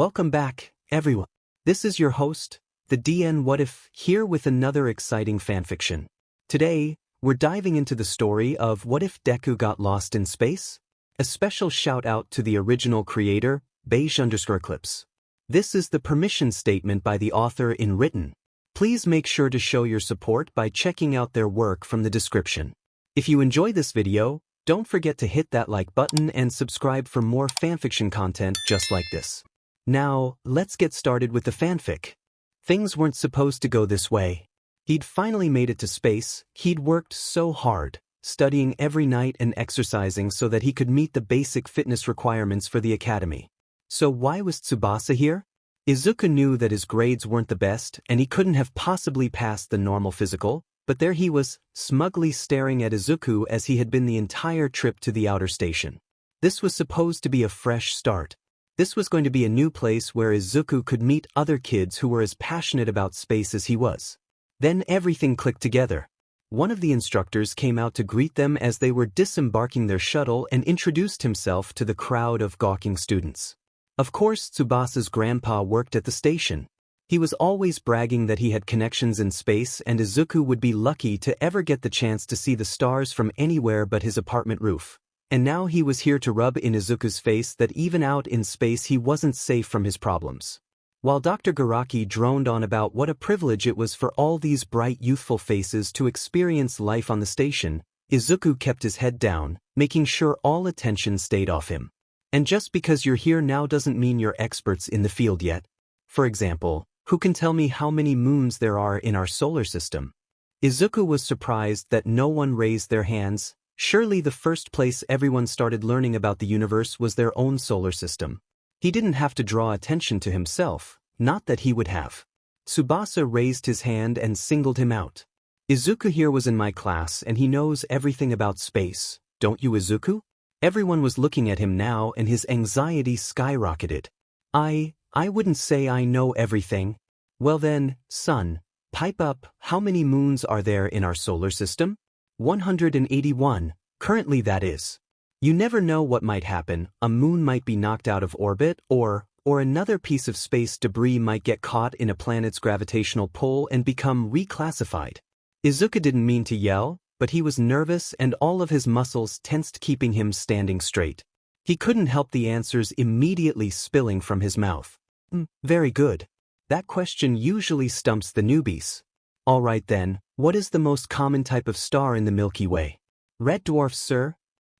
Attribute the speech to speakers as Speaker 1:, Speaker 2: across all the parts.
Speaker 1: Welcome back, everyone. This is your host, the DN WhatIf, here with another exciting fanfiction. Today, we're diving into the story of What If Deku Got Lost in Space? A special shout out to the original creator, beige_eclipse. This is the permission statement by the author in written. Please make sure to show your support by checking out their work from the description. If you enjoy this video, don't forget to hit that like button and subscribe for more fanfiction content just like this. Now, let's get started with the fanfic. Things weren't supposed to go this way. He'd finally made it to space. He'd worked so hard, studying every night and exercising so that he could meet the basic fitness requirements for the academy. So why was Tsubasa here? Izuku knew that his grades weren't the best and he couldn't have possibly passed the normal physical, but there he was, smugly staring at Izuku as he had been the entire trip to the outer station. This was supposed to be a fresh start. This was going to be a new place where Izuku could meet other kids who were as passionate about space as he was. Then everything clicked together. One of the instructors came out to greet them as they were disembarking their shuttle and introduced himself to the crowd of gawking students. Of course, Tsubasa's grandpa worked at the station. He was always bragging that he had connections in space and Izuku would be lucky to ever get the chance to see the stars from anywhere but his apartment roof. And now he was here to rub in Izuku's face that even out in space he wasn't safe from his problems. While Dr. Garaki droned on about what a privilege it was for all these bright youthful faces to experience life on the station, Izuku kept his head down, making sure all attention stayed off him. And just because you're here now doesn't mean you're experts in the field yet. For example, who can tell me how many moons there are in our solar system? Izuku was surprised that no one raised their hands. Surely the first place everyone started learning about the universe was their own solar system. He didn't have to draw attention to himself, not that he would have. Tsubasa raised his hand and singled him out. Izuku here was in my class and he knows everything about space, don't you, Izuku? Everyone was looking at him now and his anxiety skyrocketed. I wouldn't say I know everything. Well then, son, pipe up, how many moons are there in our solar system? 181, currently that is. You never know what might happen, a moon might be knocked out of orbit or another piece of space debris might get caught in a planet's gravitational pull and become reclassified. Izuku didn't mean to yell, but he was nervous and all of his muscles tensed keeping him standing straight. He couldn't help the answers immediately spilling from his mouth. Very good. That question usually stumps the newbies. All right then, what is the most common type of star in the Milky Way? Red dwarfs, sir.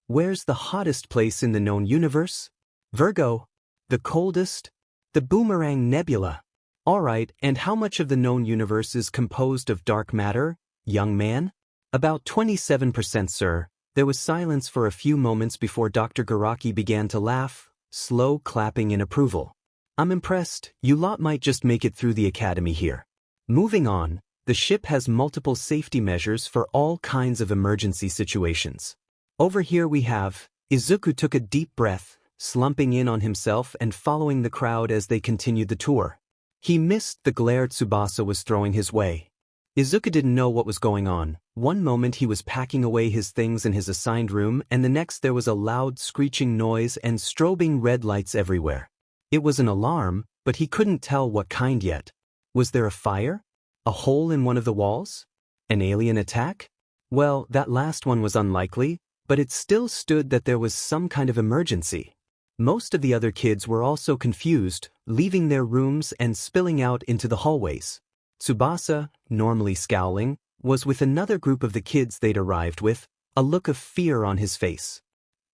Speaker 1: Where's the hottest place in the known universe? Virgo. The coldest? The Boomerang Nebula. All right, and how much of the known universe is composed of dark matter, young man? About 27%, sir. There was silence for a few moments before Dr. Garaki began to laugh, slow clapping in approval. I'm impressed, you lot might just make it through the academy here. Moving on. The ship has multiple safety measures for all kinds of emergency situations. Over here we have, Izuku took a deep breath, slumping in on himself and following the crowd as they continued the tour. He missed the glare Tsubasa was throwing his way. Izuku didn't know what was going on. One moment he was packing away his things in his assigned room and the next there was a loud screeching noise and strobing red lights everywhere. It was an alarm, but he couldn't tell what kind yet. Was there a fire? A hole in one of the walls? An alien attack? Well, that last one was unlikely, but it still stood that there was some kind of emergency. Most of the other kids were also confused, leaving their rooms and spilling out into the hallways. Tsubasa, normally scowling, was with another group of the kids they'd arrived with, a look of fear on his face.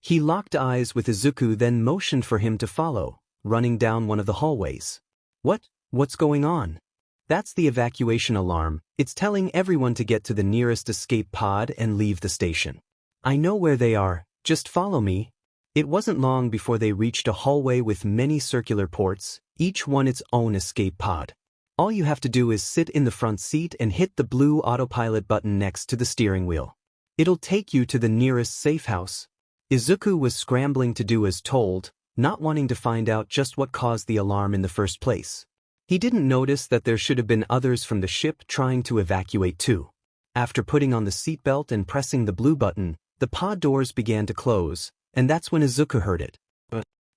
Speaker 1: He locked eyes with Izuku then motioned for him to follow, running down one of the hallways. What's going on? That's the evacuation alarm. It's telling everyone to get to the nearest escape pod and leave the station. I know where they are, just follow me. It wasn't long before they reached a hallway with many circular ports, each one its own escape pod. All you have to do is sit in the front seat and hit the blue autopilot button next to the steering wheel. It'll take you to the nearest safe house. Izuku was scrambling to do as told, not wanting to find out just what caused the alarm in the first place. He didn't notice that there should have been others from the ship trying to evacuate too. After putting on the seatbelt and pressing the blue button, the pod doors began to close, and that's when Izuku heard it.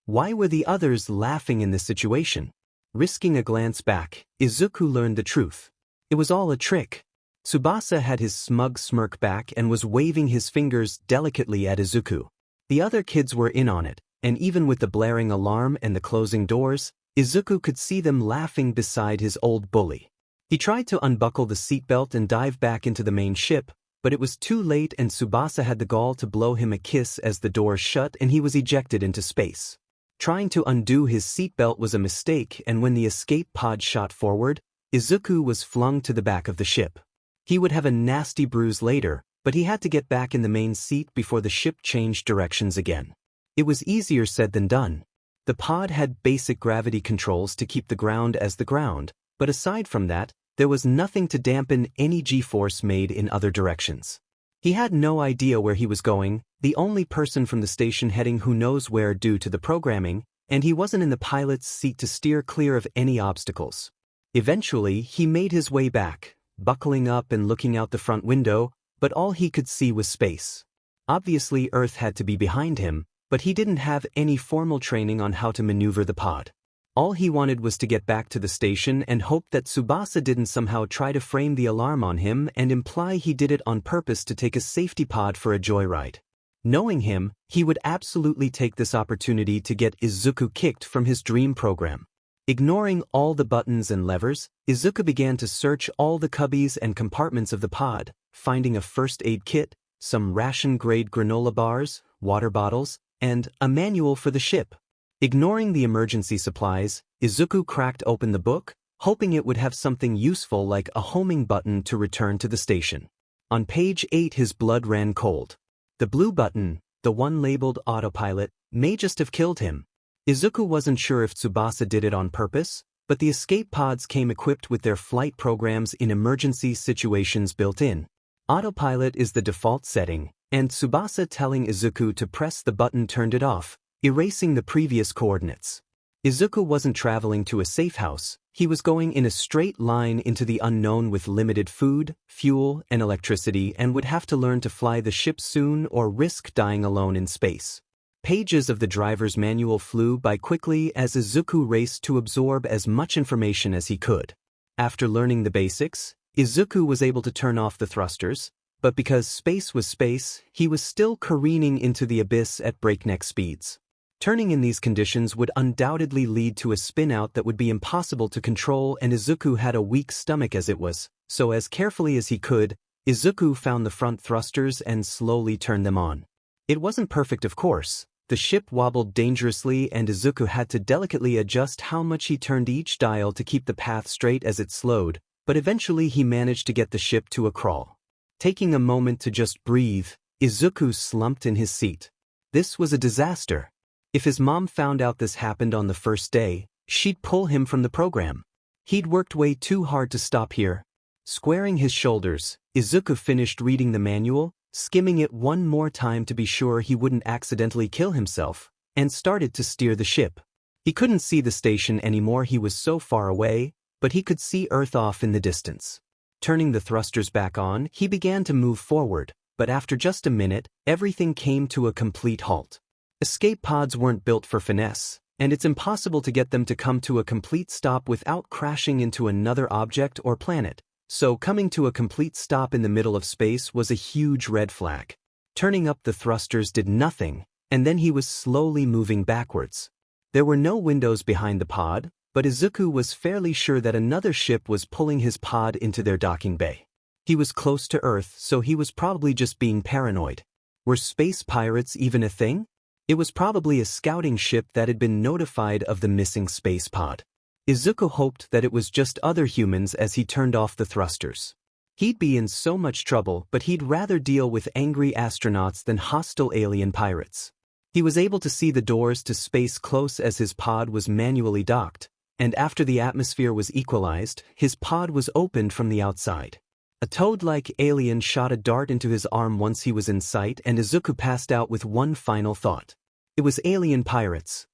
Speaker 1: Why were the others laughing in this situation? Risking a glance back, Izuku learned the truth. It was all a trick. Tsubasa had his smug smirk back and was waving his fingers delicately at Izuku. The other kids were in on it, and even with the blaring alarm and the closing doors, Izuku could see them laughing beside his old bully. He tried to unbuckle the seatbelt and dive back into the main ship, but it was too late and Tsubasa had the gall to blow him a kiss as the doors shut and he was ejected into space. Trying to undo his seatbelt was a mistake, and when the escape pod shot forward, Izuku was flung to the back of the ship. He would have a nasty bruise later, but he had to get back in the main seat before the ship changed directions again. It was easier said than done. The pod had basic gravity controls to keep the ground as the ground, but aside from that, there was nothing to dampen any G-force made in other directions. He had no idea where he was going, the only person from the station heading who knows where due to the programming, and he wasn't in the pilot's seat to steer clear of any obstacles. Eventually, he made his way back, buckling up and looking out the front window, but all he could see was space. Obviously, Earth had to be behind him, but he didn't have any formal training on how to maneuver the pod. All he wanted was to get back to the station and hope that Tsubasa didn't somehow try to frame the alarm on him and imply he did it on purpose to take a safety pod for a joyride. Knowing him, he would absolutely take this opportunity to get Izuku kicked from his dream program. Ignoring all the buttons and levers, Izuku began to search all the cubbies and compartments of the pod, finding a first aid kit, some ration-grade granola bars, water bottles, and a manual for the ship. Ignoring the emergency supplies, Izuku cracked open the book, hoping it would have something useful like a homing button to return to the station. On page 8 his blood ran cold. The blue button, the one labeled autopilot, may just have killed him. Izuku wasn't sure if Tsubasa did it on purpose, but the escape pods came equipped with their flight programs in emergency situations built in. Autopilot is the default setting, and Tsubasa telling Izuku to press the button turned it off, erasing the previous coordinates. Izuku wasn't traveling to a safe house, he was going in a straight line into the unknown with limited food, fuel, and electricity and would have to learn to fly the ship soon or risk dying alone in space. Pages of the driver's manual flew by quickly as Izuku raced to absorb as much information as he could. After learning the basics, Izuku was able to turn off the thrusters, but because space was space, he was still careening into the abyss at breakneck speeds. Turning in these conditions would undoubtedly lead to a spin-out that would be impossible to control, and Izuku had a weak stomach as it was, so as carefully as he could, Izuku found the front thrusters and slowly turned them on. It wasn't perfect, of course. The ship wobbled dangerously and Izuku had to delicately adjust how much he turned each dial to keep the path straight as it slowed, but eventually he managed to get the ship to a crawl. Taking a moment to just breathe, Izuku slumped in his seat. This was a disaster. If his mom found out this happened on the first day, she'd pull him from the program. He'd worked way too hard to stop here. Squaring his shoulders, Izuku finished reading the manual, skimming it one more time to be sure he wouldn't accidentally kill himself, and started to steer the ship. He couldn't see the station anymore, he was so far away, but he could see Earth off in the distance. Turning the thrusters back on, he began to move forward, but after just a minute, everything came to a complete halt. Escape pods weren't built for finesse, and it's impossible to get them to come to a complete stop without crashing into another object or planet, so coming to a complete stop in the middle of space was a huge red flag. Turning up the thrusters did nothing, and then he was slowly moving backwards. There were no windows behind the pod, but Izuku was fairly sure that another ship was pulling his pod into their docking bay. He was close to Earth, so he was probably just being paranoid. Were space pirates even a thing? It was probably a scouting ship that had been notified of the missing space pod. Izuku hoped that it was just other humans as he turned off the thrusters. He'd be in so much trouble, but he'd rather deal with angry astronauts than hostile alien pirates. He was able to see the doors to space close as his pod was manually docked, and after the atmosphere was equalized, his pod was opened from the outside. A toad-like alien shot a dart into his arm once he was in sight, and Izuku passed out with one final thought. It was alien pirates.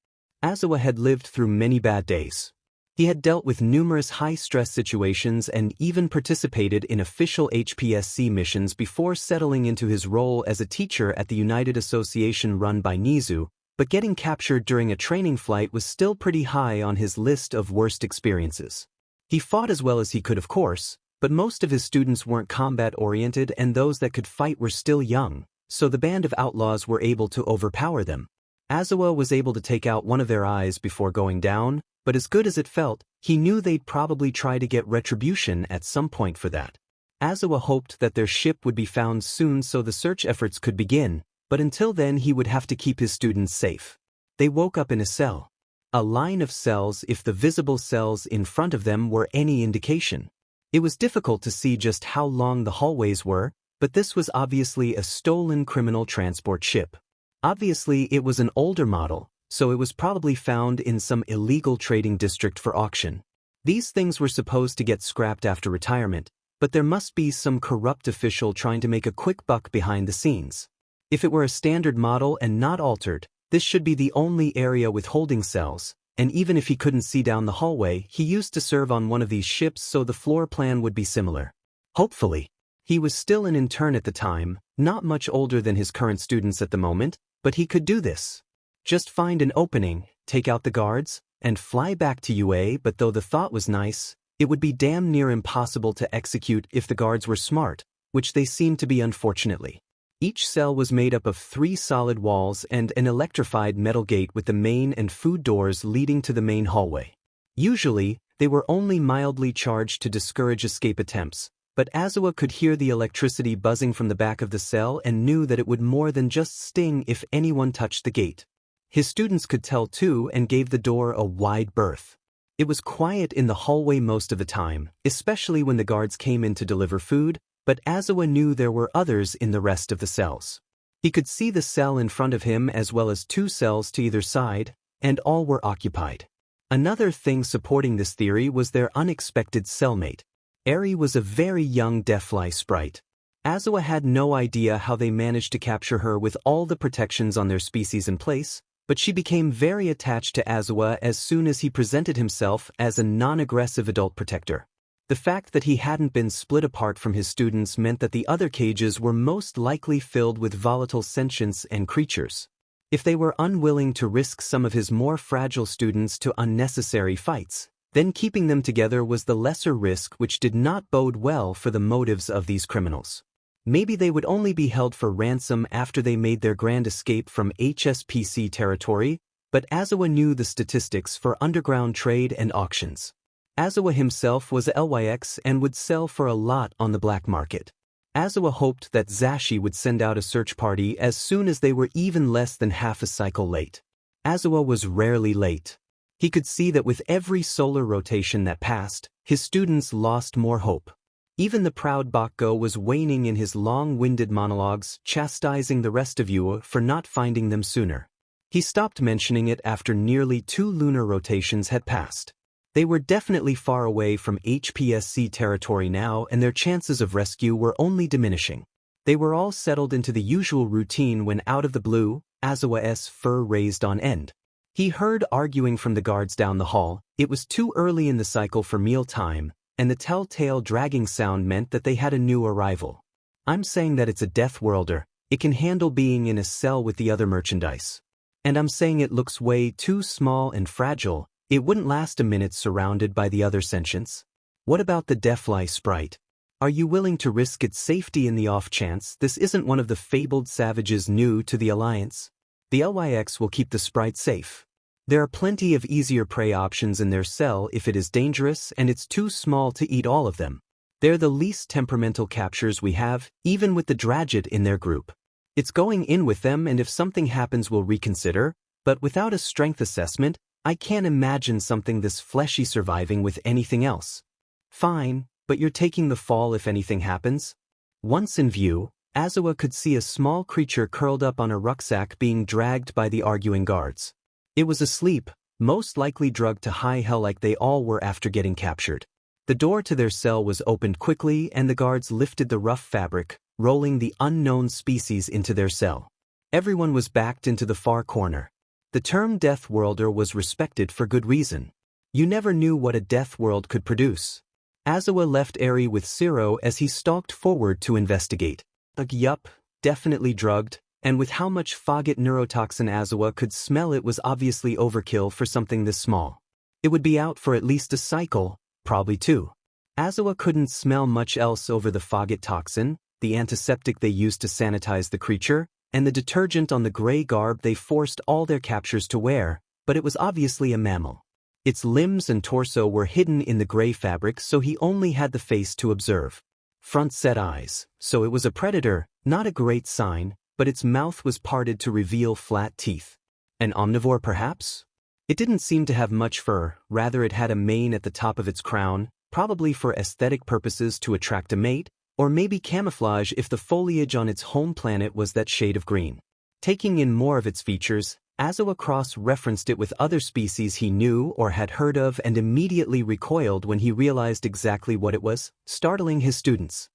Speaker 1: Aizawa had lived through many bad days. He had dealt with numerous high-stress situations and even participated in official HPSC missions before settling into his role as a teacher at the United Association run by Nizu, but getting captured during a training flight was still pretty high on his list of worst experiences. He fought as well as he could, of course, but most of his students weren't combat-oriented and those that could fight were still young, so the band of outlaws were able to overpower them. Azawa was able to take out one of their eyes before going down, but as good as it felt, he knew they'd probably try to get retribution at some point for that. Azawa hoped that their ship would be found soon so the search efforts could begin, but until then he would have to keep his students safe. They woke up in a cell. A line of cells if the visible cells in front of them were any indication. It was difficult to see just how long the hallways were, but this was obviously a stolen criminal transport ship. Obviously it was an older model, so it was probably found in some illegal trading district for auction. These things were supposed to get scrapped after retirement, but there must be some corrupt official trying to make a quick buck behind the scenes. If it were a standard model and not altered, this should be the only area with holding cells, and even if he couldn't see down the hallway, he used to serve on one of these ships so the floor plan would be similar. Hopefully. He was still an intern at the time, not much older than his current students at the moment, but he could do this. Just find an opening, take out the guards, and fly back to UA. But though the thought was nice, it would be damn near impossible to execute if the guards were smart, which they seemed to be unfortunately. Each cell was made up of 3 solid walls and an electrified metal gate with the main and food doors leading to the main hallway. Usually, they were only mildly charged to discourage escape attempts, but Azawa could hear the electricity buzzing from the back of the cell and knew that it would more than just sting if anyone touched the gate. His students could tell too and gave the door a wide berth. It was quiet in the hallway most of the time, especially when the guards came in to deliver food, but Azawa knew there were others in the rest of the cells. He could see the cell in front of him as well as 2 cells to either side, and all were occupied. Another thing supporting this theory was their unexpected cellmate. Eri was a very young deathfly sprite. Azawa had no idea how they managed to capture her with all the protections on their species in place, but she became very attached to Azawa as soon as he presented himself as a non-aggressive adult protector. The fact that he hadn't been split apart from his students meant that the other cages were most likely filled with volatile sentients and creatures. If they were unwilling to risk some of his more fragile students to unnecessary fights, then keeping them together was the lesser risk, which did not bode well for the motives of these criminals. Maybe they would only be held for ransom after they made their grand escape from HSPC territory, but Azawa knew the statistics for underground trade and auctions. Azawa himself was a LYX and would sell for a lot on the black market. Azawa hoped that Zashi would send out a search party as soon as they were even less than half a cycle late. Azawa was rarely late. He could see that with every solar rotation that passed, his students lost more hope. Even the proud Bakgo was waning in his long-winded monologues, chastising the rest of you for not finding them sooner. He stopped mentioning it after nearly 2 lunar rotations had passed. They were definitely far away from HPSC territory now, and their chances of rescue were only diminishing. They were all settled into the usual routine when out of the blue, Azawa's fur raised on end. He heard arguing from the guards down the hall. It was too early in the cycle for meal time, and the telltale dragging sound meant that they had a new arrival. I'm saying that it's a death worlder. It can handle being in a cell with the other merchandise. And I'm saying it looks way too small and fragile. It wouldn't last a minute surrounded by the other sentients. What about the deathfly sprite? Are you willing to risk its safety in the off chance this isn't one of the fabled savages new to the Alliance? The LYX will keep the sprite safe. There are plenty of easier prey options in their cell if it is dangerous and it's too small to eat all of them. They're the least temperamental captures we have, even with the Draget in their group. It's going in with them, and if something happens we'll reconsider, but without a strength assessment, I can't imagine something this fleshy surviving with anything else. Fine, but you're taking the fall if anything happens? Once in view, Azawa could see a small creature curled up on a rucksack being dragged by the arguing guards. It was asleep, most likely drugged to high hell like they all were after getting captured. The door to their cell was opened quickly and the guards lifted the rough fabric, rolling the unknown species into their cell. Everyone was backed into the far corner. The term Death Worlder was respected for good reason. You never knew what a Death World could produce. Azawa left Eri with Ciro as he stalked forward to investigate. Yup, definitely drugged, and with how much Fogget neurotoxin Azawa could smell, it was obviously overkill for something this small. It would be out for at least a cycle, probably two. Azawa couldn't smell much else over the Fogget toxin, the antiseptic they used to sanitize the creature, and the detergent on the gray garb they forced all their captures to wear, but it was obviously a mammal. Its limbs and torso were hidden in the gray fabric, so he only had the face to observe. Front set eyes, so it was a predator, not a great sign, but its mouth was parted to reveal flat teeth. An omnivore perhaps? It didn't seem to have much fur, rather it had a mane at the top of its crown, probably for aesthetic purposes to attract a mate, or maybe camouflage if the foliage on its home planet was that shade of green. Taking in more of its features, Azawa cross-referenced it with other species he knew or had heard of and immediately recoiled when he realized exactly what it was, startling his students.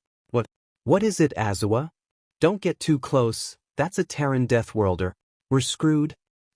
Speaker 1: What is it, Azawa? Don't get too close, that's a Terran death worlder. We're screwed.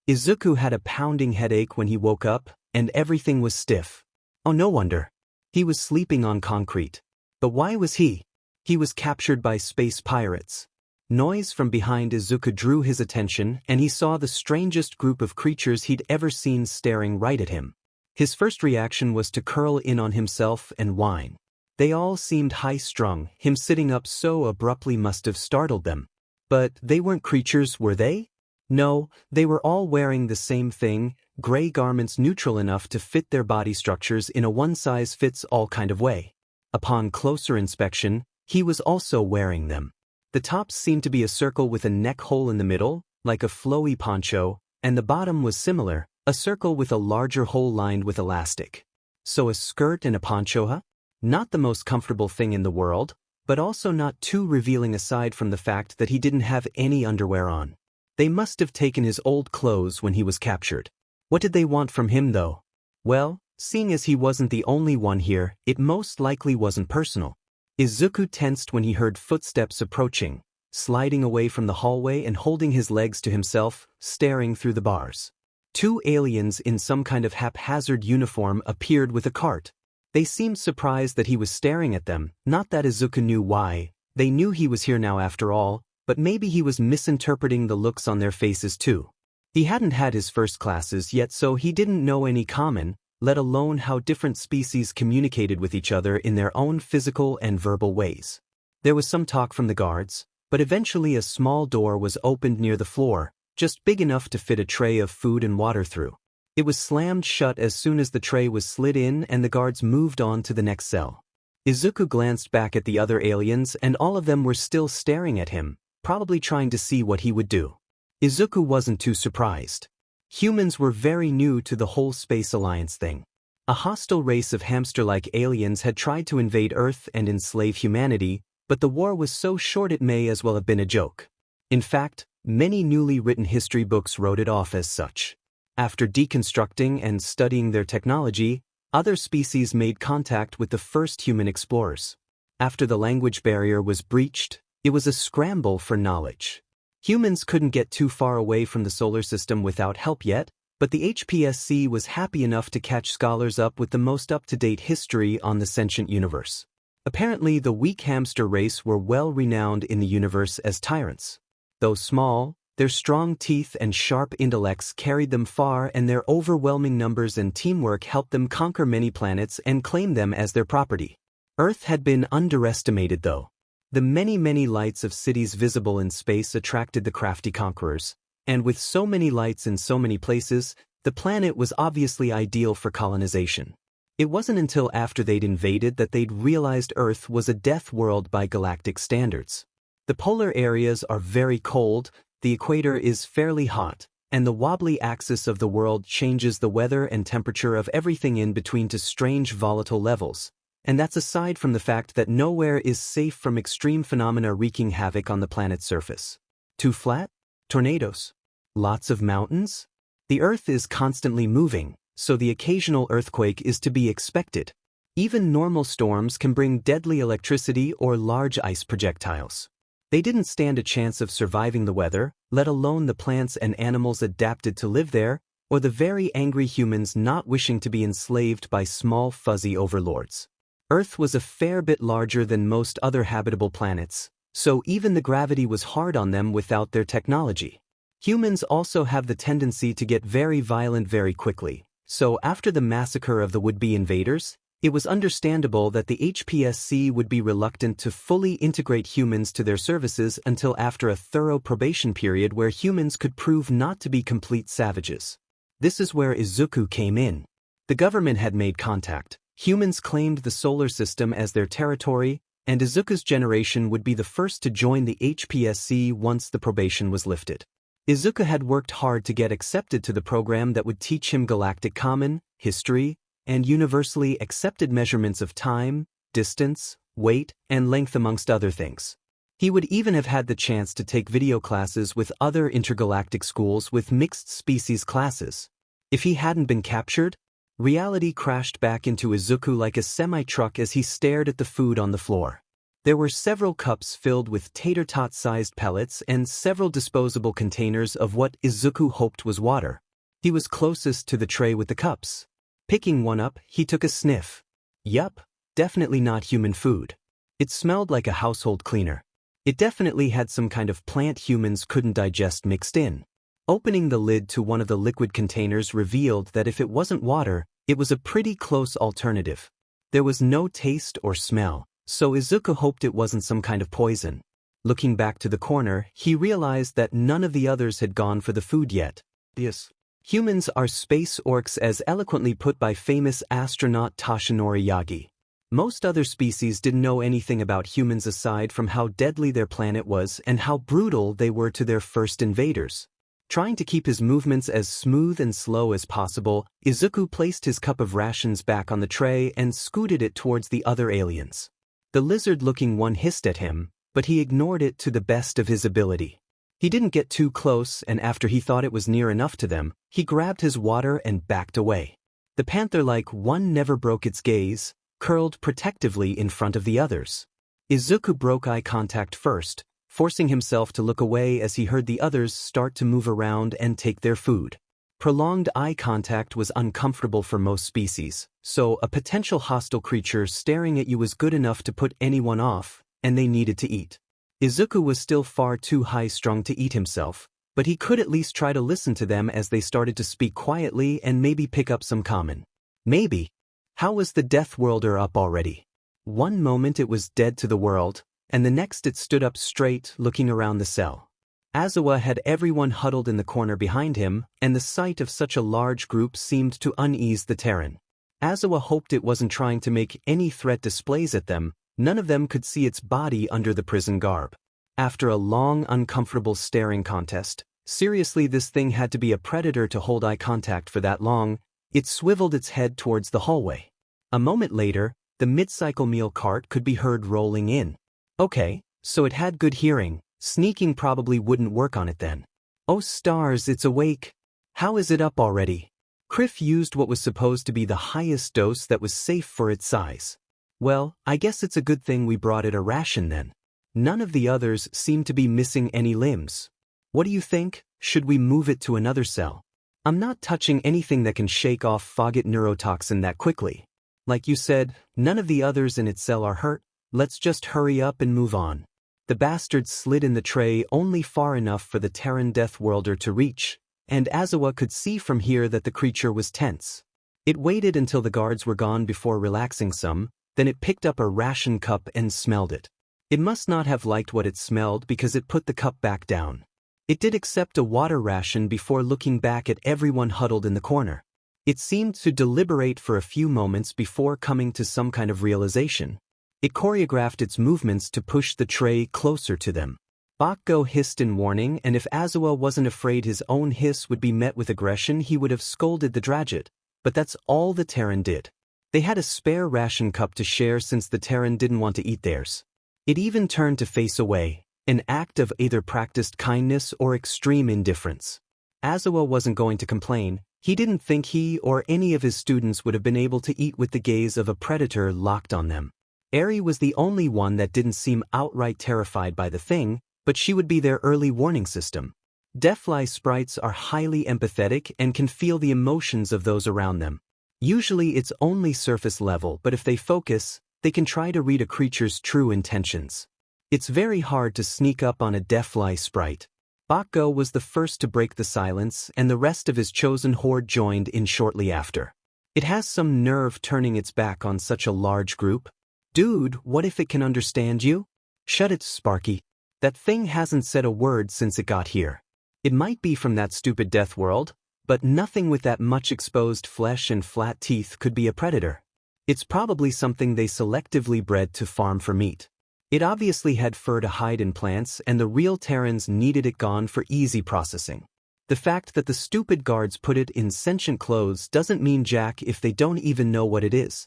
Speaker 1: Izuku had a pounding headache when he woke up, and everything was stiff. Oh, no wonder. He was sleeping on concrete. But why was he? He was captured by space pirates. Noise from behind Izuku drew his attention, and he saw the strangest group of creatures he'd ever seen staring right at him. His first reaction was to curl in on himself and whine. They all seemed high-strung, him sitting up so abruptly must have startled them. But they weren't creatures, were they? No, they were all wearing the same thing, gray garments neutral enough to fit their body structures in a one-size-fits-all kind of way. Upon closer inspection, he was also wearing them. The tops seemed to be a circle with a neck hole in the middle, like a flowy poncho, and the bottom was similar, a circle with a larger hole lined with elastic. So a skirt and a poncho, huh? Not the most comfortable thing in the world, but also not too revealing aside from the fact that he didn't have any underwear on. They must have taken his old clothes when he was captured. What did they want from him, though? Well, seeing as he wasn't the only one here, it most likely wasn't personal. Izuku tensed when he heard footsteps approaching, sliding away from the hallway and holding his legs to himself, staring through the bars. Two aliens in some kind of haphazard uniform appeared with a cart. They seemed surprised that he was staring at them, not that Izuku knew why. They knew he was here now after all, but maybe he was misinterpreting the looks on their faces too. He hadn't had his first classes yet, so he didn't know any common, let alone how different species communicated with each other in their own physical and verbal ways. There was some talk from the guards, but eventually a small door was opened near the floor, just big enough to fit a tray of food and water through. It was slammed shut as soon as the tray was slid in and the guards moved on to the next cell. Izuku glanced back at the other aliens and all of them were still staring at him, probably trying to see what he would do. Izuku wasn't too surprised. Humans were very new to the whole Space Alliance thing. A hostile race of hamster-like aliens had tried to invade Earth and enslave humanity, but the war was so short it may as well have been a joke. In fact, many newly written history books wrote it off as such. After deconstructing and studying their technology, other species made contact with the first human explorers. After the language barrier was breached, it was a scramble for knowledge. Humans couldn't get too far away from the solar system without help yet, but the HPSC was happy enough to catch scholars up with the most up-to-date history on the sentient universe. Apparently, the weak hamster race were well renowned in the universe as tyrants. Though small, their strong teeth and sharp intellects carried them far, and their overwhelming numbers and teamwork helped them conquer many planets and claim them as their property. Earth had been underestimated, though. The many lights of cities visible in space attracted the crafty conquerors, and with so many lights in so many places, the planet was obviously ideal for colonization. It wasn't until after they'd invaded that they'd realized Earth was a death world by galactic standards. The polar areas are very cold, the equator is fairly hot, and the wobbly axis of the world changes the weather and temperature of everything in between to strange volatile levels. And that's aside from the fact that nowhere is safe from extreme phenomena wreaking havoc on the planet's surface. Too flat? Tornadoes? Lots of mountains? The Earth is constantly moving, so the occasional earthquake is to be expected. Even normal storms can bring deadly electricity or large ice projectiles. They didn't stand a chance of surviving the weather, let alone the plants and animals adapted to live there, or the very angry humans not wishing to be enslaved by small fuzzy overlords. Earth was a fair bit larger than most other habitable planets, so even the gravity was hard on them without their technology. Humans also have the tendency to get very violent very quickly, so after the massacre of the would-be invaders, it was understandable that the HPSC would be reluctant to fully integrate humans to their services until after a thorough probation period where humans could prove not to be complete savages. This is where Izuku came in. The government had made contact, humans claimed the solar system as their territory, and Izuku's generation would be the first to join the HPSC once the probation was lifted. Izuku had worked hard to get accepted to the program that would teach him galactic common, history, and universally accepted measurements of time, distance, weight, and length amongst other things. He would even have had the chance to take video classes with other intergalactic schools with mixed species classes. If he hadn't been captured, reality crashed back into Izuku like a semi-truck as he stared at the food on the floor. There were several cups filled with tater-tot-sized pellets and several disposable containers of what Izuku hoped was water. He was closest to the tray with the cups. Picking one up, he took a sniff. Yup, definitely not human food. It smelled like a household cleaner. It definitely had some kind of plant humans couldn't digest mixed in. Opening the lid to one of the liquid containers revealed that if it wasn't water, it was a pretty close alternative. There was no taste or smell, so Izuku hoped it wasn't some kind of poison. Looking back to the corner, he realized that none of the others had gone for the food yet. Yes. Humans are space orcs as eloquently put by famous astronaut Toshinori Yagi. Most other species didn't know anything about humans aside from how deadly their planet was and how brutal they were to their first invaders. Trying to keep his movements as smooth and slow as possible, Izuku placed his cup of rations back on the tray and scooted it towards the other aliens. The lizard-looking one hissed at him, but he ignored it to the best of his ability. He didn't get too close, and after he thought it was near enough to them, he grabbed his water and backed away. The panther-like one never broke its gaze, curled protectively in front of the others. Izuku broke eye contact first, forcing himself to look away as he heard the others start to move around and take their food. Prolonged eye contact was uncomfortable for most species, so a potential hostile creature staring at you was good enough to put anyone off, and they needed to eat. Izuku was still far too high-strung to eat himself, but he could at least try to listen to them as they started to speak quietly and maybe pick up some common. Maybe. How was the Death Worlder up already? One moment it was dead to the world, and the next it stood up straight, looking around the cell. Azawa had everyone huddled in the corner behind him, and the sight of such a large group seemed to unease the Terran. Azawa hoped it wasn't trying to make any threat displays at them. None of them could see its body under the prison garb. After a long, uncomfortable staring contest, seriously this thing had to be a predator to hold eye contact for that long, it swiveled its head towards the hallway. A moment later, the mid-cycle meal cart could be heard rolling in. Okay, so it had good hearing, sneaking probably wouldn't work on it then. Oh stars, it's awake. How is it up already? Criff used what was supposed to be the highest dose that was safe for its size. Well, I guess it's a good thing we brought it a ration then. None of the others seem to be missing any limbs. What do you think? Should we move it to another cell? I'm not touching anything that can shake off Fogget neurotoxin that quickly. Like you said, none of the others in its cell are hurt. Let's just hurry up and move on. The bastard slid in the tray only far enough for the Terran Death Worlder to reach, and Azawa could see from here that the creature was tense. It waited until the guards were gone before relaxing some. Then it picked up a ration cup and smelled it. It must not have liked what it smelled because it put the cup back down. It did accept a water ration before looking back at everyone huddled in the corner. It seemed to deliberate for a few moments before coming to some kind of realization. It choreographed its movements to push the tray closer to them. Bakugo hissed in warning, and if Azawa wasn't afraid his own hiss would be met with aggression, he would have scolded the Draget. But that's all the Terran did. They had a spare ration cup to share since the Terran didn't want to eat theirs. It even turned to face away, an act of either practiced kindness or extreme indifference. Azawa wasn't going to complain. He didn't think he or any of his students would have been able to eat with the gaze of a predator locked on them. Eri was the only one that didn't seem outright terrified by the thing, but she would be their early warning system. Deathfly sprites are highly empathetic and can feel the emotions of those around them. Usually it's only surface level, but if they focus, they can try to read a creature's true intentions. It's very hard to sneak up on a deathfly sprite. Bakko was the first to break the silence, and the rest of his chosen horde joined in shortly after. It has some nerve turning its back on such a large group. Dude, what if it can understand you? Shut it, Sparky. That thing hasn't said a word since it got here. It might be from that stupid death world, but nothing with that much exposed flesh and flat teeth could be a predator. It's probably something they selectively bred to farm for meat. It obviously had fur to hide in plants, and the real Terrans needed it gone for easy processing. The fact that the stupid guards put it in sentient clothes doesn't mean jack if they don't even know what it is.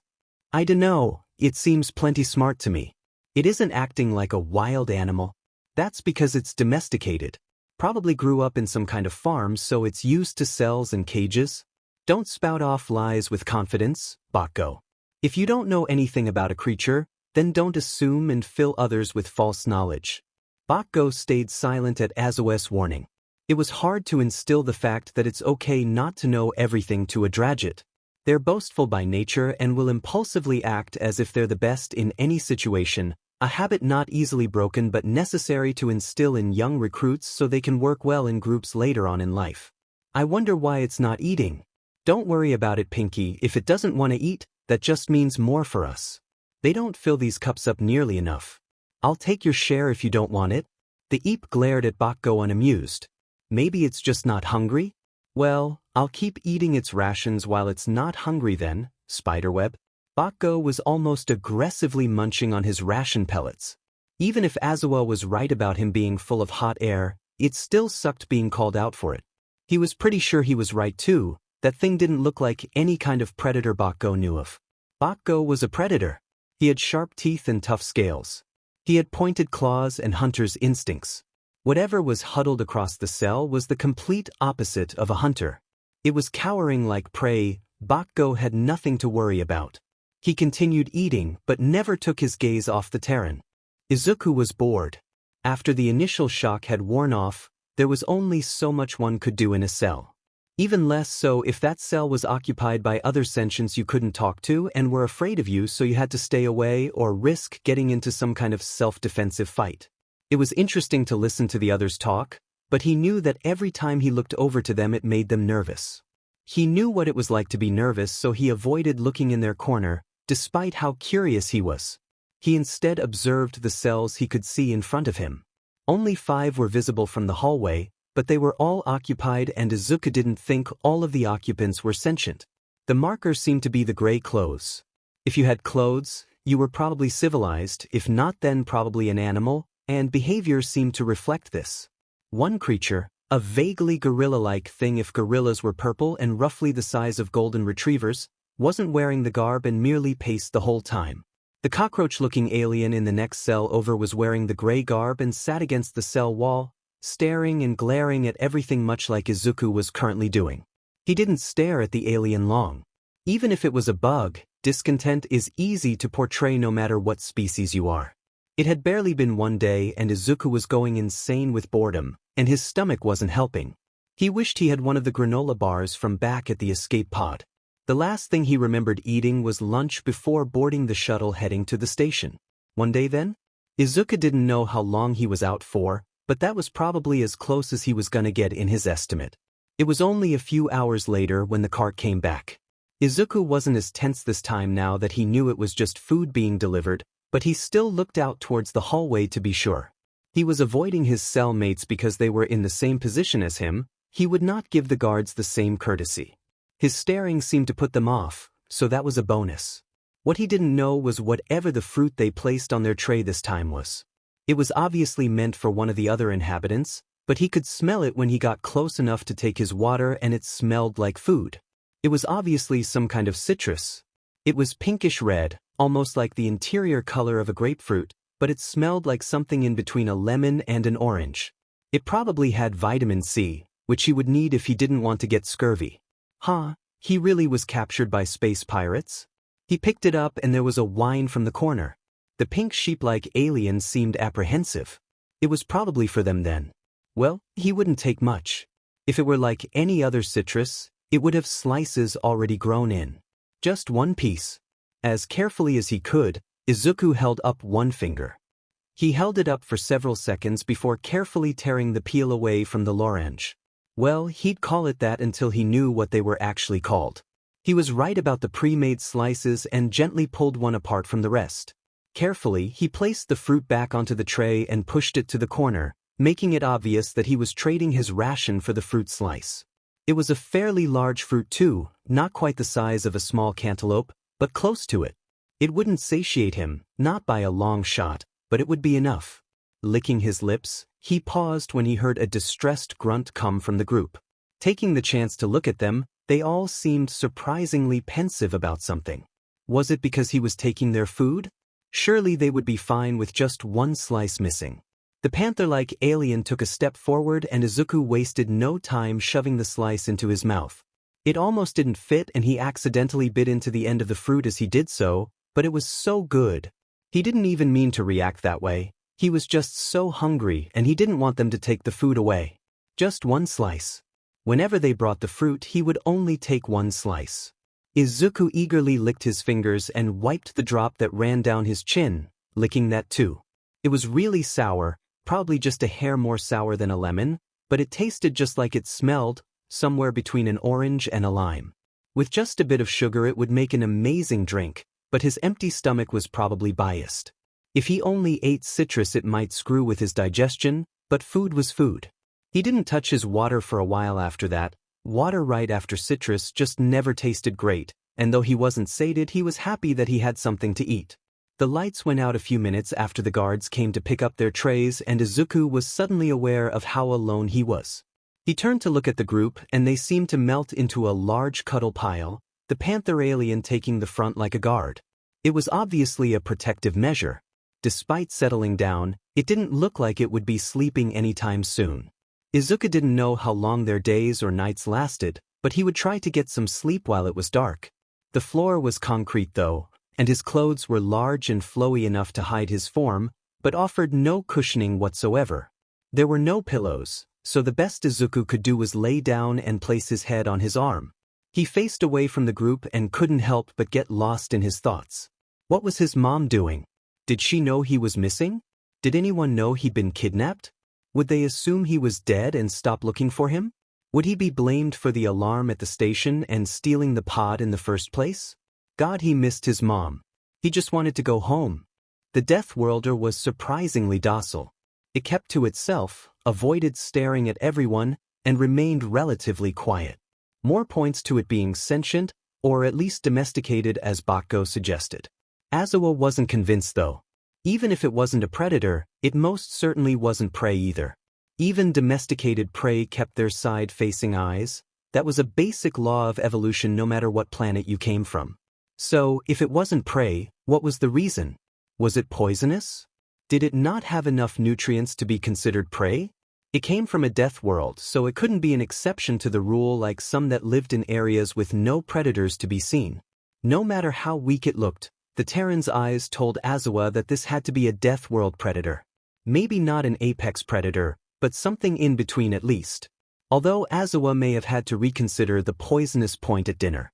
Speaker 1: I dunno, it seems plenty smart to me. It isn't acting like a wild animal. That's because it's domesticated. Probably grew up in some kind of farm, so it's used to cells and cages. Don't spout off lies with confidence, Bakko. If you don't know anything about a creature, then don't assume and fill others with false knowledge. Bakko stayed silent at Azues's warning. It was hard to instill the fact that it's okay not to know everything to a Dragit. They're boastful by nature and will impulsively act as if they're the best in any situation, a habit not easily broken but necessary to instill in young recruits so they can work well in groups later on in life. I wonder why it's not eating. Don't worry about it, Pinky. If it doesn't want to eat, that just means more for us. They don't fill these cups up nearly enough. I'll take your share if you don't want it. The Eep glared at Bakko unamused. Maybe it's just not hungry? Well, I'll keep eating its rations while it's not hungry then, Spiderweb. Bakko was almost aggressively munching on his ration pellets. Even if Azua was right about him being full of hot air, it still sucked being called out for it. He was pretty sure he was right too. That thing didn't look like any kind of predator Bakko knew of. Bakko was a predator. He had sharp teeth and tough scales. He had pointed claws and hunter's instincts. Whatever was huddled across the cell was the complete opposite of a hunter. It was cowering like prey. Bakko had nothing to worry about. He continued eating, but never took his gaze off the Terran. Izuku was bored. After the initial shock had worn off, there was only so much one could do in a cell. Even less so if that cell was occupied by other sentients you couldn't talk to and were afraid of you, so you had to stay away or risk getting into some kind of self-defensive fight. It was interesting to listen to the others talk, but he knew that every time he looked over to them it made them nervous. He knew what it was like to be nervous, so he avoided looking in their corner, despite how curious he was. He instead observed the cells he could see in front of him. Only 5 were visible from the hallway, but they were all occupied, and Izuku didn't think all of the occupants were sentient. The marker seemed to be the gray clothes. If you had clothes, you were probably civilized, if not then probably an animal, and behavior seemed to reflect this. One creature, a vaguely gorilla-like thing if gorillas were purple and roughly the size of golden retrievers, wasn't wearing the garb and merely paced the whole time. The cockroach-looking alien in the next cell over was wearing the gray garb and sat against the cell wall, staring and glaring at everything much like Izuku was currently doing. He didn't stare at the alien long. Even if it was a bug, discontent is easy to portray no matter what species you are. It had barely been one day and Izuku was going insane with boredom, and his stomach wasn't helping. He wished he had one of the granola bars from back at the escape pod. The last thing he remembered eating was lunch before boarding the shuttle heading to the station. One day then? Izuku didn't know how long he was out for, but that was probably as close as he was gonna get in his estimate. It was only a few hours later when the cart came back. Izuku wasn't as tense this time now that he knew it was just food being delivered, but he still looked out towards the hallway to be sure. He was avoiding his cellmates because they were in the same position as him. He would not give the guards the same courtesy. His staring seemed to put them off, so that was a bonus. What he didn't know was whatever the fruit they placed on their tray this time was. It was obviously meant for one of the other inhabitants, but he could smell it when he got close enough to take his water and it smelled like food. It was obviously some kind of citrus. It was pinkish red, almost like the interior color of a grapefruit, but it smelled like something in between a lemon and an orange. It probably had vitamin C, which he would need if he didn't want to get scurvy. He really was captured by space pirates? He picked it up and there was a whine from the corner. The pink sheep-like alien seemed apprehensive. It was probably for them then. Well, he wouldn't take much. If it were like any other citrus, it would have slices already grown in. Just one piece. As carefully as he could, Izuku held up one finger. He held it up for several seconds before carefully tearing the peel away from the lorange. Well, he'd call it that until he knew what they were actually called. He was right about the pre-made slices and gently pulled one apart from the rest. Carefully, he placed the fruit back onto the tray and pushed it to the corner, making it obvious that he was trading his ration for the fruit slice. It was a fairly large fruit too, not quite the size of a small cantaloupe, but close to it. It wouldn't satiate him, not by a long shot, but it would be enough. Licking his lips, he paused when he heard a distressed grunt come from the group. Taking the chance to look at them, they all seemed surprisingly pensive about something. Was it because he was taking their food? Surely they would be fine with just one slice missing. The panther-like alien took a step forward and Izuku wasted no time shoving the slice into his mouth. It almost didn't fit and he accidentally bit into the end of the fruit as he did so, but it was so good. He didn't even mean to react that way. He was just so hungry and he didn't want them to take the food away. Just one slice. Whenever they brought the fruit, he would only take one slice. Izuku eagerly licked his fingers and wiped the drop that ran down his chin, licking that too. It was really sour, probably just a hair more sour than a lemon, but it tasted just like it smelled, somewhere between an orange and a lime. With just a bit of sugar it would make an amazing drink, but his empty stomach was probably biased. If he only ate citrus it might screw with his digestion, but food was food. He didn't touch his water for a while after that. Water right after citrus just never tasted great, and though he wasn't sated, he was happy that he had something to eat. The lights went out a few minutes after the guards came to pick up their trays and Izuku was suddenly aware of how alone he was. He turned to look at the group and they seemed to melt into a large cuddle pile, the panther alien taking the front like a guard. It was obviously a protective measure. Despite settling down, it didn't look like it would be sleeping anytime soon. Izuku didn't know how long their days or nights lasted, but he would try to get some sleep while it was dark. The floor was concrete though, and his clothes were large and flowy enough to hide his form, but offered no cushioning whatsoever. There were no pillows, so the best Izuku could do was lay down and place his head on his arm. He faced away from the group and couldn't help but get lost in his thoughts. What was his mom doing? Did she know he was missing? Did anyone know he'd been kidnapped? Would they assume he was dead and stop looking for him? Would he be blamed for the alarm at the station and stealing the pod in the first place? God, he missed his mom. He just wanted to go home. The Death Worlder was surprisingly docile. It kept to itself, avoided staring at everyone, and remained relatively quiet. More points to it being sentient, or at least domesticated as Bakko suggested. Azawa wasn't convinced though. Even if it wasn't a predator, it most certainly wasn't prey either. Even domesticated prey kept their side-facing eyes. That was a basic law of evolution no matter what planet you came from. So, if it wasn't prey, what was the reason? Was it poisonous? Did it not have enough nutrients to be considered prey? It came from a death world, so it couldn't be an exception to the rule like some that lived in areas with no predators to be seen. No matter how weak it looked, the Terran's eyes told Azawa that this had to be a death world predator. Maybe not an apex predator, but something in between at least. Although Azawa may have had to reconsider the poisonous point at dinner.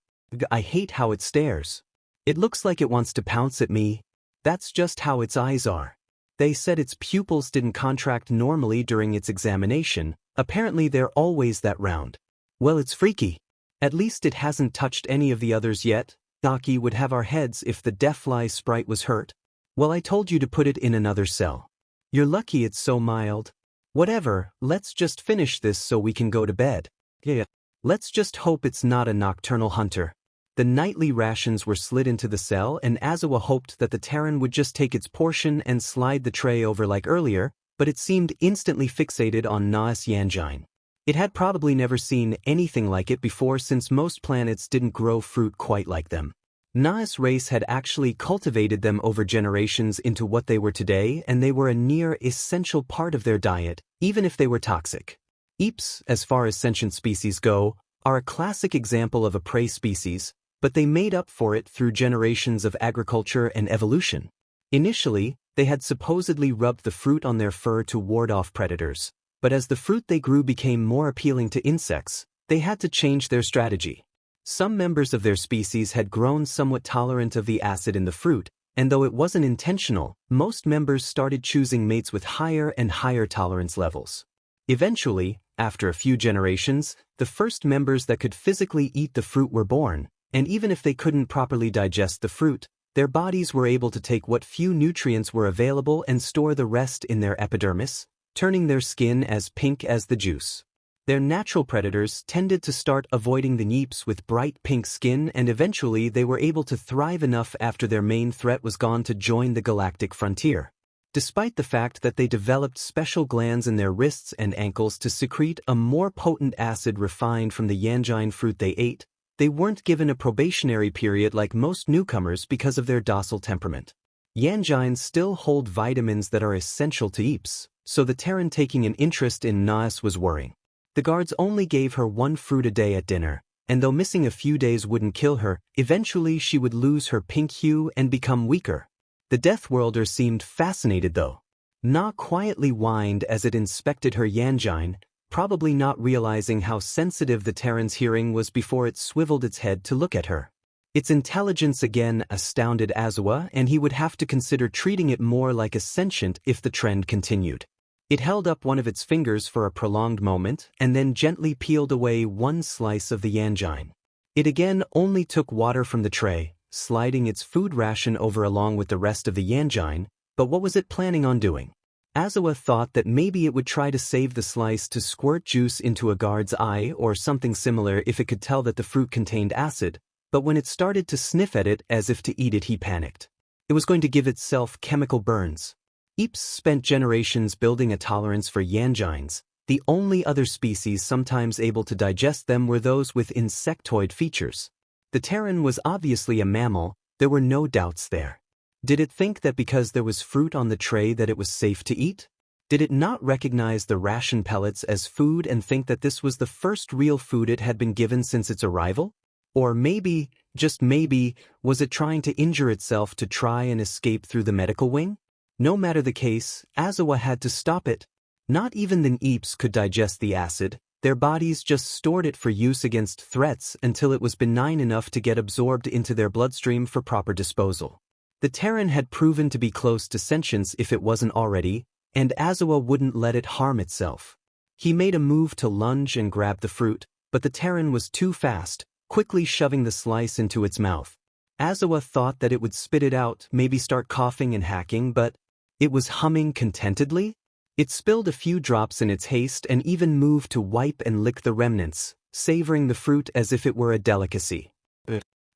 Speaker 1: I hate how it stares. It looks like it wants to pounce at me. That's just how its eyes are. They said its pupils didn't contract normally during its examination. Apparently they're always that round. Well, it's freaky. At least it hasn't touched any of the others yet. Daki would have our heads if the Deathfly sprite was hurt. Well, I told you to put it in another cell. You're lucky it's so mild. Whatever, let's just finish this so we can go to bed. Yeah. Let's just hope it's not a nocturnal hunter. The nightly rations were slid into the cell and Azawa hoped that the Terran would just take its portion and slide the tray over like earlier, but it seemed instantly fixated on Naas Yanjine. It had probably never seen anything like it before since most planets didn't grow fruit quite like them. Naas race had actually cultivated them over generations into what they were today, and they were a near essential part of their diet, even if they were toxic. Apes, as far as sentient species go, are a classic example of a prey species, but they made up for it through generations of agriculture and evolution. Initially, they had supposedly rubbed the fruit on their fur to ward off predators. But as the fruit they grew became more appealing to insects, they had to change their strategy. Some members of their species had grown somewhat tolerant of the acid in the fruit, And though it wasn't intentional, most members started choosing mates with higher and higher tolerance levels. Eventually, after a few generations, the first members that could physically eat the fruit were born, and even if they couldn't properly digest the fruit, their bodies were able to take what few nutrients were available and store the rest in their epidermis, turning their skin as pink as the juice. Their natural predators tended to start avoiding the Neeps with bright pink skin, and eventually they were able to thrive enough after their main threat was gone to join the galactic frontier. Despite the fact that they developed special glands in their wrists and ankles to secrete a more potent acid refined from the Yanjine fruit they ate, they weren't given a probationary period like most newcomers because of their docile temperament. Yanjines still hold vitamins that are essential to Eeps, so the Terran taking an interest in Naas was worrying. The guards only gave her one fruit a day at dinner, and though missing a few days wouldn't kill her, eventually she would lose her pink hue and become weaker. The Death Worlder seemed fascinated though. Na quietly whined as it inspected her Yanjine, probably not realizing how sensitive the Terran's hearing was before it swiveled its head to look at her. Its intelligence again astounded Azawa, and he would have to consider treating it more like a sentient if the trend continued. It held up one of its fingers for a prolonged moment and then gently peeled away one slice of the Yanjine. It again only took water from the tray, sliding its food ration over along with the rest of the Yanjine, but what was it planning on doing? Azawa thought that maybe it would try to save the slice to squirt juice into a guard's eye or something similar if it could tell that the fruit contained acid, but when it started to sniff at it as if to eat it, he panicked. It was going to give itself chemical burns. Eeps spent generations building a tolerance for Yanjines. The only other species sometimes able to digest them were those with insectoid features. The Terran was obviously a mammal, there were no doubts there. Did it think that because there was fruit on the tray that it was safe to eat? Did it not recognize the ration pellets as food and think that this was the first real food it had been given since its arrival? Or maybe, just maybe, was it trying to injure itself to try and escape through the medical wing? No matter the case, Azawa had to stop it. Not even the Eeps could digest the acid, their bodies just stored it for use against threats until it was benign enough to get absorbed into their bloodstream for proper disposal. The Terran had proven to be close to sentience if it wasn't already, and Azawa wouldn't let it harm itself. He made a move to lunge and grab the fruit, but the Terran was too fast, quickly shoving the slice into its mouth. Azawa thought that it would spit it out, maybe start coughing and hacking, but it was humming contentedly. It spilled a few drops in its haste and even moved to wipe and lick the remnants, savoring the fruit as if it were a delicacy.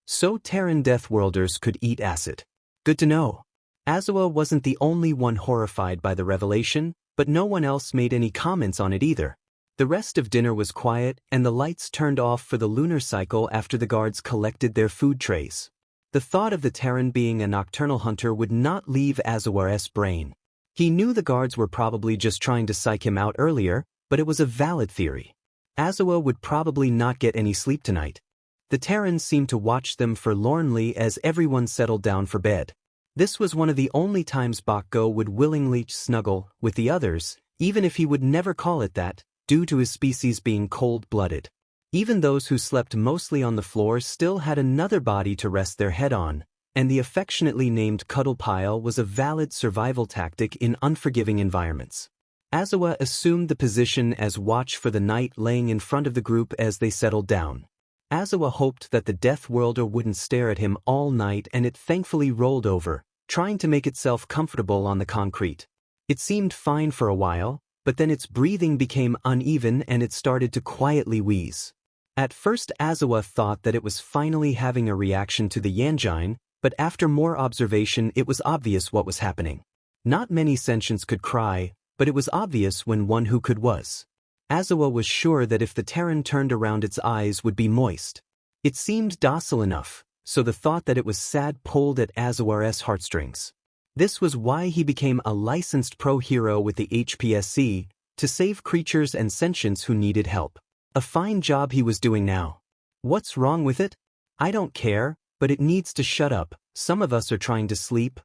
Speaker 1: So Terran Deathworlders could eat acid. Good to know. Azawa wasn't the only one horrified by the revelation, but no one else made any comments on it either. The rest of dinner was quiet and the lights turned off for the lunar cycle after the guards collected their food trays. The thought of the Terran being a nocturnal hunter would not leave Azawa's brain. He knew the guards were probably just trying to psych him out earlier, but it was a valid theory. Azawa would probably not get any sleep tonight. The Terrans seemed to watch them forlornly as everyone settled down for bed. This was one of the only times Bakko would willingly snuggle with the others, even if he would never call it that, due to his species being cold-blooded. Even those who slept mostly on the floor still had another body to rest their head on, and the affectionately named cuddle pile was a valid survival tactic in unforgiving environments. Azawa assumed the position as watch for the night, laying in front of the group as they settled down. Azawa hoped that the Death Worlder wouldn't stare at him all night, and it thankfully rolled over, trying to make itself comfortable on the concrete. It seemed fine for a while, but then its breathing became uneven and it started to quietly wheeze. At first Azawa thought that it was finally having a reaction to the Yanjine, but after more observation it was obvious what was happening. Not many sentients could cry, but it was obvious when one who could was. Azawa was sure that if the Terran turned around its eyes would be moist. It seemed docile enough, so the thought that it was sad pulled at Azawa's heartstrings. This was why he became a licensed pro-hero with the HPSC, to save creatures and sentients who needed help. A fine job he was doing now. What's wrong with it? I don't care, but it needs to shut up. Some of us are trying to sleep.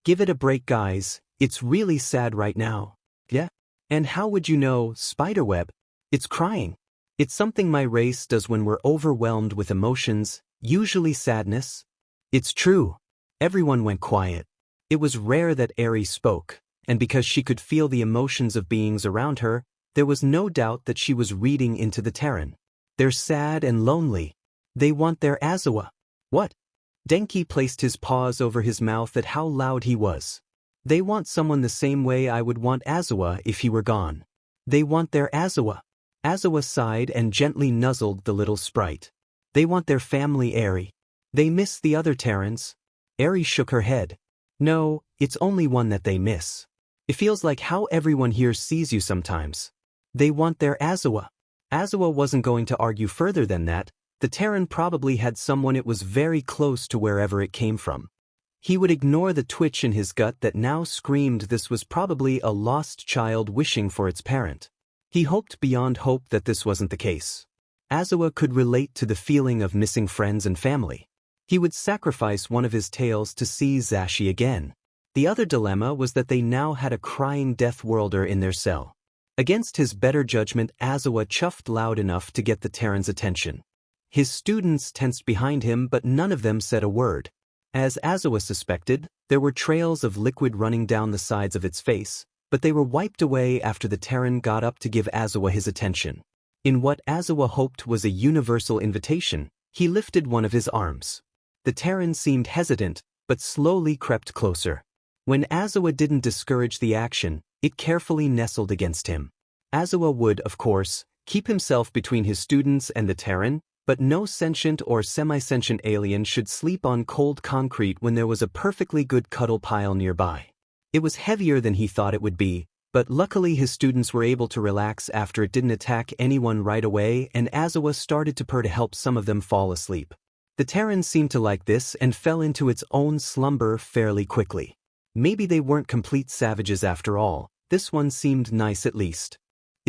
Speaker 1: Give it a break, guys. It's really sad right now. Yeah? And how would you know, Spiderweb? It's crying. It's something my race does when we're overwhelmed with emotions, usually sadness. It's true. Everyone went quiet. It was rare that Eri spoke, and because she could feel the emotions of beings around her, there was no doubt that she was reading into the Terran. They're sad and lonely. They want their Azawa. What? Denki placed his paws over his mouth at how loud he was. They want someone the same way I would want Azawa if he were gone. They want their Azawa. Azawa sighed and gently nuzzled the little sprite. They want their family Eri. They miss the other Terrans. Eri shook her head. No, it's only one that they miss. It feels like how everyone here sees you sometimes. They want their Azawa. Azawa wasn't going to argue further than that. The Terran probably had someone it was very close to wherever it came from. He would ignore the twitch in his gut that now screamed this was probably a lost child wishing for its parent. He hoped beyond hope that this wasn't the case. Azawa could relate to the feeling of missing friends and family. He would sacrifice one of his tails to see Zashi again. The other dilemma was that they now had a crying death worlder in their cell. Against his better judgment, Azawa chuffed loud enough to get the Terran's attention. His students tensed behind him, but none of them said a word. As Azawa suspected, there were trails of liquid running down the sides of its face, but they were wiped away after the Terran got up to give Azawa his attention. In what Azawa hoped was a universal invitation, he lifted one of his arms. The Terran seemed hesitant, but slowly crept closer. When Azawa didn't discourage the action, it carefully nestled against him. Azawa would, of course, keep himself between his students and the Terran, but no sentient or semi-sentient alien should sleep on cold concrete when there was a perfectly good cuddle pile nearby. It was heavier than he thought it would be, but luckily his students were able to relax after it didn't attack anyone right away, and Azawa started to purr to help some of them fall asleep. The Terran seemed to like this and fell into its own slumber fairly quickly. Maybe they weren't complete savages after all. This one seemed nice at least.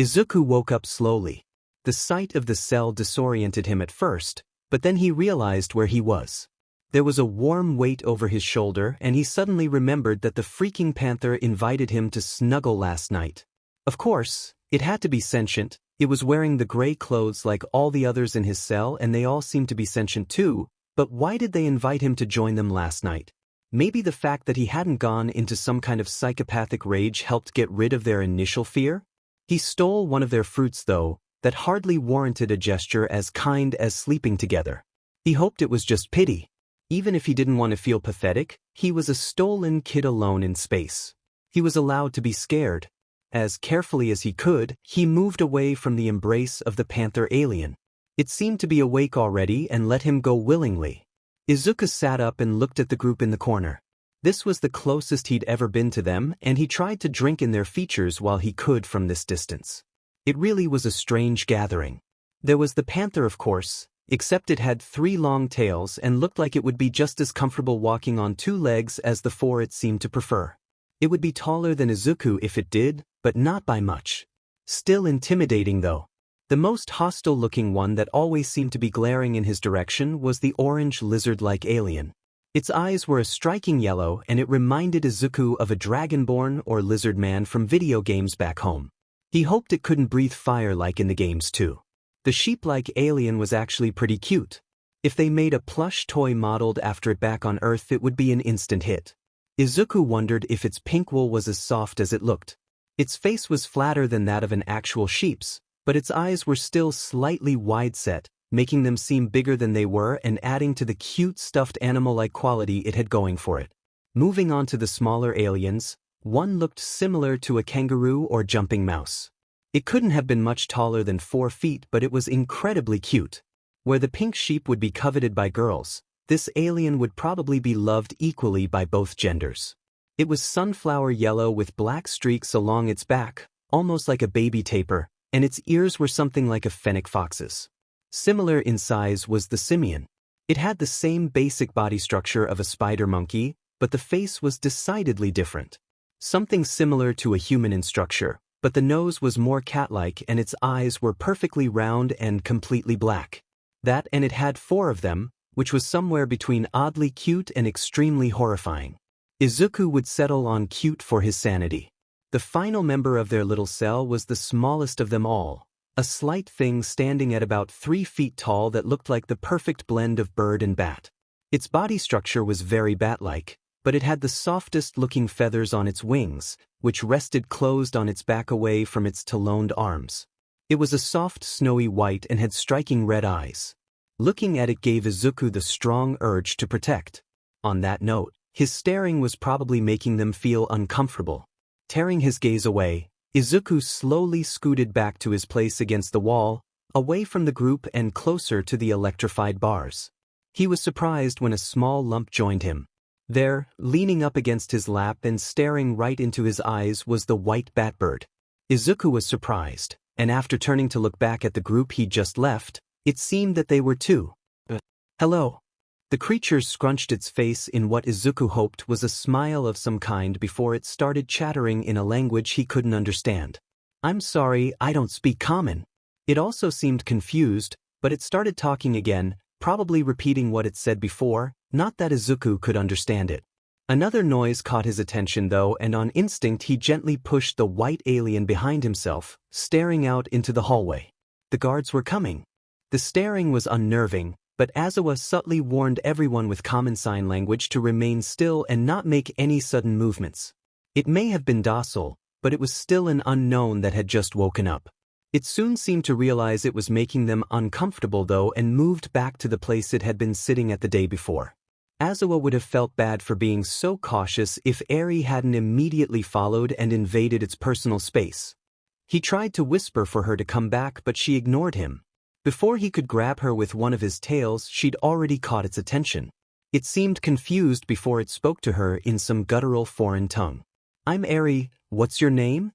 Speaker 1: Izuku woke up slowly. The sight of the cell disoriented him at first, but then he realized where he was. There was a warm weight over his shoulder, and he suddenly remembered that the freaking panther invited him to snuggle last night. Of course, it had to be sentient. It was wearing the gray clothes like all the others in his cell, and they all seemed to be sentient too, but why did they invite him to join them last night? Maybe the fact that he hadn't gone into some kind of psychopathic rage helped get rid of their initial fear? He stole one of their fruits though, that hardly warranted a gesture as kind as sleeping together. He hoped it was just pity. Even if he didn't want to feel pathetic, he was a stolen kid alone in space. He was allowed to be scared. As carefully as he could, he moved away from the embrace of the panther alien. It seemed to be awake already and let him go willingly. Izuku sat up and looked at the group in the corner. This was the closest he'd ever been to them, and he tried to drink in their features while he could from this distance. It really was a strange gathering. There was the panther, of course, except it had 3 long tails and looked like it would be just as comfortable walking on 2 legs as the 4 it seemed to prefer. It would be taller than Izuku if it did, but not by much. Still intimidating though. The most hostile-looking one that always seemed to be glaring in his direction was the orange lizard-like alien. Its eyes were a striking yellow, and it reminded Izuku of a dragonborn or lizard man from video games back home. He hoped it couldn't breathe fire like in the games too. The sheep-like alien was actually pretty cute. If they made a plush toy modeled after it back on Earth, it would be an instant hit. Izuku wondered if its pink wool was as soft as it looked. Its face was flatter than that of an actual sheep's, but its eyes were still slightly wide-set, making them seem bigger than they were and adding to the cute stuffed animal-like quality it had going for it. Moving on to the smaller aliens, one looked similar to a kangaroo or jumping mouse. It couldn't have been much taller than 4 feet, but it was incredibly cute. Where the pink sheep would be coveted by girls, this alien would probably be loved equally by both genders. It was sunflower yellow with black streaks along its back, almost like a baby tapir, and its ears were something like a fennec fox's. Similar in size was the simian. It had the same basic body structure of a spider monkey, but the face was decidedly different. Something similar to a human in structure, but the nose was more cat-like and its eyes were perfectly round and completely black. That, and it had 4 of them, which was somewhere between oddly cute and extremely horrifying. Izuku would settle on cute for his sanity. The final member of their little cell was the smallest of them all, a slight thing standing at about 3 feet tall that looked like the perfect blend of bird and bat. Its body structure was very bat-like, but it had the softest-looking feathers on its wings, which rested closed on its back away from its taloned arms. It was a soft, snowy white and had striking red eyes. Looking at it gave Izuku the strong urge to protect. On that note, his staring was probably making them feel uncomfortable. Tearing his gaze away, Izuku slowly scooted back to his place against the wall, away from the group and closer to the electrified bars. He was surprised when a small lump joined him. There, leaning up against his lap and staring right into his eyes was the white batbird. Izuku was surprised, and after turning to look back at the group he'd just left, it seemed that they were too. Hello. The creature scrunched its face in what Izuku hoped was a smile of some kind before it started chattering in a language he couldn't understand. I'm sorry, I don't speak common. It also seemed confused, but it started talking again, probably repeating what it said before, not that Izuku could understand it. Another noise caught his attention though, and on instinct he gently pushed the white alien behind himself, staring out into the hallway. The guards were coming. The staring was unnerving, but Aizawa subtly warned everyone with common sign language to remain still and not make any sudden movements. It may have been docile, but it was still an unknown that had just woken up. It soon seemed to realize it was making them uncomfortable though and moved back to the place it had been sitting at the day before. Aizawa would have felt bad for being so cautious if Eri hadn't immediately followed and invaded its personal space. He tried to whisper for her to come back, but she ignored him. Before he could grab her with one of his tails, she'd already caught its attention. It seemed confused before it spoke to her in some guttural foreign tongue. I'm Eri, what's your name?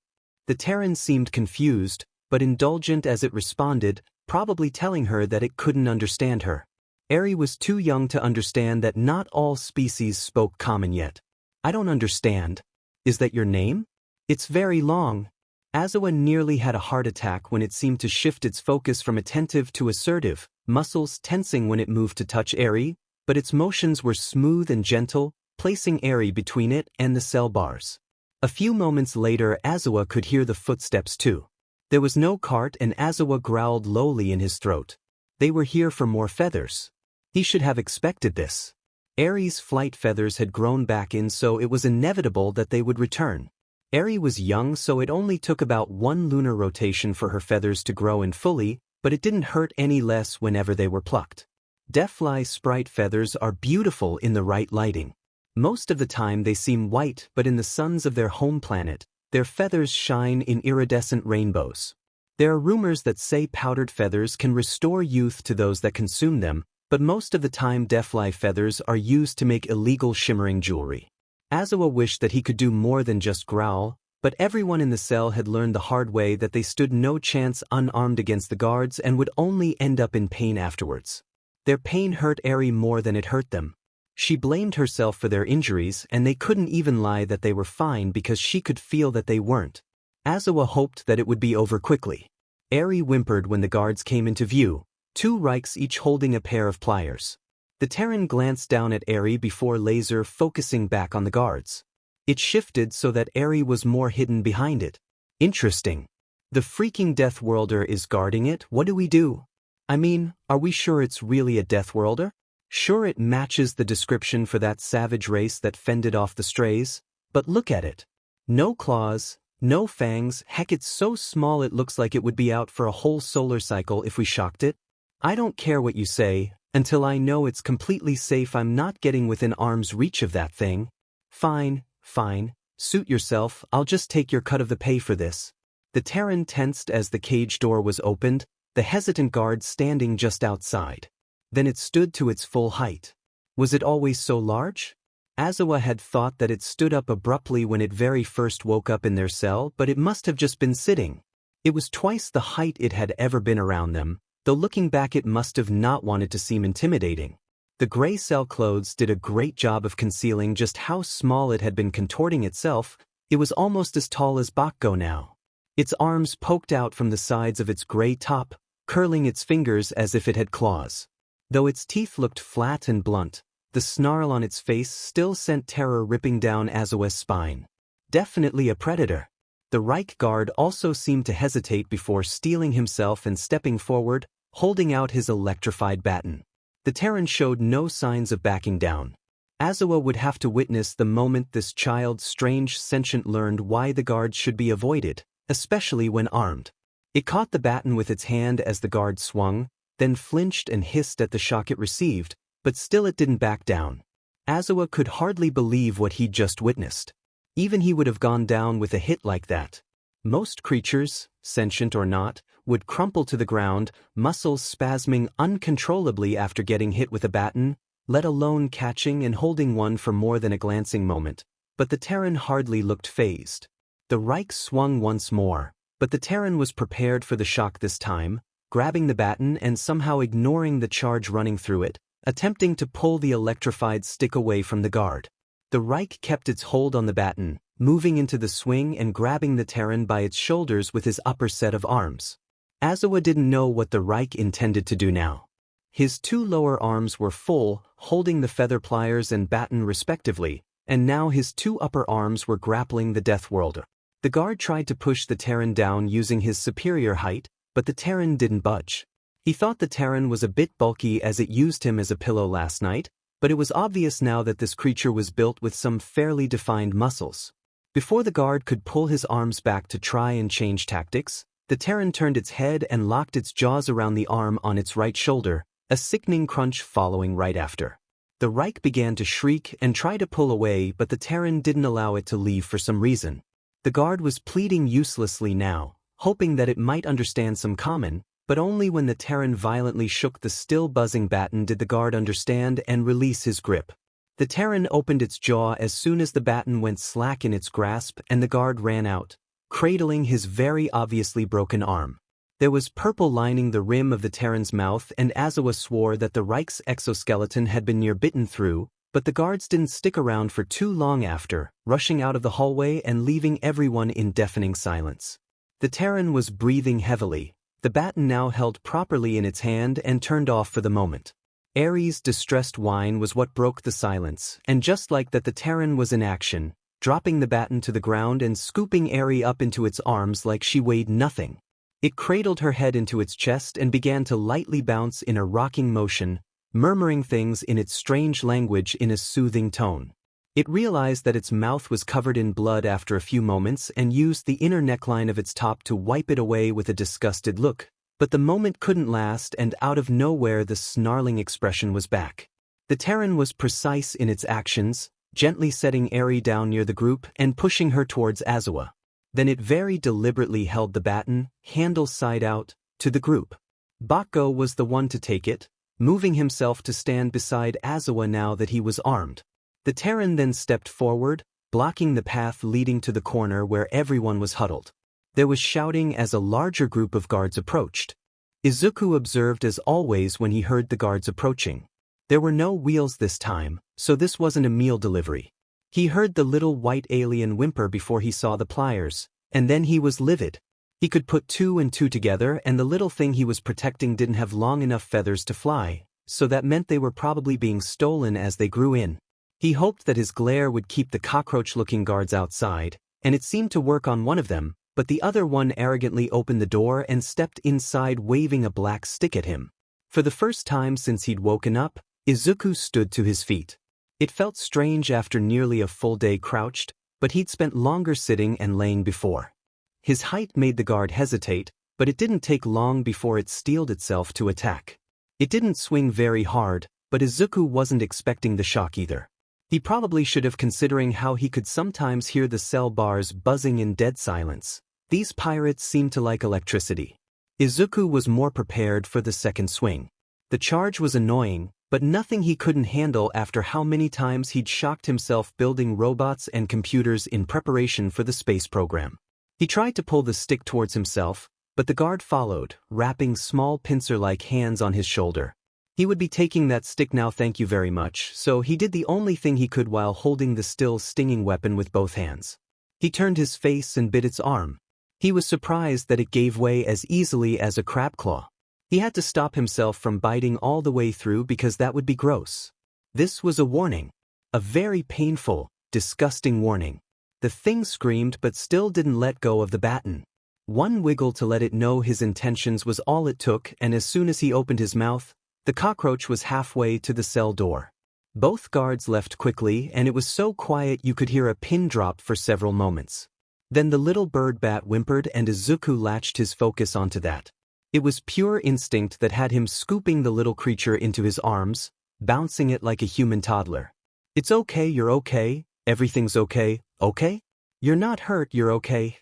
Speaker 1: The Terran seemed confused, but indulgent as it responded, probably telling her that it couldn't understand her. Eri was too young to understand that not all species spoke common yet. I don't understand. Is that your name? It's very long. Aizawa nearly had a heart attack when it seemed to shift its focus from attentive to assertive, muscles tensing when it moved to touch Eri, but its motions were smooth and gentle, placing Eri between it and the cell bars. A few moments later Aizawa could hear the footsteps too. There was no cart and Aizawa growled lowly in his throat. They were here for more feathers. He should have expected this. Eri's flight feathers had grown back in, so it was inevitable that they would return. Eri was young, so it only took about one lunar rotation for her feathers to grow in fully, but it didn't hurt any less whenever they were plucked. Deathfly sprite feathers are beautiful in the right lighting. Most of the time they seem white, but in the suns of their home planet, their feathers shine in iridescent rainbows. There are rumors that say powdered feathers can restore youth to those that consume them, but most of the time deathfly feathers are used to make illegal shimmering jewelry. Aizawa wished that he could do more than just growl, but everyone in the cell had learned the hard way that they stood no chance unarmed against the guards and would only end up in pain afterwards. Their pain hurt Eri more than it hurt them. She blamed herself for their injuries, and they couldn't even lie that they were fine because she could feel that they weren't. Aizawa hoped that it would be over quickly. Eri whimpered when the guards came into view, 2 Reiks each holding a pair of pliers. The Terran glanced down at Eri before laser focusing back on the guards. It shifted so that Eri was more hidden behind it. Interesting. The freaking Death Worlder is guarding it. What do we do? I mean, are we sure it's really a Death Worlder? Sure, it matches the description for that savage race that fended off the strays, but look at it. No claws, no fangs, heck, it's so small it looks like it would be out for a whole solar cycle if we shocked it. I don't care what you say. Until I know it's completely safe, I'm not getting within arm's reach of that thing. Fine, fine, suit yourself, I'll just take your cut of the pay for this. The Terran tensed as the cage door was opened, the hesitant guard standing just outside. Then it stood to its full height. Was it always so large? Aizawa had thought that it stood up abruptly when it very first woke up in their cell, but it must have just been sitting. It was twice the height it had ever been around them. Though looking back it must have not wanted to seem intimidating. The gray cell clothes did a great job of concealing just how small it had been contorting itself. It was almost as tall as Bakko now. Its arms poked out from the sides of its gray top, curling its fingers as if it had claws. Though its teeth looked flat and blunt, the snarl on its face still sent terror ripping down Aizawa's spine. Definitely a predator. The Reich guard also seemed to hesitate before steeling himself and stepping forward, holding out his electrified baton. The Terran showed no signs of backing down. Azawa would have to witness the moment this child's strange sentient learned why the guards should be avoided, especially when armed. It caught the baton with its hand as the guard swung, then flinched and hissed at the shock it received, but still it didn't back down. Azawa could hardly believe what he'd just witnessed. Even he would have gone down with a hit like that. Most creatures, sentient or not, would crumple to the ground, muscles spasming uncontrollably after getting hit with a baton, let alone catching and holding one for more than a glancing moment. But the Terran hardly looked fazed. The Reich swung once more, but the Terran was prepared for the shock this time, grabbing the baton and somehow ignoring the charge running through it, attempting to pull the electrified stick away from the guard. The Reich kept its hold on the baton, moving into the swing and grabbing the Terran by its shoulders with his upper set of arms. Azawa didn't know what the Reich intended to do now. His two lower arms were full, holding the feather pliers and baton respectively, and now his two upper arms were grappling the Death World. The guard tried to push the Terran down using his superior height, but the Terran didn't budge. He thought the Terran was a bit bulky as it used him as a pillow last night, but it was obvious now that this creature was built with some fairly defined muscles. Before the guard could pull his arms back to try and change tactics, the Terran turned its head and locked its jaws around the arm on its right shoulder, a sickening crunch following right after. The Reich began to shriek and try to pull away, but the Terran didn't allow it to leave for some reason. The guard was pleading uselessly now, hoping that it might understand some common, but only when the Terran violently shook the still buzzing baton did the guard understand and release his grip. The Terran opened its jaw as soon as the baton went slack in its grasp and the guard ran out, cradling his very obviously broken arm. There was purple lining the rim of the Terran's mouth, and Azawa swore that the Reich's exoskeleton had been near bitten through, but the guards didn't stick around for too long after, rushing out of the hallway and leaving everyone in deafening silence. The Terran was breathing heavily, the baton now held properly in its hand and turned off for the moment. Ares' distressed whine was what broke the silence, and just like that the Terran was in action, dropping the baton to the ground and scooping Ares up into its arms like she weighed nothing. It cradled her head into its chest and began to lightly bounce in a rocking motion, murmuring things in its strange language in a soothing tone. It realized that its mouth was covered in blood after a few moments and used the inner neckline of its top to wipe it away with a disgusted look. But the moment couldn't last, and out of nowhere the snarling expression was back. The Terran was precise in its actions, gently setting Ares down near the group and pushing her towards Azawa. Then it very deliberately held the baton, handle side out, to the group. Bakko was the one to take it, moving himself to stand beside Azawa now that he was armed. The Terran then stepped forward, blocking the path leading to the corner where everyone was huddled. There was shouting as a larger group of guards approached. Izuku observed as always when he heard the guards approaching. There were no wheels this time, so this wasn't a meal delivery. He heard the little white alien whimper before he saw the pliers, and then he was livid. He could put two and two together, and the little thing he was protecting didn't have long enough feathers to fly, so that meant they were probably being stolen as they grew in. He hoped that his glare would keep the cockroach-looking guards outside, and it seemed to work on one of them, but the other one arrogantly opened the door and stepped inside waving a black stick at him. For the first time since he'd woken up, Izuku stood to his feet. It felt strange after nearly a full day crouched, but he'd spent longer sitting and laying before. His height made the guard hesitate, but it didn't take long before it steeled itself to attack. It didn't swing very hard, but Izuku wasn't expecting the shock either. He probably should have, considering how he could sometimes hear the cell bars buzzing in dead silence. These pirates seemed to like electricity. Izuku was more prepared for the second swing. The charge was annoying, but nothing he couldn't handle after how many times he'd shocked himself building robots and computers in preparation for the space program. He tried to pull the stick towards himself, but the guard followed, wrapping small pincer-like hands on his shoulder. He would be taking that stick now, thank you very much, so he did the only thing he could while holding the still stinging weapon with both hands. He turned his face and bit its arm. He was surprised that it gave way as easily as a crab claw. He had to stop himself from biting all the way through because that would be gross. This was a warning. A very painful, disgusting warning. The thing screamed but still didn't let go of the baton. One wiggle to let it know his intentions was all it took, and as soon as he opened his mouth, The cockroach was halfway to the cell door. Both guards left quickly, and it was so quiet you could hear a pin drop for several moments. Then the little bird bat whimpered and Izuku latched his focus onto that. It was pure instinct that had him scooping the little creature into his arms, bouncing it like a human toddler. It's okay, you're okay, everything's okay, okay? You're not hurt, you're okay.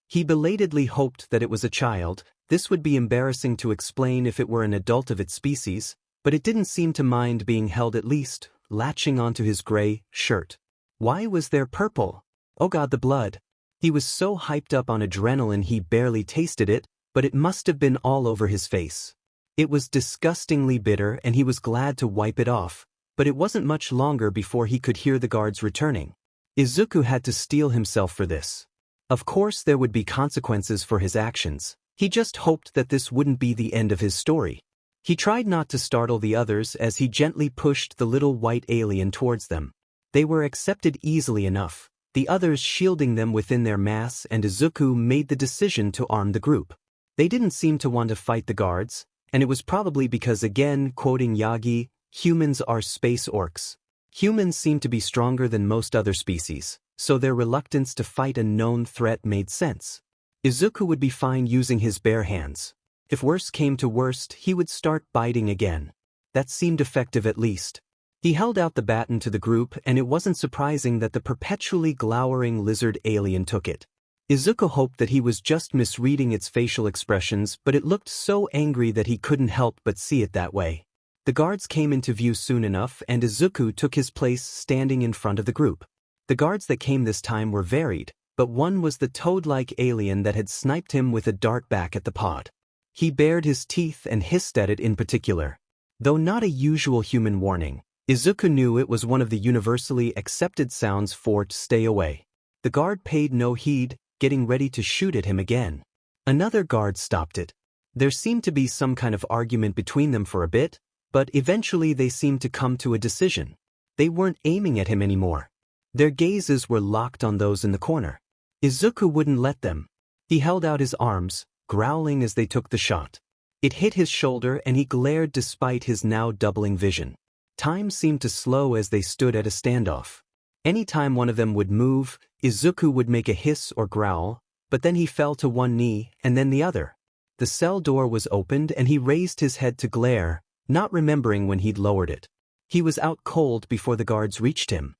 Speaker 1: He belatedly hoped that it was a child. This would be embarrassing to explain if it were an adult of its species, but it didn't seem to mind being held, at least, latching onto his gray shirt. Why was there purple? Oh God, the blood. He was so hyped up on adrenaline he barely tasted it, but it must have been all over his face. It was disgustingly bitter and he was glad to wipe it off, but it wasn't much longer before he could hear the guards returning. Izuku had to steel himself for this. Of course there would be consequences for his actions. He just hoped that this wouldn't be the end of his story. He tried not to startle the others as he gently pushed the little white alien towards them. They were accepted easily enough, the others shielding them within their mass, and Izuku made the decision to arm the group. They didn't seem to want to fight the guards, and it was probably because, again quoting Yagi, humans are space orcs. Humans seem to be stronger than most other species, so their reluctance to fight a known threat made sense. Izuku would be fine using his bare hands. If worse came to worst, he would start biting again. That seemed effective at least. He held out the baton to the group, and it wasn't surprising that the perpetually glowering lizard alien took it. Izuku hoped that he was just misreading its facial expressions, but it looked so angry that he couldn't help but see it that way. The guards came into view soon enough, and Izuku took his place standing in front of the group. The guards that came this time were varied, but one was the toad-like alien that had sniped him with a dart back at the pod. He bared his teeth and hissed at it in particular. Though not a usual human warning, Izuku knew it was one of the universally accepted sounds for "stay away." The guard paid no heed, getting ready to shoot at him again. Another guard stopped it. There seemed to be some kind of argument between them for a bit, but eventually they seemed to come to a decision. They weren't aiming at him anymore. Their gazes were locked on those in the corner. Izuku wouldn't let them. He held out his arms, growling as they took the shot. It hit his shoulder and he glared despite his now doubling vision. Time seemed to slow as they stood at a standoff. Any time one of them would move, Izuku would make a hiss or growl, but then he fell to one knee and then the other. The cell door was opened and he raised his head to glare, not remembering when he'd lowered it. He was out cold before the guards reached him.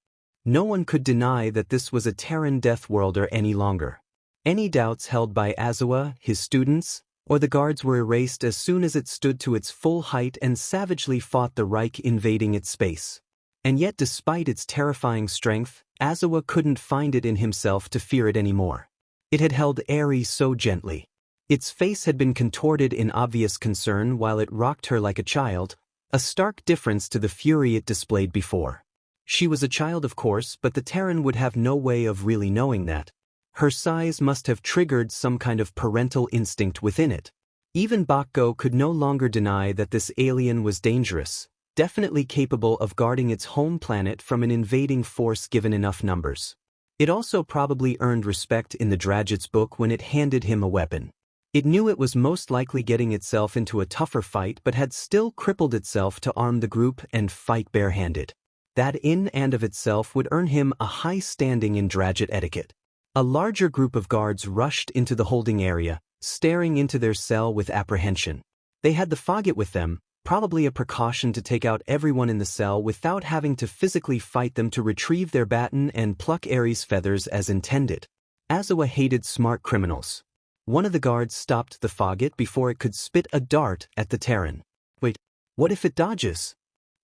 Speaker 1: No one could deny that this was a Terran Deathworlder any longer. Any doubts held by Aizawa, his students, or the guards were erased as soon as it stood to its full height and savagely fought the Reich invading its space. And yet despite its terrifying strength, Aizawa couldn't find it in himself to fear it anymore. It had held Eri so gently. Its face had been contorted in obvious concern while it rocked her like a child, a stark difference to the fury it displayed before. She was a child, of course, but the Terran would have no way of really knowing that. Her size must have triggered some kind of parental instinct within it. Even Bakko could no longer deny that this alien was dangerous, definitely capable of guarding its home planet from an invading force given enough numbers. It also probably earned respect in the Dragit's book when it handed him a weapon. It knew it was most likely getting itself into a tougher fight but had still crippled itself to arm the group and fight barehanded. That in and of itself would earn him a high standing in Dragit etiquette. A larger group of guards rushed into the holding area, staring into their cell with apprehension. They had the Fogget with them, probably a precaution to take out everyone in the cell without having to physically fight them to retrieve their baton and pluck Eri's feathers as intended. Aizawa hated smart criminals. One of the guards stopped the Fogget before it could spit a dart at the Terran. Wait, what if it dodges?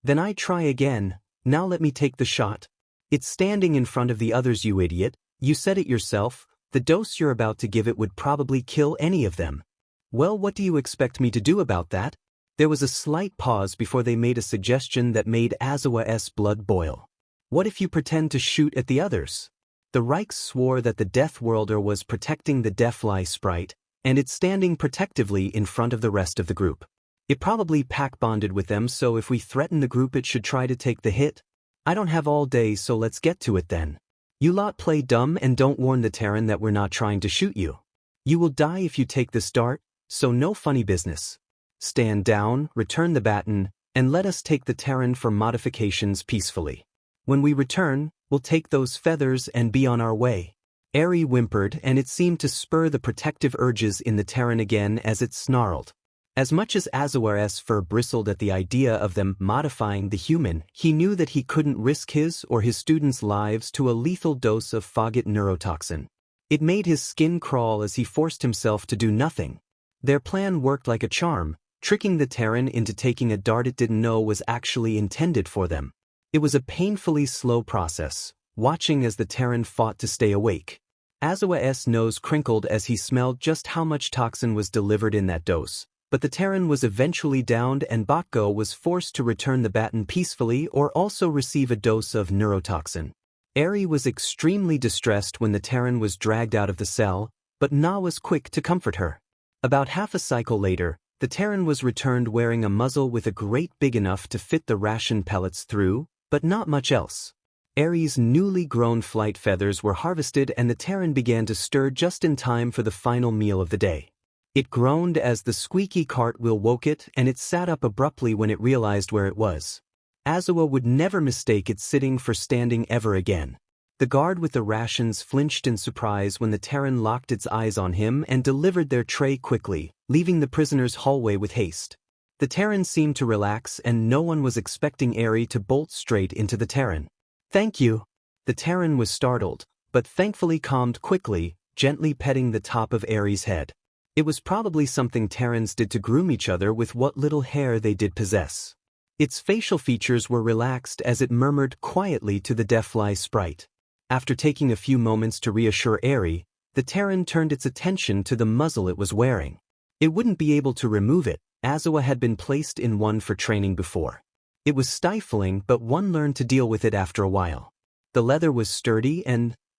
Speaker 1: Then I try again. Now let me take the shot. It's standing in front of the others, you idiot. You said it yourself, the dose you're about to give it would probably kill any of them. Well, what do you expect me to do about that? There was a slight pause before they made a suggestion that made Aizawa's blood boil. What if you pretend to shoot at the others? The Reich swore that the Deathworlder was protecting the Deathfly sprite, and it's standing protectively in front of the rest of the group. It probably pack-bonded with them, so if we threaten the group it should try to take the hit. I don't have all day, so let's get to it then. You lot play dumb and don't warn the Terran that we're not trying to shoot you. You will die if you take this dart, so no funny business. Stand down, return the baton, and let us take the Terran for modifications peacefully. When we return, we'll take those feathers and be on our way." Eri whimpered, and it seemed to spur the protective urges in the Terran again as it snarled. As much as Azuar's fur bristled at the idea of them modifying the human, he knew that he couldn't risk his or his students' lives to a lethal dose of Fogget neurotoxin. It made his skin crawl as he forced himself to do nothing. Their plan worked like a charm, tricking the Terran into taking a dart it didn't know was actually intended for them. It was a painfully slow process, watching as the Terran fought to stay awake. Azua's nose crinkled as he smelled just how much toxin was delivered in that dose. But the Terran was eventually downed and Bakko was forced to return the baton peacefully or also receive a dose of neurotoxin. Eri was extremely distressed when the Terran was dragged out of the cell, but Na was quick to comfort her. About half a cycle later, the Terran was returned wearing a muzzle with a grate big enough to fit the ration pellets through, but not much else. Eri's newly grown flight feathers were harvested and the Terran began to stir just in time for the final meal of the day. It groaned as the squeaky cartwheel woke it, and it sat up abruptly when it realized where it was. Azua would never mistake its sitting for standing ever again. The guard with the rations flinched in surprise when the Terran locked its eyes on him and delivered their tray quickly, leaving the prisoner's hallway with haste. The Terran seemed to relax and no one was expecting Eri to bolt straight into the Terran. "Thank you." The Terran was startled, but thankfully calmed quickly, gently petting the top of Eri's head. It was probably something Terrans did to groom each other with what little hair they did possess. Its facial features were relaxed as it murmured quietly to the deathfly sprite. After taking a few moments to reassure Eri, the Terran turned its attention to the muzzle it was wearing. It wouldn't be able to remove it, Azua had been placed in one for training before. It was stifling, but one learned to deal with it after a while. The leather was sturdy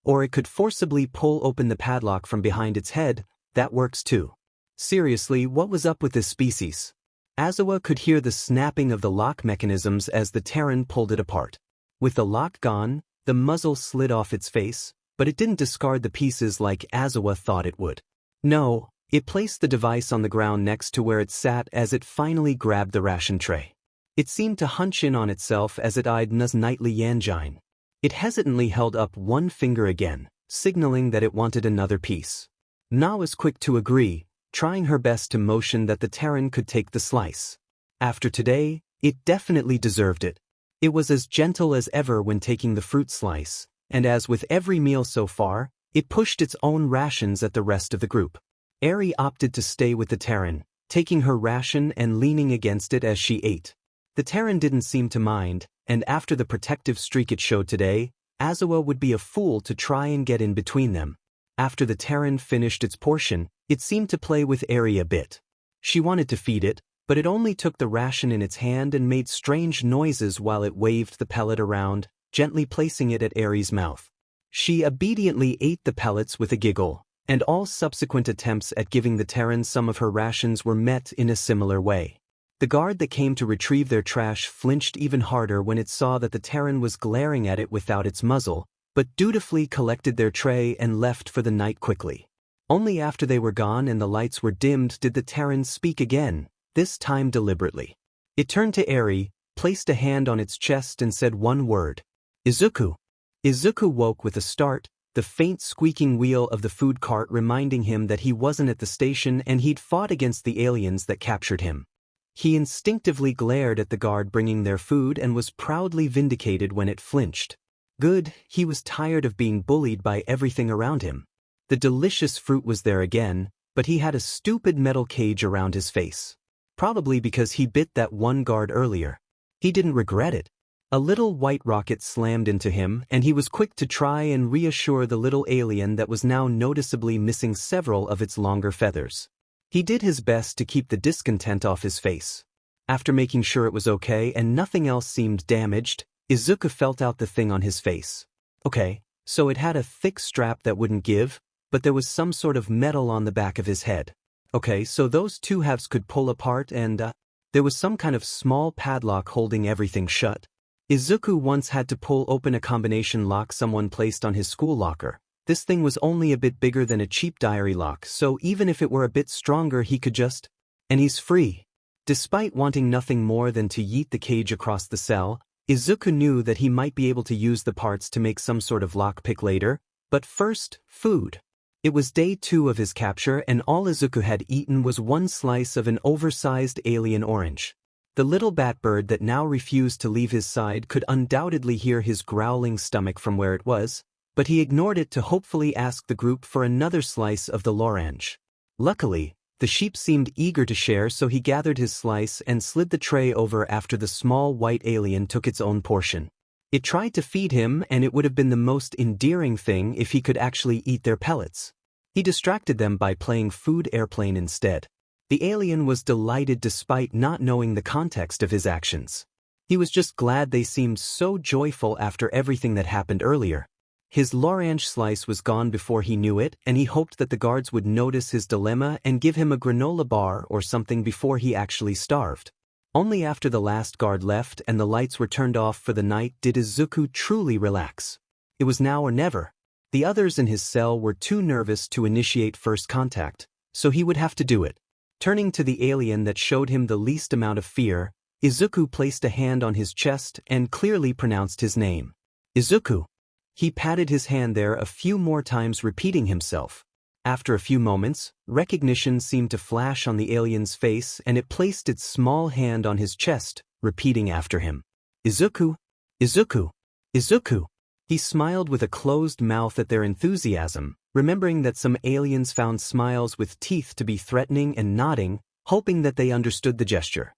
Speaker 1: or it could forcibly pull open the padlock from behind its head. That works too. Seriously, what was up with this species? Azua could hear the snapping of the lock mechanisms as the Terran pulled it apart. With the lock gone, the muzzle slid off its face, but it didn't discard the pieces like Azua thought it would. No, it placed the device on the ground next to where it sat as it finally grabbed the ration tray. It seemed to hunch in on itself as it eyed Na's nightly yangine. It hesitantly held up one finger again, signaling that it wanted another piece. Na was quick to agree, trying her best to motion that the Terran could take the slice. After today, it definitely deserved it. It was as gentle as ever when taking the fruit slice, and as with every meal so far, it pushed its own rations at the rest of the group. Eri opted to stay with the Terran, taking her ration and leaning against it as she ate. The Terran didn't seem to mind, and after the protective streak it showed today, Azua would be a fool to try and get in between them. After the Terran finished its portion, it seemed to play with Eri a bit. She wanted to feed it, but it only took the ration in its hand and made strange noises while it waved the pellet around, gently placing it at Eri's mouth. She obediently ate the pellets with a giggle, and all subsequent attempts at giving the Terran some of her rations were met in a similar way. The guard that came to retrieve their trash flinched even harder when it saw that the Terran was glaring at it without its muzzle, but dutifully collected their tray and left for the night quickly. Only after they were gone and the lights were dimmed did the Terran speak again, this time deliberately. It turned to Eri, placed a hand on its chest and said one word. "Izuku." Izuku woke with a start, the faint squeaking wheel of the food cart reminding him that he wasn't at the station and he'd fought against the aliens that captured him. He instinctively glared at the guard bringing their food and was proudly vindicated when it flinched. Good, he was tired of being bullied by everything around him. The delicious fruit was there again, but he had a stupid metal cage around his face. Probably because he bit that one guard earlier. He didn't regret it. A little white rocket slammed into him, and he was quick to try and reassure the little alien that was now noticeably missing several of its longer feathers. He did his best to keep the discontent off his face. After making sure it was okay and nothing else seemed damaged, Izuku felt out the thing on his face. Okay, so it had a thick strap that wouldn't give, but there was some sort of metal on the back of his head. Okay, so those two halves could pull apart and, there was some kind of small padlock holding everything shut. Izuku once had to pull open a combination lock someone placed on his school locker. This thing was only a bit bigger than a cheap diary lock, so even if it were a bit stronger he could just... And he's free. Despite wanting nothing more than to yeet the cage across the cell, Izuku knew that he might be able to use the parts to make some sort of lockpick later, but first, food. It was day 2 of his capture and all Izuku had eaten was one slice of an oversized alien orange. The little bat bird that now refused to leave his side could undoubtedly hear his growling stomach from where it was, but he ignored it to hopefully ask the group for another slice of the lorange. Luckily, the sheep seemed eager to share, so he gathered his slice and slid the tray over after the small white alien took its own portion. It tried to feed him, and it would have been the most endearing thing if he could actually eat their pellets. He distracted them by playing food airplane instead. The alien was delighted despite not knowing the context of his actions. He was just glad they seemed so joyful after everything that happened earlier. His lorange slice was gone before he knew it, and he hoped that the guards would notice his dilemma and give him a granola bar or something before he actually starved. Only after the last guard left and the lights were turned off for the night did Izuku truly relax. It was now or never. The others in his cell were too nervous to initiate first contact, so he would have to do it. Turning to the alien that showed him the least amount of fear, Izuku placed a hand on his chest and clearly pronounced his name. Izuku. He patted his hand there a few more times, repeating himself. After a few moments, recognition seemed to flash on the alien's face and it placed its small hand on his chest, repeating after him. Izuku, Izuku, Izuku. He smiled with a closed mouth at their enthusiasm, remembering that some aliens found smiles with teeth to be threatening and nodding, hoping that they understood the gesture.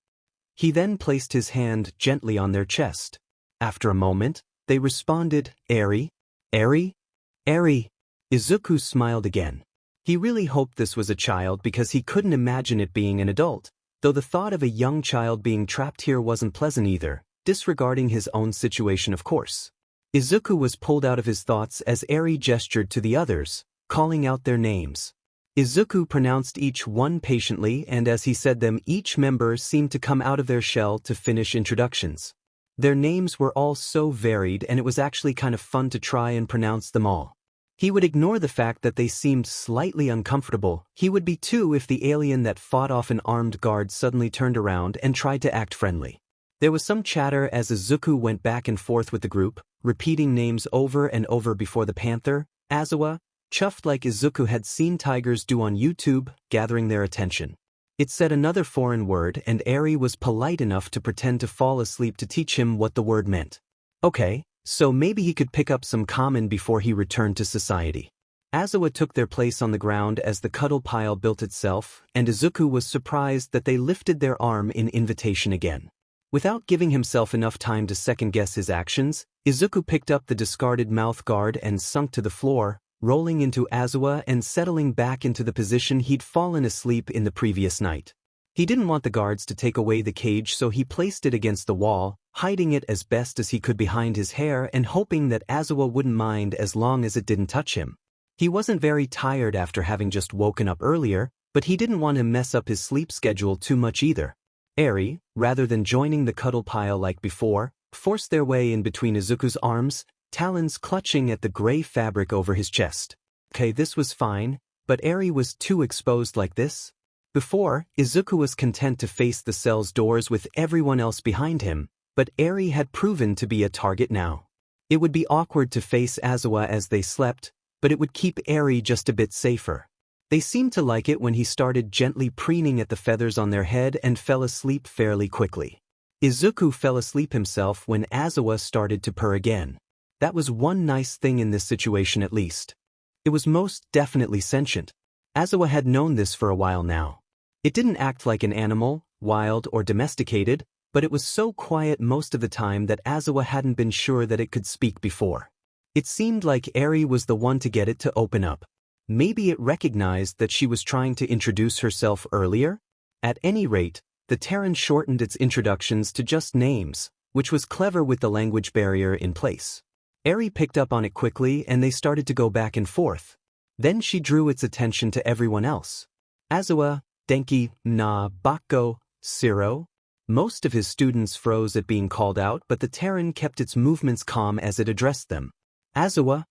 Speaker 1: He then placed his hand gently on their chest. After a moment, they responded, Eri, Eri, Eri. Izuku smiled again. He really hoped this was a child because he couldn't imagine it being an adult, though the thought of a young child being trapped here wasn't pleasant either, disregarding his own situation of course. Izuku was pulled out of his thoughts as Eri gestured to the others, calling out their names. Izuku pronounced each one patiently, and as he said them, each member seemed to come out of their shell to finish introductions. Their names were all so varied and it was actually kind of fun to try and pronounce them all. He would ignore the fact that they seemed slightly uncomfortable. He would be too if the alien that fought off an armed guard suddenly turned around and tried to act friendly. There was some chatter as Izuku went back and forth with the group, repeating names over and over before the panther, Azawa, chuffed like Izuku had seen tigers do on YouTube, gathering their attention. It said another foreign word and Eri was polite enough to pretend to fall asleep to teach him what the word meant. Okay, so maybe he could pick up some common before he returned to society. Azawa took their place on the ground as the cuddle pile built itself, and Izuku was surprised that they lifted their arm in invitation again. Without giving himself enough time to second-guess his actions, Izuku picked up the discarded mouth guard and sunk to the floor, rolling into Azawa and settling back into the position he'd fallen asleep in the previous night. He didn't want the guards to take away the cage, so he placed it against the wall, hiding it as best as he could behind his hair and hoping that Azawa wouldn't mind as long as it didn't touch him. He wasn't very tired after having just woken up earlier, but he didn't want to mess up his sleep schedule too much either. Eri, rather than joining the cuddle pile like before, forced their way in between Izuku's arms, talons clutching at the gray fabric over his chest. Okay, this was fine, but Eri was too exposed like this. Before, Izuku was content to face the cell's doors with everyone else behind him, but Eri had proven to be a target now. It would be awkward to face Azawa as they slept, but it would keep Eri just a bit safer. They seemed to like it when he started gently preening at the feathers on their head and fell asleep fairly quickly. Izuku fell asleep himself when Azawa started to purr again. That was one nice thing in this situation at least. It was most definitely sentient. Azawa had known this for a while now. It didn't act like an animal, wild or domesticated, but it was so quiet most of the time that Azawa hadn't been sure that it could speak before. It seemed like Eri was the one to get it to open up. Maybe it recognized that she was trying to introduce herself earlier? At any rate, the Terran shortened its introductions to just names, which was clever with the language barrier in place. Eri picked up on it quickly and they started to go back and forth. Then she drew its attention to everyone else. Azawa, Denki, Na, Bakko, Siro. Most of his students froze at being called out, but the Terran kept its movements calm as it addressed them. Azawa.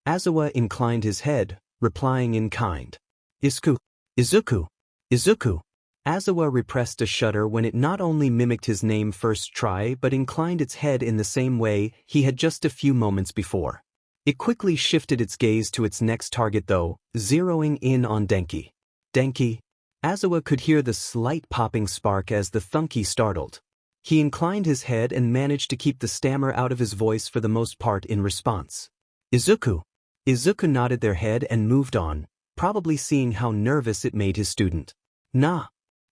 Speaker 1: Azawa inclined his head, replying in kind. Izuku, Izuku, Izuku. Azawa repressed a shudder when it not only mimicked his name first try but inclined its head in the same way he had just a few moments before. It quickly shifted its gaze to its next target though, zeroing in on Denki. Denki. Azawa could hear the slight popping spark as the thunky startled. He inclined his head and managed to keep the stammer out of his voice for the most part in response. Izuku. Izuku nodded their head and moved on, probably seeing how nervous it made his student. Na.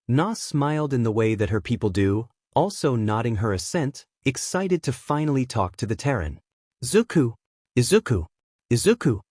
Speaker 1: Na smiled in the way that her people do, also nodding her assent, excited to finally talk to the Terran. Zuku. Izuku. Izuku.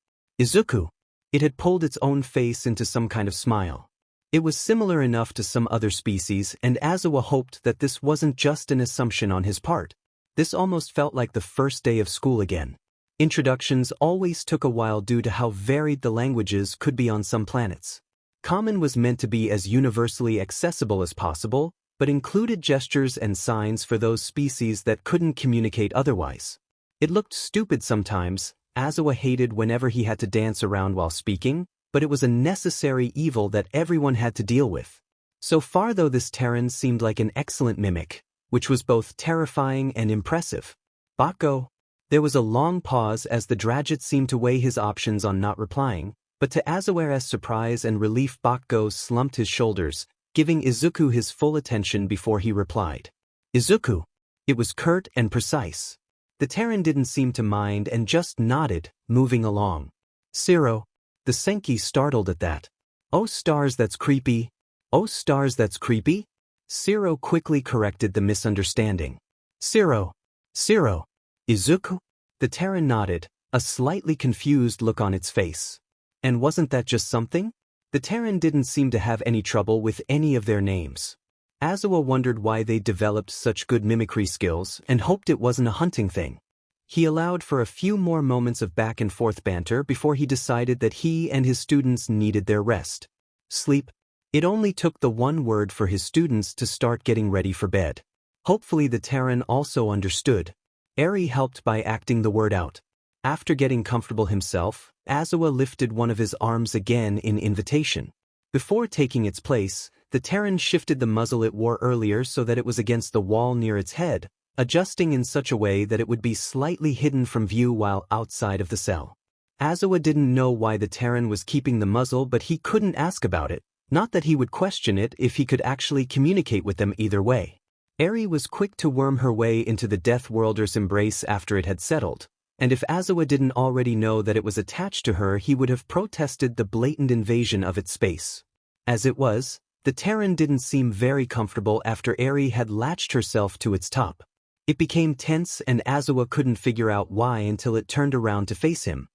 Speaker 1: Izuku. It had pulled its own face into some kind of smile. It was similar enough to some other species, and Azawa hoped that this wasn't just an assumption on his part. This almost felt like the first day of school again. Introductions always took a while due to how varied the languages could be on some planets. Common was meant to be as universally accessible as possible, but included gestures and signs for those species that couldn't communicate otherwise. It looked stupid sometimes. Azawa hated whenever he had to dance around while speaking, but it was a necessary evil that everyone had to deal with. So far though this Terran seemed like an excellent mimic, which was both terrifying and impressive. Bako. There was a long pause as the Draget seemed to weigh his options on not replying, but to Azawa's surprise and relief Bako slumped his shoulders, giving Izuku his full attention before he replied. Izuku. It was curt and precise. The Terran didn't seem to mind and just nodded, moving along. Zero. The Senki startled at that. Oh stars, that's creepy. Oh stars, that's creepy? Zero quickly corrected the misunderstanding. Zero. Zero. Izuku? The Terran nodded, a slightly confused look on its face. And wasn't that just something? The Terran didn't seem to have any trouble with any of their names. Azawa wondered why they developed such good mimicry skills and hoped it wasn't a hunting thing. He allowed for a few more moments of back-and-forth banter before he decided that he and his students needed their rest. Sleep. It only took the one word for his students to start getting ready for bed. Hopefully the Terran also understood. Eri helped by acting the word out. After getting comfortable himself, Azawa lifted one of his arms again in invitation. Before taking its place, the Terran shifted the muzzle it wore earlier so that it was against the wall near its head, adjusting in such a way that it would be slightly hidden from view while outside of the cell. Azawa didn't know why the Terran was keeping the muzzle, but he couldn't ask about it, not that he would question it if he could actually communicate with them either way. Eri was quick to worm her way into the Death Worlder's embrace after it had settled, and if Azawa didn't already know that it was attached to her, he would have protested the blatant invasion of its space. As it was, the Terran didn't seem very comfortable after Eri had latched herself to its top. It became tense and Azawa couldn't figure out why until it turned around to face him.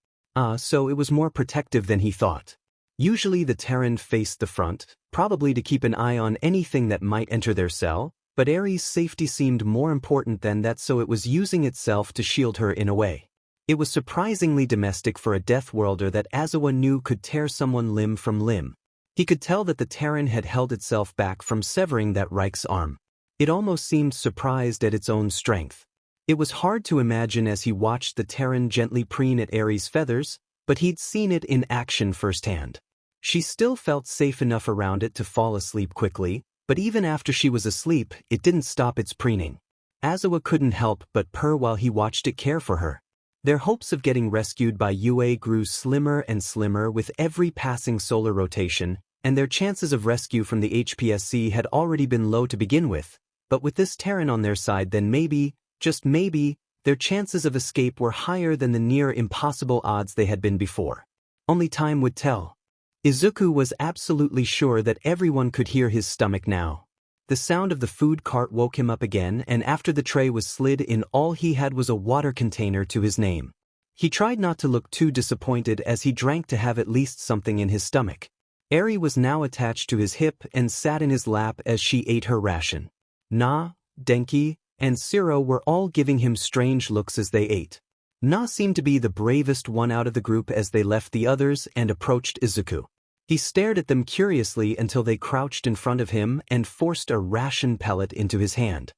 Speaker 1: So it was more protective than he thought. Usually the Terran faced the front, probably to keep an eye on anything that might enter their cell, but Eri's safety seemed more important than that, so it was using itself to shield her in a way. It was surprisingly domestic for a Death Worlder that Azawa knew could tear someone limb from limb. He could tell that the Terran had held itself back from severing that Reich's arm. It almost seemed surprised at its own strength. It was hard to imagine as he watched the Terran gently preen at Eri's feathers, but he'd seen it in action firsthand. She still felt safe enough around it to fall asleep quickly, but even after she was asleep, it didn't stop its preening. Azawa couldn't help but purr while he watched it care for her. Their hopes of getting rescued by UA grew slimmer and slimmer with every passing solar rotation, and their chances of rescue from the HPSC had already been low to begin with. But with this Terran on their side, then maybe, just maybe, their chances of escape were higher than the near impossible odds they had been before. Only time would tell. Izuku was absolutely sure that everyone could hear his stomach now. The sound of the food cart woke him up again, and after the tray was slid in, all he had was a water container to his name. He tried not to look too disappointed as he drank to have at least something in his stomach. Eri was now attached to his hip and sat in his lap as she ate her ration. Na, Denki, and Zero were all giving him strange looks as they ate. Na seemed to be the bravest one out of the group as they left the others and approached Izuku. He stared at them curiously until they crouched in front of him and forced a ration pellet into his hand.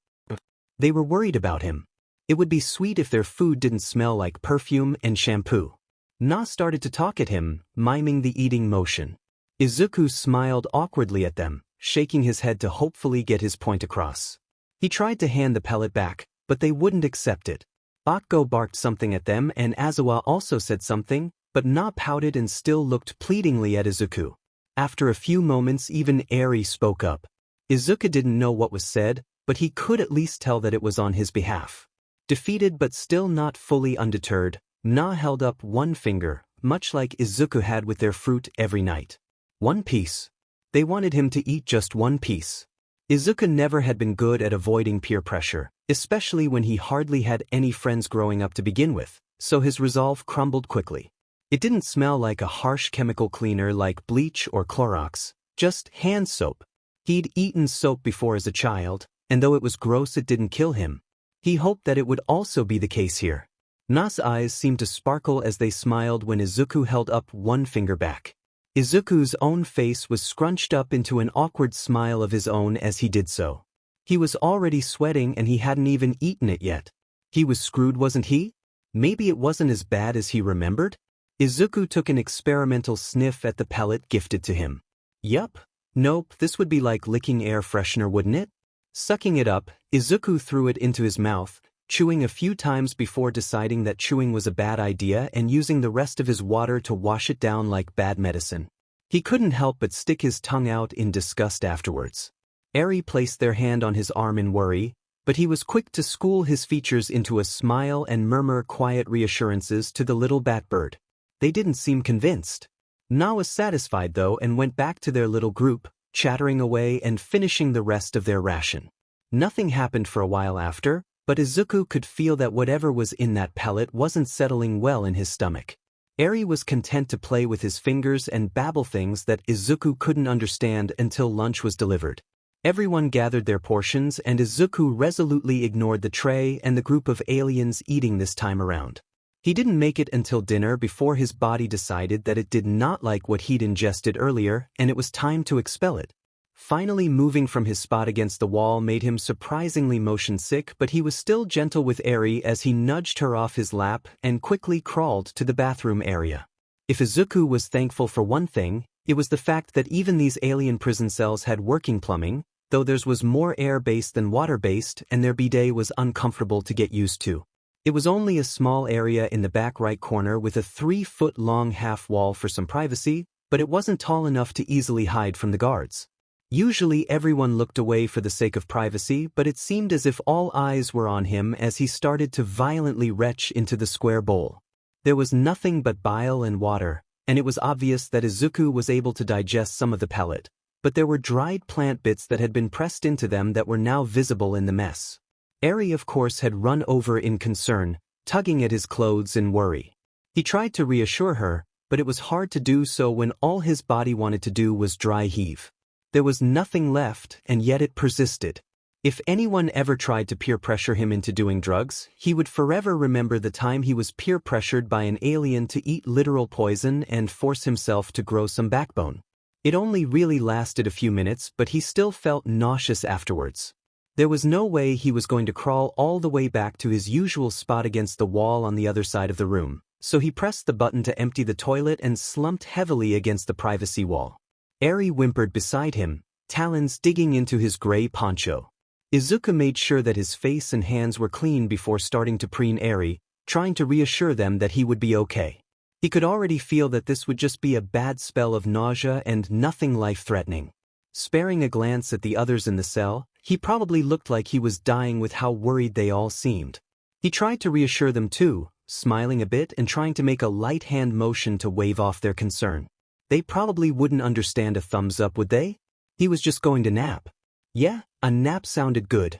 Speaker 1: They were worried about him. It would be sweet if their food didn't smell like perfume and shampoo. Na started to talk at him, miming the eating motion. Izuku smiled awkwardly at them, shaking his head to hopefully get his point across. He tried to hand the pellet back, but they wouldn't accept it. Bakugo barked something at them and Aizawa also said something, but Na pouted and still looked pleadingly at Izuku. After a few moments even Eri spoke up. Izuku didn't know what was said, but he could at least tell that it was on his behalf. Defeated but still not fully undeterred, Na held up one finger, much like Izuku had with their fruit every night. One piece. They wanted him to eat just one piece. Izuku never had been good at avoiding peer pressure, especially when he hardly had any friends growing up to begin with, so his resolve crumbled quickly. It didn't smell like a harsh chemical cleaner like bleach or Clorox, just hand soap. He'd eaten soap before as a child, and though it was gross it didn't kill him. He hoped that it would also be the case here. Na's eyes seemed to sparkle as they smiled when Izuku held up one finger back. Izuku's own face was scrunched up into an awkward smile of his own as he did so. He was already sweating and he hadn't even eaten it yet. He was screwed, wasn't he? Maybe it wasn't as bad as he remembered? Izuku took an experimental sniff at the pellet gifted to him. Yup. Nope, this would be like licking air freshener, wouldn't it? Sucking it up, Izuku threw it into his mouth, chewing a few times before deciding that chewing was a bad idea and using the rest of his water to wash it down like bad medicine. He couldn't help but stick his tongue out in disgust afterwards. Eri placed their hand on his arm in worry, but he was quick to school his features into a smile and murmur quiet reassurances to the little bat bird. They didn't seem convinced. Na was satisfied though and went back to their little group, chattering away and finishing the rest of their ration. Nothing happened for a while after, but Izuku could feel that whatever was in that pellet wasn't settling well in his stomach. Eri was content to play with his fingers and babble things that Izuku couldn't understand until lunch was delivered. Everyone gathered their portions and Izuku resolutely ignored the tray and the group of aliens eating this time around. He didn't make it until dinner before his body decided that it did not like what he'd ingested earlier and it was time to expel it. Finally moving from his spot against the wall made him surprisingly motion sick, but he was still gentle with Eri as he nudged her off his lap and quickly crawled to the bathroom area. If Izuku was thankful for one thing, it was the fact that even these alien prison cells had working plumbing, though theirs was more air-based than water-based and their bidet was uncomfortable to get used to. It was only a small area in the back right corner with a 3-foot-long half-wall for some privacy, but it wasn't tall enough to easily hide from the guards. Usually everyone looked away for the sake of privacy, but it seemed as if all eyes were on him as he started to violently retch into the square bowl. There was nothing but bile and water, and it was obvious that Izuku was able to digest some of the pellet, but there were dried plant bits that had been pressed into them that were now visible in the mess. Eri, of course, had run over in concern, tugging at his clothes in worry. He tried to reassure her, but it was hard to do so when all his body wanted to do was dry heave. There was nothing left, and yet it persisted. If anyone ever tried to peer pressure him into doing drugs, he would forever remember the time he was peer pressured by an alien to eat literal poison and force himself to grow some backbone. It only really lasted a few minutes, but he still felt nauseous afterwards. There was no way he was going to crawl all the way back to his usual spot against the wall on the other side of the room, so he pressed the button to empty the toilet and slumped heavily against the privacy wall. Eri whimpered beside him, talons digging into his gray poncho. Izuku made sure that his face and hands were clean before starting to preen Eri, trying to reassure them that he would be okay. He could already feel that this would just be a bad spell of nausea and nothing life-threatening. Sparing a glance at the others in the cell, he probably looked like he was dying with how worried they all seemed. He tried to reassure them too, smiling a bit and trying to make a light hand motion to wave off their concern. They probably wouldn't understand a thumbs up, would they? He was just going to nap. Yeah, a nap sounded good.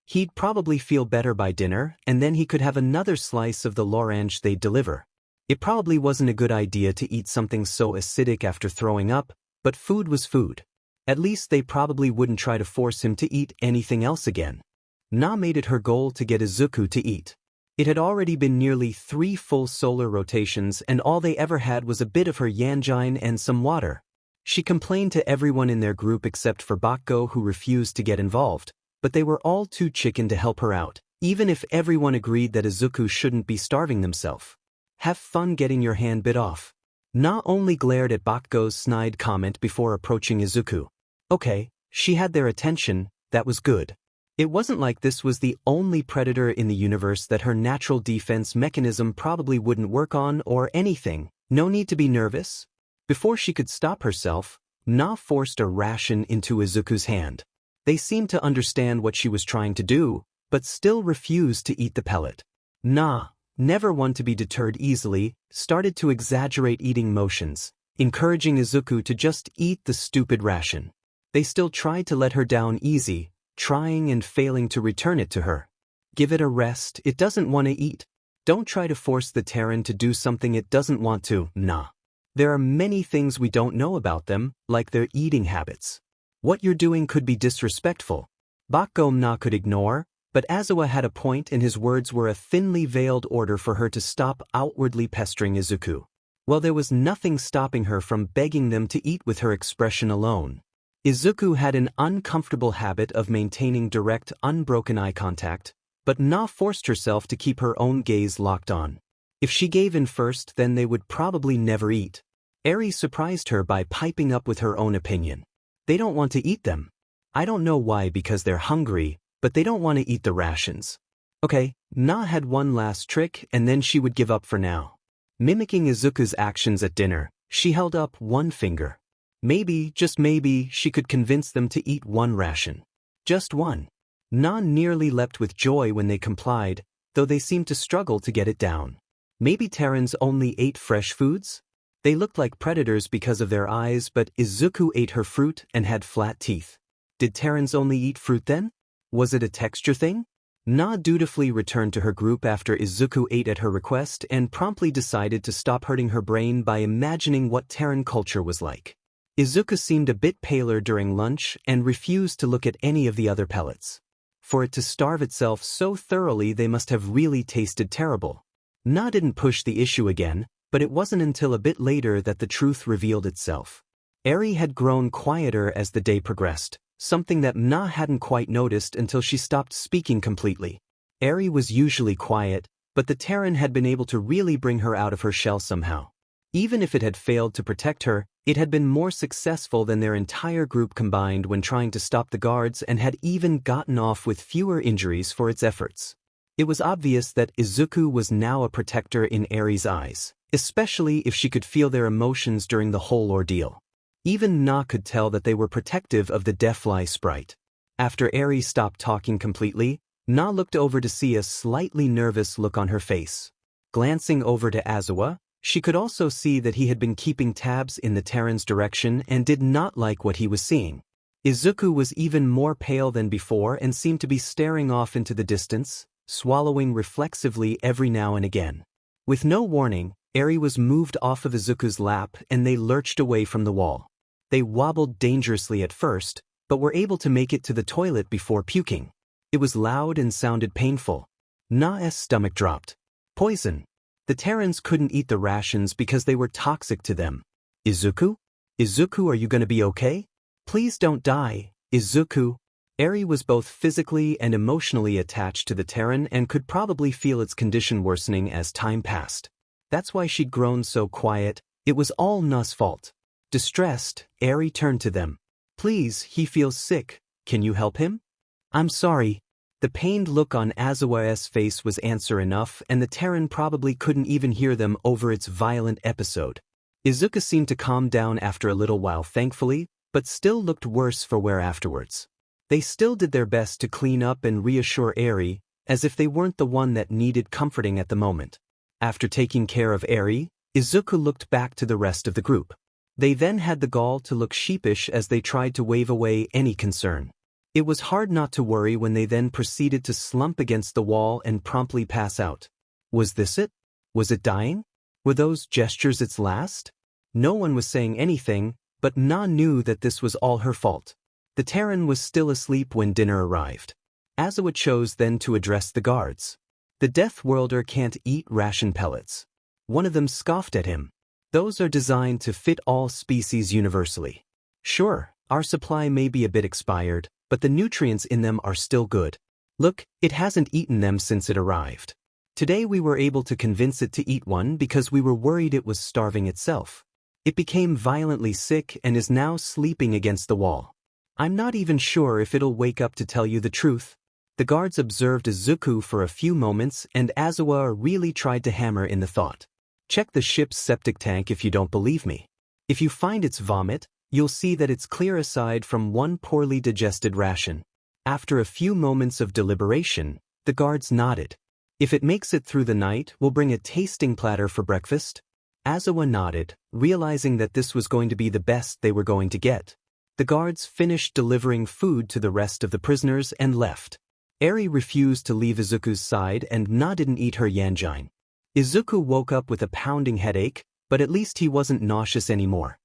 Speaker 1: He'd probably feel better by dinner, and then he could have another slice of the l'orange they'd deliver. It probably wasn't a good idea to eat something so acidic after throwing up, but food was food. At least they probably wouldn't try to force him to eat anything else again. Na made it her goal to get Izuku to eat. It had already been nearly 3 full solar rotations and all they ever had was a bit of her yanjine and some water. She complained to everyone in their group except for Bakugo, who refused to get involved, but they were all too chicken to help her out, even if everyone agreed that Izuku shouldn't be starving themselves. Have fun getting your hand bit off. Na only glared at Bakugo's snide comment before approaching Izuku. Okay, She had their attention, that was good. It wasn't like this was the only predator in the universe that her natural defense mechanism probably wouldn't work on or anything. No need to be nervous. Before she could stop herself, Na forced a ration into Izuku's hand. They seemed to understand what she was trying to do, but still refused to eat the pellet. Na, never one to be deterred easily, started to exaggerate eating motions, encouraging Izuku to just eat the stupid ration. They still tried to let her down easy, trying and failing to return it to her. Give it a rest, it doesn't want to eat. Don't try to force the Terran to do something it doesn't want to, nah. There are many things we don't know about them, like their eating habits. What you're doing could be disrespectful. Bakgom-na could ignore, but Azawa had a point and his words were a thinly veiled order for her to stop outwardly pestering Izuku. Well, there was nothing stopping her from begging them to eat with her expression alone. Izuku had an uncomfortable habit of maintaining direct, unbroken eye contact, but Na forced herself to keep her own gaze locked on. If she gave in first, then they would probably never eat. Eri surprised her by piping up with her own opinion. They don't want to eat them. I don't know why, because they're hungry, but they don't want to eat the rations. Okay, Na had one last trick and then she would give up for now. Mimicking Izuku's actions at dinner, she held up one finger. Maybe, just maybe, she could convince them to eat one ration. Just one. Na nearly leapt with joy when they complied, though they seemed to struggle to get it down. Maybe Terrans only ate fresh foods? They looked like predators because of their eyes, but Izuku ate her fruit and had flat teeth. Did Terrans only eat fruit then? Was it a texture thing? Na dutifully returned to her group after Izuku ate at her request and promptly decided to stop hurting her brain by imagining what Terran culture was like. Izuku seemed a bit paler during lunch and refused to look at any of the other pellets. For it to starve itself so thoroughly, they must have really tasted terrible. Na didn't push the issue again, but it wasn't until a bit later that the truth revealed itself. Eri had grown quieter as the day progressed, something that Na hadn't quite noticed until she stopped speaking completely. Eri was usually quiet, but the Terran had been able to really bring her out of her shell somehow. Even if it had failed to protect her, it had been more successful than their entire group combined when trying to stop the guards and had even gotten off with fewer injuries for its efforts. It was obvious that Izuku was now a protector in Eri's eyes, especially if she could feel their emotions during the whole ordeal. Even Na could tell that they were protective of the deathfly sprite. After Eri stopped talking completely, Na looked over to see a slightly nervous look on her face. Glancing over to Azawa, she could also see that he had been keeping tabs in the Terran's direction and did not like what he was seeing. Izuku was even more pale than before and seemed to be staring off into the distance, swallowing reflexively every now and again. With no warning, Eri was moved off of Izuku's lap and they lurched away from the wall. They wobbled dangerously at first, but were able to make it to the toilet before puking. It was loud and sounded painful. Na's stomach dropped. Poison. The Terrans couldn't eat the rations because they were toxic to them. Izuku? Izuku, are you gonna be okay? Please don't die, Izuku. Eri was both physically and emotionally attached to the Terran and could probably feel its condition worsening as time passed. That's why she'd grown so quiet. It was all Na's fault. Distressed, Eri turned to them. Please, he feels sick. Can you help him? I'm sorry. The pained look on Azawa's face was answer enough, and the Terran probably couldn't even hear them over its violent episode. Izuku seemed to calm down after a little while, thankfully, but still looked worse for wear afterwards. They still did their best to clean up and reassure Eri, as if they weren't the one that needed comforting at the moment. After taking care of Eri, Izuku looked back to the rest of the group. They then had the gall to look sheepish as they tried to wave away any concern. It was hard not to worry when they then proceeded to slump against the wall and promptly pass out. Was this it? Was it dying? Were those gestures its last? No one was saying anything, but Na knew that this was all her fault. The Terran was still asleep when dinner arrived. Azawa chose then to address the guards. The Death Worlder can't eat ration pellets. One of them scoffed at him. Those are designed to fit all species universally. Sure, our supply may be a bit expired, but the nutrients in them are still good. Look, it hasn't eaten them since it arrived. Today we were able to convince it to eat one because we were worried it was starving itself. It became violently sick and is now sleeping against the wall. I'm not even sure if it'll wake up to tell you the truth. The guards observed Izuku for a few moments and Aizawa really tried to hammer in the thought. Check the ship's septic tank if you don't believe me. If you find its vomit, you'll see that it's clear aside from one poorly digested ration. After a few moments of deliberation, the guards nodded. If it makes it through the night, we'll bring a tasting platter for breakfast. Aizawa nodded, realizing that this was going to be the best they were going to get. The guards finished delivering food to the rest of the prisoners and left. Eri refused to leave Izuku's side and Na didn't eat her yanjine. Izuku woke up with a pounding headache, but at least he wasn't nauseous anymore.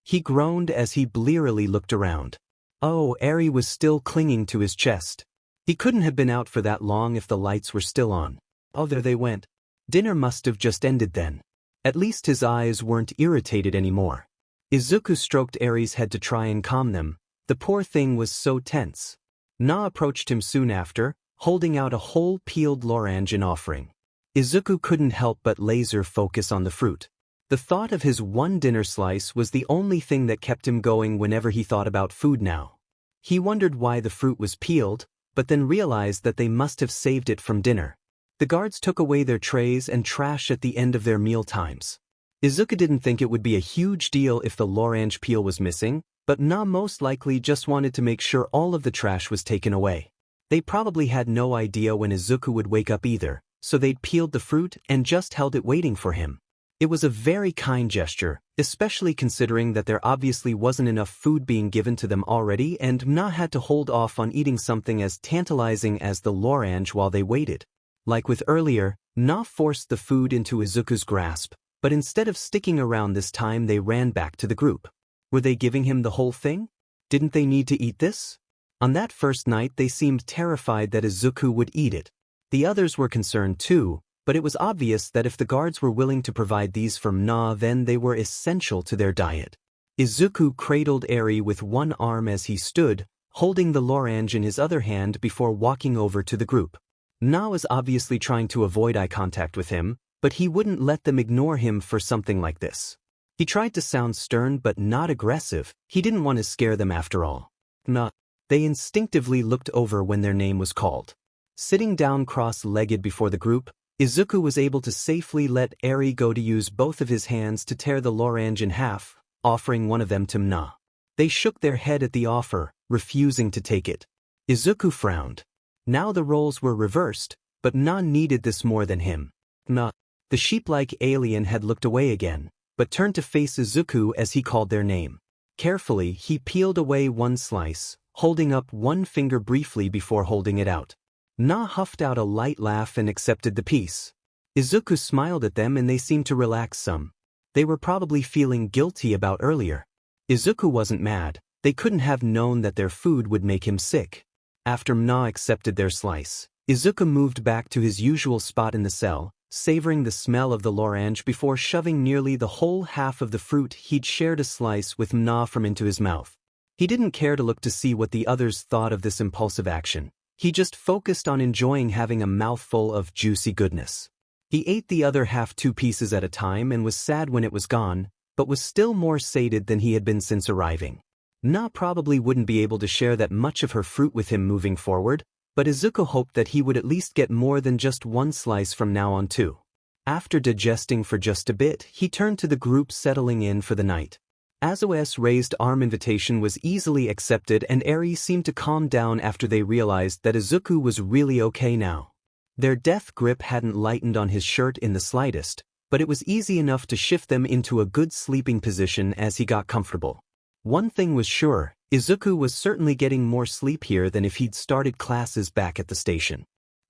Speaker 1: He groaned as he blearily looked around. Oh, Eri was still clinging to his chest. He couldn't have been out for that long if the lights were still on. Oh, there they went. Dinner must have just ended then. At least his eyes weren't irritated anymore. Izuku stroked Eri's head to try and calm them. The poor thing was so tense. Na approached him soon after, holding out a whole peeled lorange in offering. Izuku couldn't help but laser focus on the fruit. The thought of his one dinner slice was the only thing that kept him going whenever he thought about food now. He wondered why the fruit was peeled, but then realized that they must have saved it from dinner. The guards took away their trays and trash at the end of their meal times. Izuku didn't think it would be a huge deal if the lorange peel was missing, but Na most likely just wanted to make sure all of the trash was taken away. They probably had no idea when Izuku would wake up either, so they'd peeled the fruit and just held it waiting for him. It was a very kind gesture, especially considering that there obviously wasn't enough food being given to them already and Na had to hold off on eating something as tantalizing as the lorange while they waited. Like with earlier, Na forced the food into Izuku's grasp, but instead of sticking around this time they ran back to the group. Were they giving him the whole thing? Didn't they need to eat this? On that first night they seemed terrified that Izuku would eat it. The others were concerned too, but it was obvious that if the guards were willing to provide these from Na, then they were essential to their diet. Izuku cradled Eri with one arm as he stood, holding the lorange in his other hand before walking over to the group. Na was obviously trying to avoid eye contact with him, but he wouldn't let them ignore him for something like this. He tried to sound stern but not aggressive. He didn't want to scare them after all. Na. They instinctively looked over when their name was called. Sitting down cross-legged before the group, Izuku was able to safely let Eri go to use both of his hands to tear the lorange in half, offering one of them to Na. They shook their head at the offer, refusing to take it. Izuku frowned. Now the roles were reversed, but Na needed this more than him. Na. The sheep-like alien had looked away again, but turned to face Izuku as he called their name. Carefully, he peeled away one slice, holding up one finger briefly before holding it out. Na huffed out a light laugh and accepted the piece. Izuku smiled at them and they seemed to relax some. They were probably feeling guilty about earlier. Izuku wasn't mad. They couldn't have known that their food would make him sick. After Na accepted their slice, Izuku moved back to his usual spot in the cell, savoring the smell of the lorange before shoving nearly the whole half of the fruit he'd shared a slice with Na from into his mouth. He didn't care to look to see what the others thought of this impulsive action. He just focused on enjoying having a mouthful of juicy goodness. He ate the other half 2 pieces at a time and was sad when it was gone, but was still more sated than he had been since arriving. Na probably wouldn't be able to share that much of her fruit with him moving forward, but Izuku hoped that he would at least get more than just one slice from now on too. After digesting for just a bit, he turned to the group settling in for the night. Aizawa's raised arm invitation was easily accepted and Eri seemed to calm down after they realized that Izuku was really okay now. Their death grip hadn't lightened on his shirt in the slightest, but it was easy enough to shift them into a good sleeping position as he got comfortable. One thing was sure, Izuku was certainly getting more sleep here than if he'd started classes back at the station.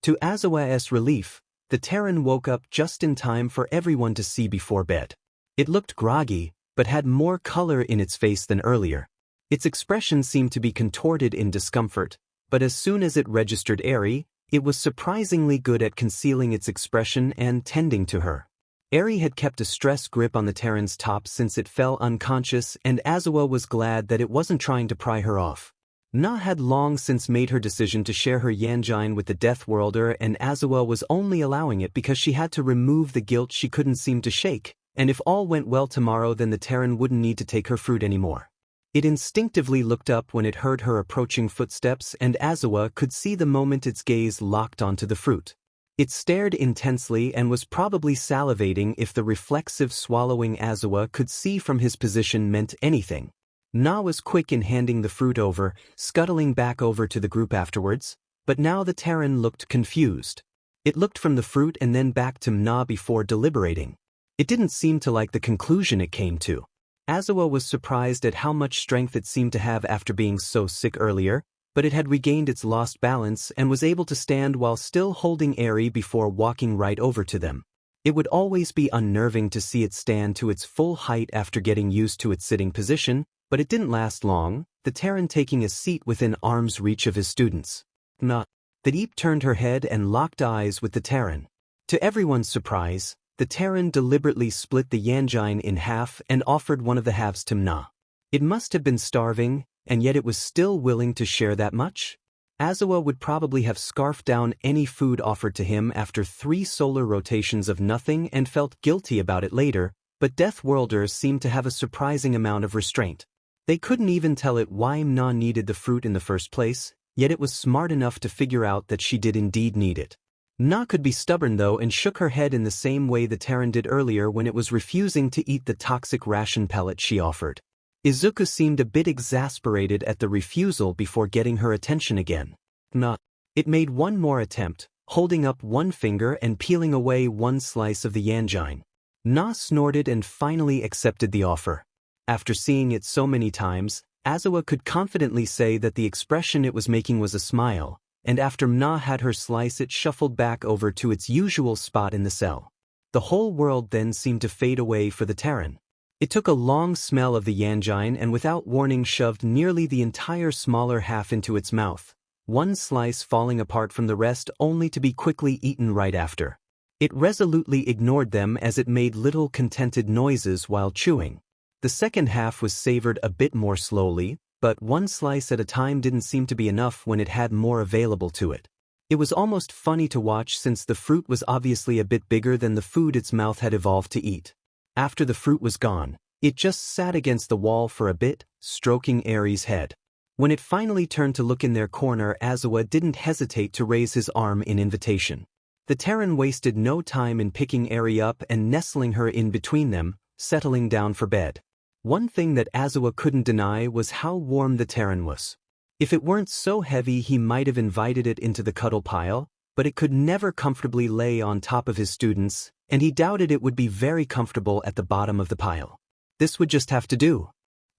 Speaker 1: To Aizawa's relief, the Terran woke up just in time for everyone to see before bed. It looked groggy, but had more color in its face than earlier. Its expression seemed to be contorted in discomfort, but as soon as it registered Eri, it was surprisingly good at concealing its expression and tending to her. Eri had kept a stress grip on the Terran's top since it fell unconscious, and Aizawa was glad that it wasn't trying to pry her off. Na had long since made her decision to share her yanjine with the Death Worlder, and Aizawa was only allowing it because she had to remove the guilt she couldn't seem to shake. And if all went well tomorrow, then the Terran wouldn't need to take her fruit anymore. It instinctively looked up when it heard her approaching footsteps, and Azawa could see the moment its gaze locked onto the fruit. It stared intensely and was probably salivating if the reflexive swallowing Azawa could see from his position meant anything. Na was quick in handing the fruit over, scuttling back over to the group afterwards, but now the Terran looked confused. It looked from the fruit and then back to Na before deliberating. It didn't seem to like the conclusion it came to. Azawa was surprised at how much strength it seemed to have after being so sick earlier, but it had regained its lost balance and was able to stand while still holding Eri before walking right over to them. It would always be unnerving to see it stand to its full height after getting used to its sitting position, but it didn't last long, the Terran taking a seat within arm's reach of his students. Na. The Deep turned her head and locked eyes with the Terran. To everyone's surprise, the Terran deliberately split the Yanjine in half and offered one of the halves to Na. It must have been starving, and yet it was still willing to share that much? Azawa would probably have scarfed down any food offered to him after 3 solar rotations of nothing and felt guilty about it later, but Death Worlders seemed to have a surprising amount of restraint. They couldn't even tell it why Na needed the fruit in the first place, yet it was smart enough to figure out that she did indeed need it. Na could be stubborn though and shook her head in the same way the Terran did earlier when it was refusing to eat the toxic ration pellet she offered. Izuku seemed a bit exasperated at the refusal before getting her attention again. Na. It made one more attempt, holding up one finger and peeling away one slice of the Yanjine. Na snorted and finally accepted the offer. After seeing it so many times, Azawa could confidently say that the expression it was making was a smile, and after Na had her slice it shuffled back over to its usual spot in the cell. The whole world then seemed to fade away for the Terran. It took a long smell of the Yanjine and without warning shoved nearly the entire smaller half into its mouth, one slice falling apart from the rest only to be quickly eaten right after. It resolutely ignored them as it made little contented noises while chewing. The second half was savored a bit more slowly, but one slice at a time didn't seem to be enough when it had more available to it. It was almost funny to watch since the fruit was obviously a bit bigger than the food its mouth had evolved to eat. After the fruit was gone, it just sat against the wall for a bit, stroking Eri's head. When it finally turned to look in their corner, Azawa didn't hesitate to raise his arm in invitation. The Terran wasted no time in picking Eri up and nestling her in between them, settling down for bed. One thing that Azawa couldn't deny was how warm the Terran was. If it weren't so heavy he might have invited it into the cuddle pile, but it could never comfortably lay on top of his students, and he doubted it would be very comfortable at the bottom of the pile. This would just have to do.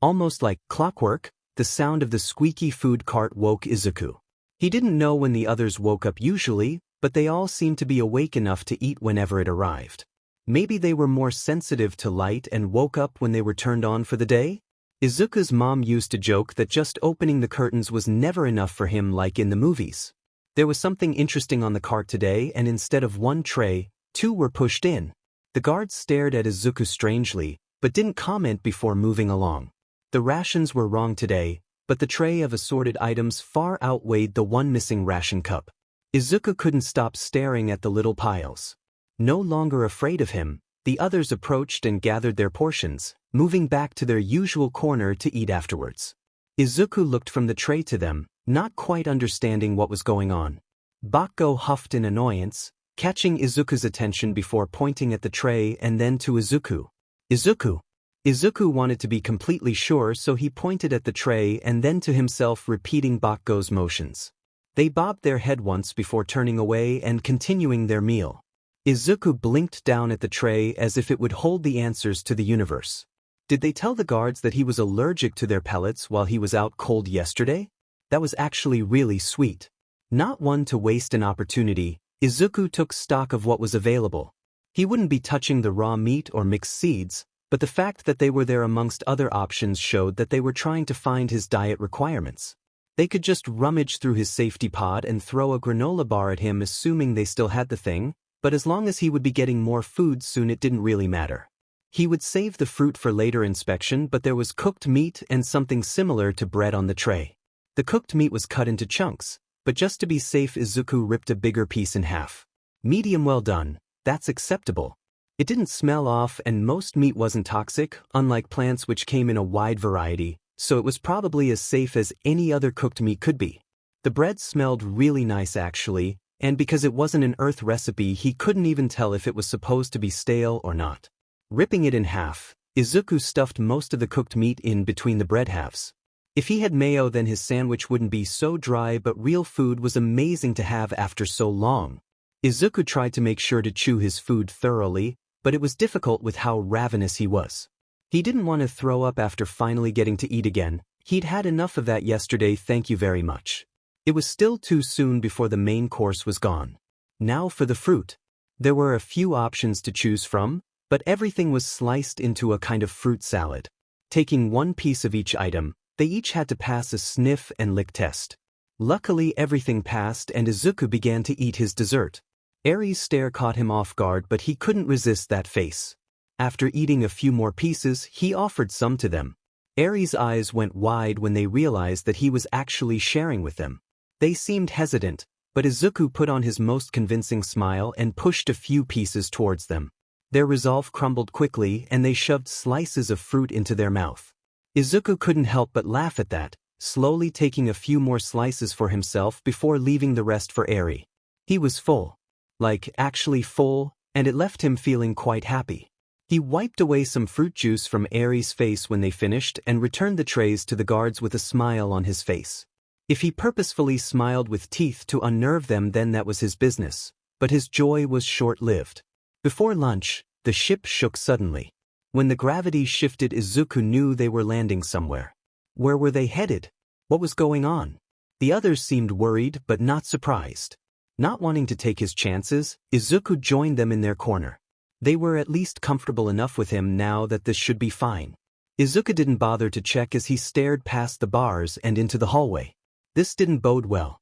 Speaker 1: Almost like clockwork, the sound of the squeaky food cart woke Izuku. He didn't know when the others woke up usually, but they all seemed to be awake enough to eat whenever it arrived. Maybe they were more sensitive to light and woke up when they were turned on for the day? Izuku's mom used to joke that just opening the curtains was never enough for him like in the movies. There was something interesting on the cart today and instead of one tray, 2 were pushed in. The guards stared at Izuku strangely, but didn't comment before moving along. The rations were wrong today, but the tray of assorted items far outweighed the one missing ration cup. Izuku couldn't stop staring at the little piles. No longer afraid of him, the others approached and gathered their portions, moving back to their usual corner to eat afterwards. Izuku looked from the tray to them, not quite understanding what was going on. Bakko huffed in annoyance, catching Izuku's attention before pointing at the tray and then to Izuku. Izuku! Izuku wanted to be completely sure, so he pointed at the tray and then to himself, repeating Bakko's motions. They bobbed their head once before turning away and continuing their meal. Izuku blinked down at the tray as if it would hold the answers to the universe. Did they tell the guards that he was allergic to their pellets while he was out cold yesterday? That was actually really sweet. Not one to waste an opportunity, Izuku took stock of what was available. He wouldn't be touching the raw meat or mixed seeds, but the fact that they were there amongst other options showed that they were trying to find his diet requirements. They could just rummage through his safety pod and throw a granola bar at him assuming they still had the thing, but as long as he would be getting more food soon it didn't really matter. He would save the fruit for later inspection, but there was cooked meat and something similar to bread on the tray. The cooked meat was cut into chunks, but just to be safe Izuku ripped a bigger piece in half. Medium well done, that's acceptable. It didn't smell off and most meat wasn't toxic, unlike plants which came in a wide variety, so it was probably as safe as any other cooked meat could be. The bread smelled really nice actually, and because it wasn't an Earth recipe he couldn't even tell if it was supposed to be stale or not. Ripping it in half, Izuku stuffed most of the cooked meat in between the bread halves. If he had mayo then his sandwich wouldn't be so dry, but real food was amazing to have after so long. Izuku tried to make sure to chew his food thoroughly, but it was difficult with how ravenous he was. He didn't want to throw up after finally getting to eat again. He'd had enough of that yesterday, thank you very much. It was still too soon before the main course was gone. Now for the fruit. There were a few options to choose from, but everything was sliced into a kind of fruit salad. Taking one piece of each item, they each had to pass a sniff and lick test. Luckily everything passed and Izuku began to eat his dessert. Eri's stare caught him off guard, but he couldn't resist that face. After eating a few more pieces, he offered some to them. Eri's eyes went wide when they realized that he was actually sharing with them. They seemed hesitant, but Izuku put on his most convincing smile and pushed a few pieces towards them. Their resolve crumbled quickly and they shoved slices of fruit into their mouth. Izuku couldn't help but laugh at that, slowly taking a few more slices for himself before leaving the rest for Eri. He was full. Like, actually full, and it left him feeling quite happy. He wiped away some fruit juice from Eri's face when they finished and returned the trays to the guards with a smile on his face. If he purposefully smiled with teeth to unnerve them, then that was his business, but his joy was short-lived. Before lunch, the ship shook suddenly. When the gravity shifted, Izuku knew they were landing somewhere. Where were they headed? What was going on? The others seemed worried but not surprised. Not wanting to take his chances, Izuku joined them in their corner. They were at least comfortable enough with him now that this should be fine. Izuku didn't bother to check as he stared past the bars and into the hallway. This didn't bode well.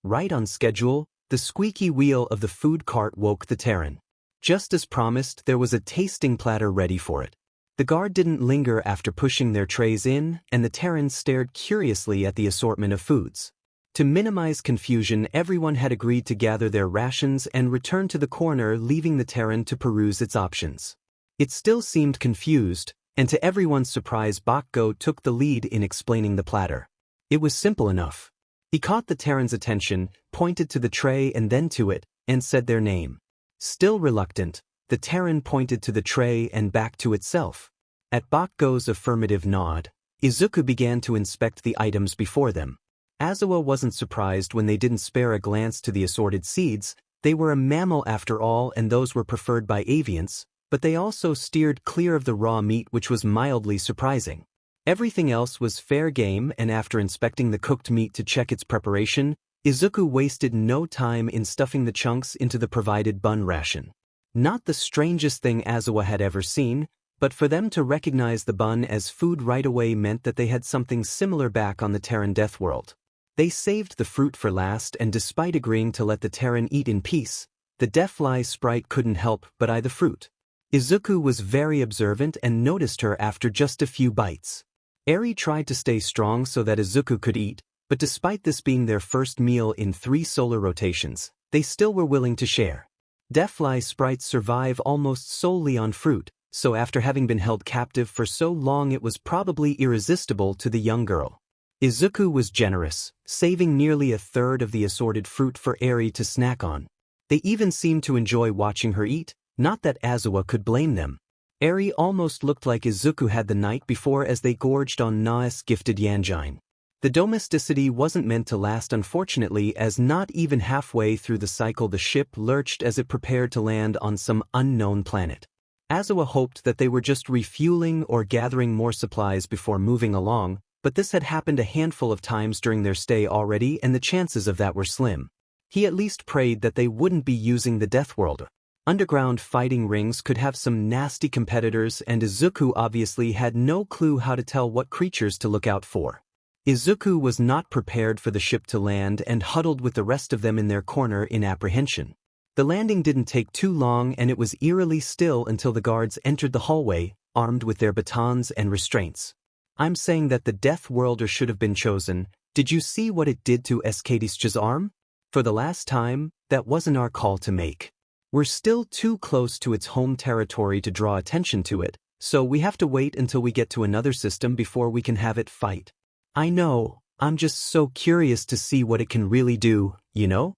Speaker 1: Right on schedule, the squeaky wheel of the food cart woke the Terran. Just as promised, there was a tasting platter ready for it. The guard didn't linger after pushing their trays in, and the Terrans stared curiously at the assortment of foods. To minimize confusion, everyone had agreed to gather their rations and return to the corner, leaving the Terran to peruse its options. It still seemed confused, and to everyone's surprise Bakugo took the lead in explaining the platter. It was simple enough. He caught the Terran's attention, pointed to the tray and then to it, and said their name. Still reluctant, the Terran pointed to the tray and back to itself. At Bakugo's affirmative nod, Izuku began to inspect the items before them. Azawa wasn't surprised when they didn't spare a glance to the assorted seeds. They were a mammal after all, and those were preferred by avians, but they also steered clear of the raw meat, which was mildly surprising. Everything else was fair game, and after inspecting the cooked meat to check its preparation, Izuku wasted no time in stuffing the chunks into the provided bun ration. Not the strangest thing Azawa had ever seen, but for them to recognize the bun as food right away meant that they had something similar back on the Terran death world. They saved the fruit for last, and despite agreeing to let the Terran eat in peace, the deathfly sprite couldn't help but eye the fruit. Izuku was very observant and noticed her after just a few bites. Eri tried to stay strong so that Izuku could eat, but despite this being their first meal in 3 solar rotations, they still were willing to share. Deathfly sprites survive almost solely on fruit, so after having been held captive for so long it was probably irresistible to the young girl. Izuku was generous, saving nearly a third of the assorted fruit for Eri to snack on. They even seemed to enjoy watching her eat, not that Azawa could blame them. Eri almost looked like Izuku had the night before as they gorged on Na's gifted yanjine. The domesticity wasn't meant to last, unfortunately, as not even halfway through the cycle the ship lurched as it prepared to land on some unknown planet. Azawa hoped that they were just refueling or gathering more supplies before moving along, but this had happened a handful of times during their stay already, and the chances of that were slim. He at least prayed that they wouldn't be using the Death World. Underground fighting rings could have some nasty competitors, and Izuku obviously had no clue how to tell what creatures to look out for. Izuku was not prepared for the ship to land and huddled with the rest of them in their corner in apprehension. The landing didn't take too long, and it was eerily still until the guards entered the hallway, armed with their batons and restraints. I'm saying that the Death Worlder should have been chosen. Did you see what it did to Eskadischa's arm? For the last time, that wasn't our call to make. We're still too close to its home territory to draw attention to it, so we have to wait until we get to another system before we can have it fight. I know, I'm just so curious to see what it can really do, you know?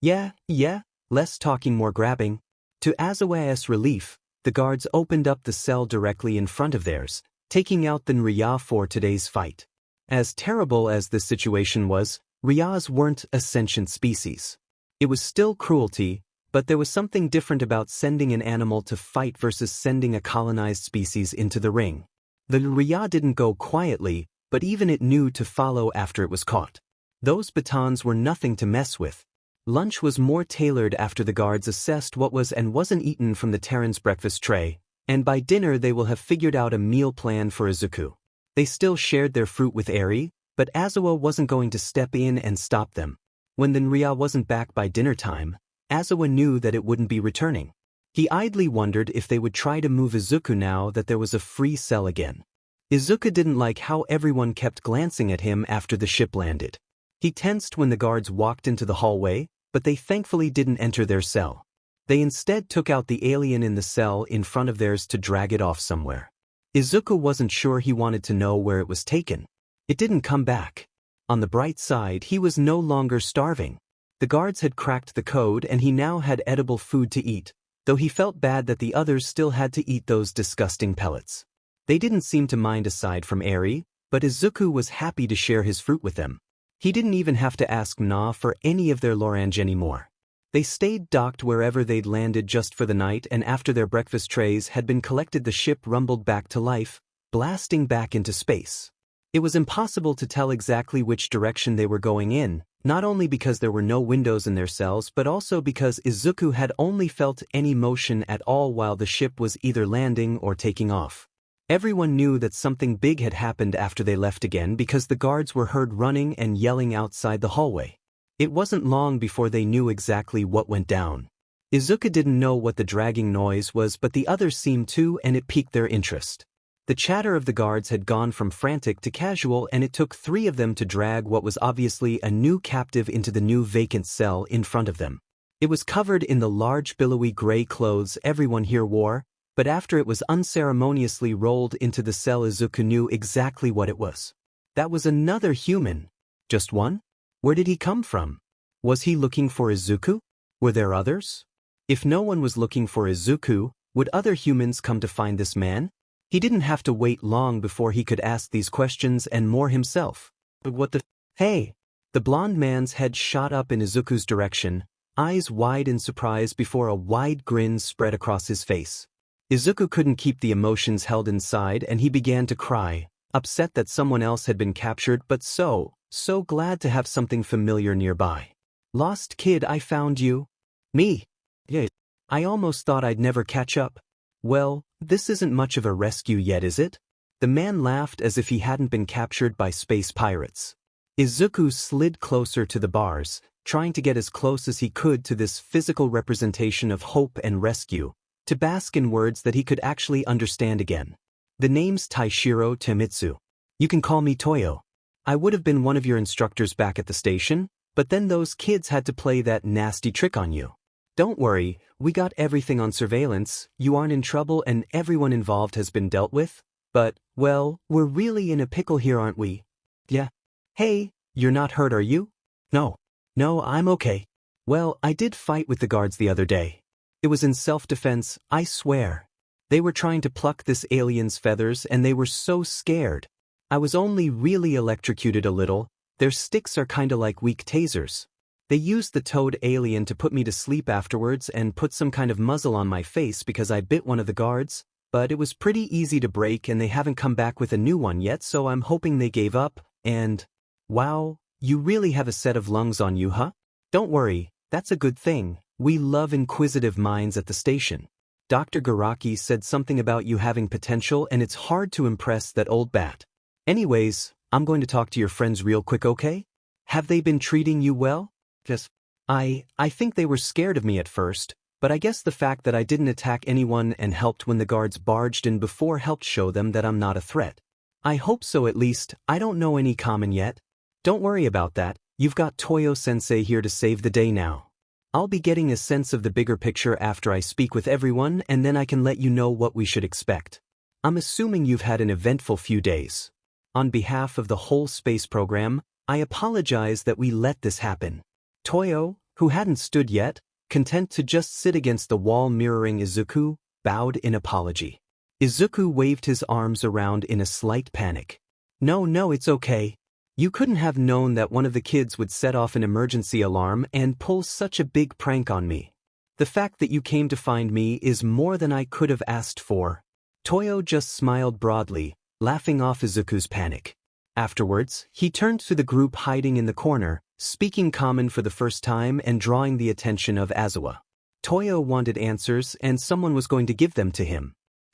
Speaker 1: Yeah, less talking, more grabbing. To Azawa's relief, the guards opened up the cell directly in front of theirs, taking out the Nriya for today's fight. As terrible as this situation was, Nriyas weren't a sentient species. It was still cruelty, but there was something different about sending an animal to fight versus sending a colonized species into the ring. The Nriya didn't go quietly, but even it knew to follow after it was caught. Those batons were nothing to mess with. Lunch was more tailored after the guards assessed what was and wasn't eaten from the Terran's breakfast tray, and by dinner they will have figured out a meal plan for Izuku. They still shared their fruit with Eri, but Azawa wasn't going to step in and stop them. When the Nriya wasn't back by dinner time, Azawa knew that it wouldn't be returning. He idly wondered if they would try to move Izuku now that there was a free cell again. Izuku didn't like how everyone kept glancing at him after the ship landed. He tensed when the guards walked into the hallway, but they thankfully didn't enter their cell. They instead took out the alien in the cell in front of theirs to drag it off somewhere. Izuku wasn't sure he wanted to know where it was taken. It didn't come back. On the bright side, he was no longer starving. The guards had cracked the code and he now had edible food to eat, though he felt bad that the others still had to eat those disgusting pellets. They didn't seem to mind aside from Eri, but Izuku was happy to share his fruit with them. He didn't even have to ask Na for any of their lorange anymore. They stayed docked wherever they'd landed just for the night, and after their breakfast trays had been collected the ship rumbled back to life, blasting back into space. It was impossible to tell exactly which direction they were going in, not only because there were no windows in their cells but also because Izuku had only felt any motion at all while the ship was either landing or taking off. Everyone knew that something big had happened after they left again because the guards were heard running and yelling outside the hallway. It wasn't long before they knew exactly what went down. Izuku didn't know what the dragging noise was, but the others seemed to, and it piqued their interest. The chatter of the guards had gone from frantic to casual, and it took 3 of them to drag what was obviously a new captive into the new vacant cell in front of them. It was covered in the large billowy gray clothes everyone here wore, but after it was unceremoniously rolled into the cell, Izuku knew exactly what it was. That was another human. Just one? Where did he come from? Was he looking for Izuku? Were there others? If no one was looking for Izuku, would other humans come to find this man? He didn't have to wait long before he could ask these questions and more himself. But what the— Hey! The blond man's head shot up in Izuku's direction, eyes wide in surprise before a wide grin spread across his face. Izuku couldn't keep the emotions held inside and he began to cry, upset that someone else had been captured but so glad to have something familiar nearby. Lost kid, I found you. Me? Yeah. I almost thought I'd never catch up. Well, this isn't much of a rescue yet, is it? The man laughed as if he hadn't been captured by space pirates. Izuku slid closer to the bars, trying to get as close as he could to this physical representation of hope and rescue, to bask in words that he could actually understand again. The name's Taishiro Temitsu. You can call me Toyo. I would have been one of your instructors back at the station, but then those kids had to play that nasty trick on you. Don't worry, we got everything on surveillance, you aren't in trouble and everyone involved has been dealt with. But, well, we're really in a pickle here, aren't we? Yeah. Hey, you're not hurt, are you? No, I'm okay. Well, I did fight with the guards the other day. It was in self-defense, I swear. They were trying to pluck this alien's feathers and they were so scared. I was only really electrocuted a little. Their sticks are kinda like weak tasers. They used the toad alien to put me to sleep afterwards and put some kind of muzzle on my face because I bit one of the guards, but it was pretty easy to break and they haven't come back with a new one yet, so I'm hoping they gave up, and— Wow, you really have a set of lungs on you, huh? Don't worry, that's a good thing. We love inquisitive minds at the station. Dr. Garaki said something about you having potential and it's hard to impress that old bat. Anyways, I'm going to talk to your friends real quick, okay? Have they been treating you well? Yes. I think they were scared of me at first, but I guess the fact that I didn't attack anyone and helped when the guards barged in before helped show them that I'm not a threat. I hope so at least. I don't know any common yet. Don't worry about that, you've got Toyo-sensei here to save the day now. I'll be getting a sense of the bigger picture after I speak with everyone and then I can let you know what we should expect. I'm assuming you've had an eventful few days. On behalf of the whole space program, I apologize that we let this happen. Toyo, who hadn't stood yet, content to just sit against the wall mirroring Izuku, bowed in apology. Izuku waved his arms around in a slight panic. No, it's okay. You couldn't have known that one of the kids would set off an emergency alarm and pull such a big prank on me. The fact that you came to find me is more than I could have asked for. Toyo just smiled broadly, laughing off Izuku's panic. Afterwards, he turned to the group hiding in the corner, speaking common for the first time and drawing the attention of Aizawa. Toyo wanted answers and someone was going to give them to him.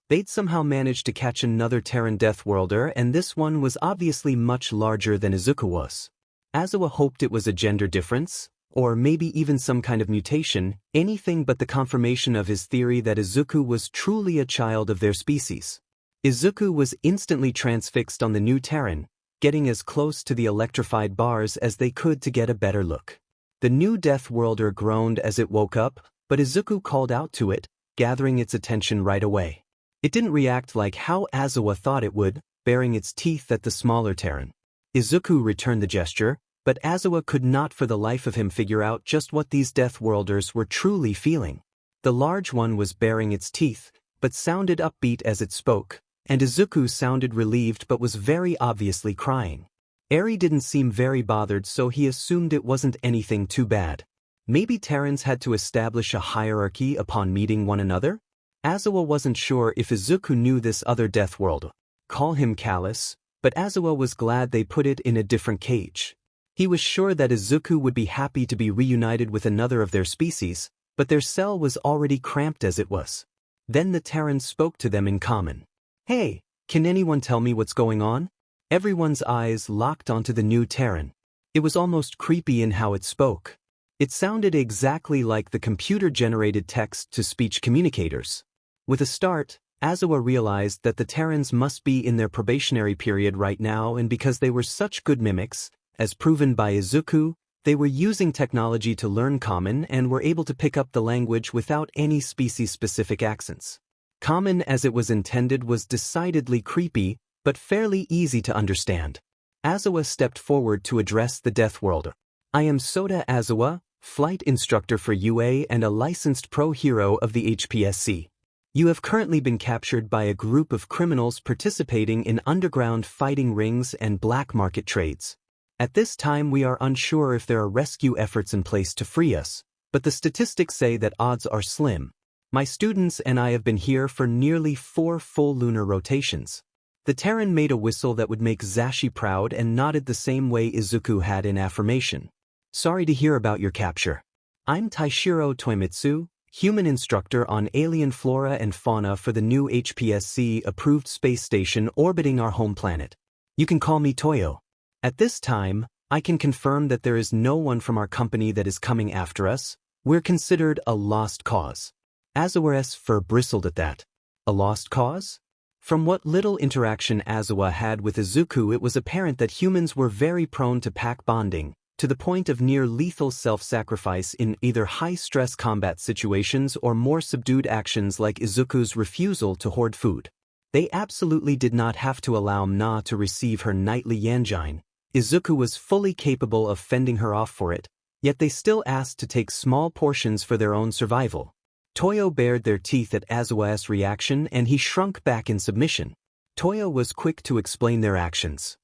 Speaker 1: They'd somehow managed to catch another Terran Death Worlder, and this one was obviously much larger than Izuku was. Aizawa hoped it was a gender difference, or maybe even some kind of mutation, anything but the confirmation of his theory that Izuku was truly a child of their species. Izuku was instantly transfixed on the new Terran, getting as close to the electrified bars as they could to get a better look. The new Death Worlder groaned as it woke up, but Izuku called out to it, gathering its attention right away. It didn't react like how Aizawa thought it would, baring its teeth at the smaller Terran. Izuku returned the gesture, but Aizawa could not for the life of him figure out just what these Death Worlders were truly feeling. The large one was baring its teeth, but sounded upbeat as it spoke, and Izuku sounded relieved but was very obviously crying. Eri didn't seem very bothered, so he assumed it wasn't anything too bad. Maybe Terrans had to establish a hierarchy upon meeting one another? Aizawa wasn't sure if Izuku knew this other Death World. Call him callous, but Aizawa was glad they put it in a different cage. He was sure that Izuku would be happy to be reunited with another of their species, but their cell was already cramped as it was. Then the Terrans spoke to them in common. Hey, can anyone tell me what's going on? Everyone's eyes locked onto the new Terran. It was almost creepy in how it spoke. It sounded exactly like the computer-generated text-to-speech communicators. With a start, Aizawa realized that the Terrans must be in their probationary period right now, and because they were such good mimics, as proven by Izuku, they were using technology to learn Common and were able to pick up the language without any species-specific accents. Common as it was intended was decidedly creepy, but fairly easy to understand. Aizawa stepped forward to address the Death Worlder. I am Soda Aizawa, flight instructor for UA and a licensed pro-hero of the HPSC. You have currently been captured by a group of criminals participating in underground fighting rings and black market trades. At this time we are unsure if there are rescue efforts in place to free us, but the statistics say that odds are slim. My students and I have been here for nearly 4 full lunar rotations. The Terran made a whistle that would make Zashi proud and nodded the same way Izuku had in affirmation. Sorry to hear about your capture. I'm Taishiro Toimitsu, human instructor on alien flora and fauna for the new HPSC-approved space station orbiting our home planet. You can call me Toyo. At this time, I can confirm that there is no one from our company that is coming after us. We're considered a lost cause. Aizawa's fur bristled at that. A lost cause? From what little interaction Aizawa had with Izuku, it was apparent that humans were very prone to pack bonding, to the point of near-lethal self-sacrifice in either high-stress combat situations or more subdued actions like Izuku's refusal to hoard food. They absolutely did not have to allow Mna to receive her nightly yanjine. Izuku was fully capable of fending her off for it, yet they still asked to take small portions for their own survival. Toyo bared their teeth at Aizawa's reaction and he shrunk back in submission. Toyo was quick to explain their actions.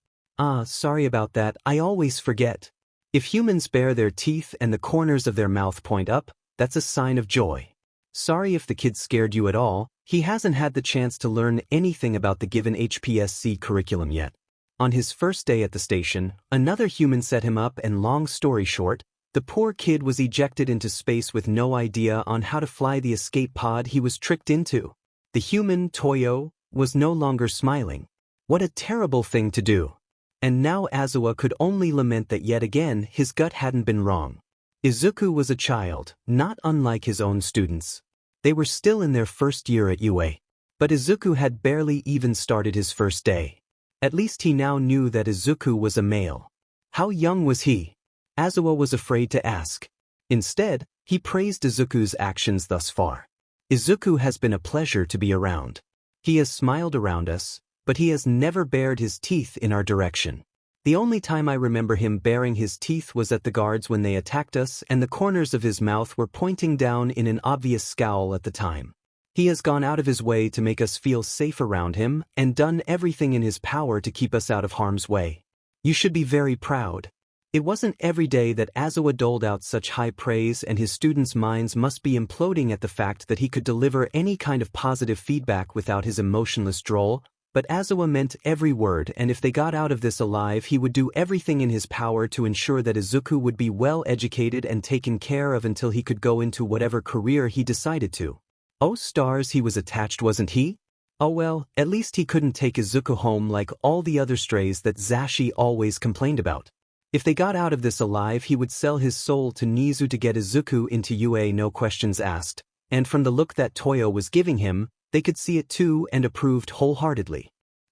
Speaker 1: Sorry about that, I always forget. If humans bare their teeth and the corners of their mouth point up, that's a sign of joy. Sorry if the kid scared you at all, he hasn't had the chance to learn anything about the given HPSC curriculum yet. On his first day at the station, another human set him up and long story short, the poor kid was ejected into space with no idea on how to fly the escape pod he was tricked into. The human, Toyo, was no longer smiling. What a terrible thing to do. And now Aizawa could only lament that yet again his gut hadn't been wrong. Izuku was a child, not unlike his own students. They were still in their first year at UA. But Izuku had barely even started his first day. At least he now knew that Izuku was a male. How young was he? Aizawa was afraid to ask. Instead, he praised Izuku's actions thus far. Izuku has been a pleasure to be around. He has smiled around us, but he has never bared his teeth in our direction. The only time I remember him baring his teeth was at the guards when they attacked us, and the corners of his mouth were pointing down in an obvious scowl at the time. He has gone out of his way to make us feel safe around him and done everything in his power to keep us out of harm's way. You should be very proud. It wasn't every day that Azawa doled out such high praise, and his students' minds must be imploding at the fact that he could deliver any kind of positive feedback without his emotionless droll. But Azawa meant every word, and if they got out of this alive, he would do everything in his power to ensure that Izuku would be well educated and taken care of until he could go into whatever career he decided to. Oh stars, he was attached, wasn't he? Oh well, at least he couldn't take Izuku home like all the other strays that Zashi always complained about. If they got out of this alive, he would sell his soul to Nizu to get Izuku into UA, no questions asked, and from the look that Toyo was giving him, they could see it too and approved wholeheartedly.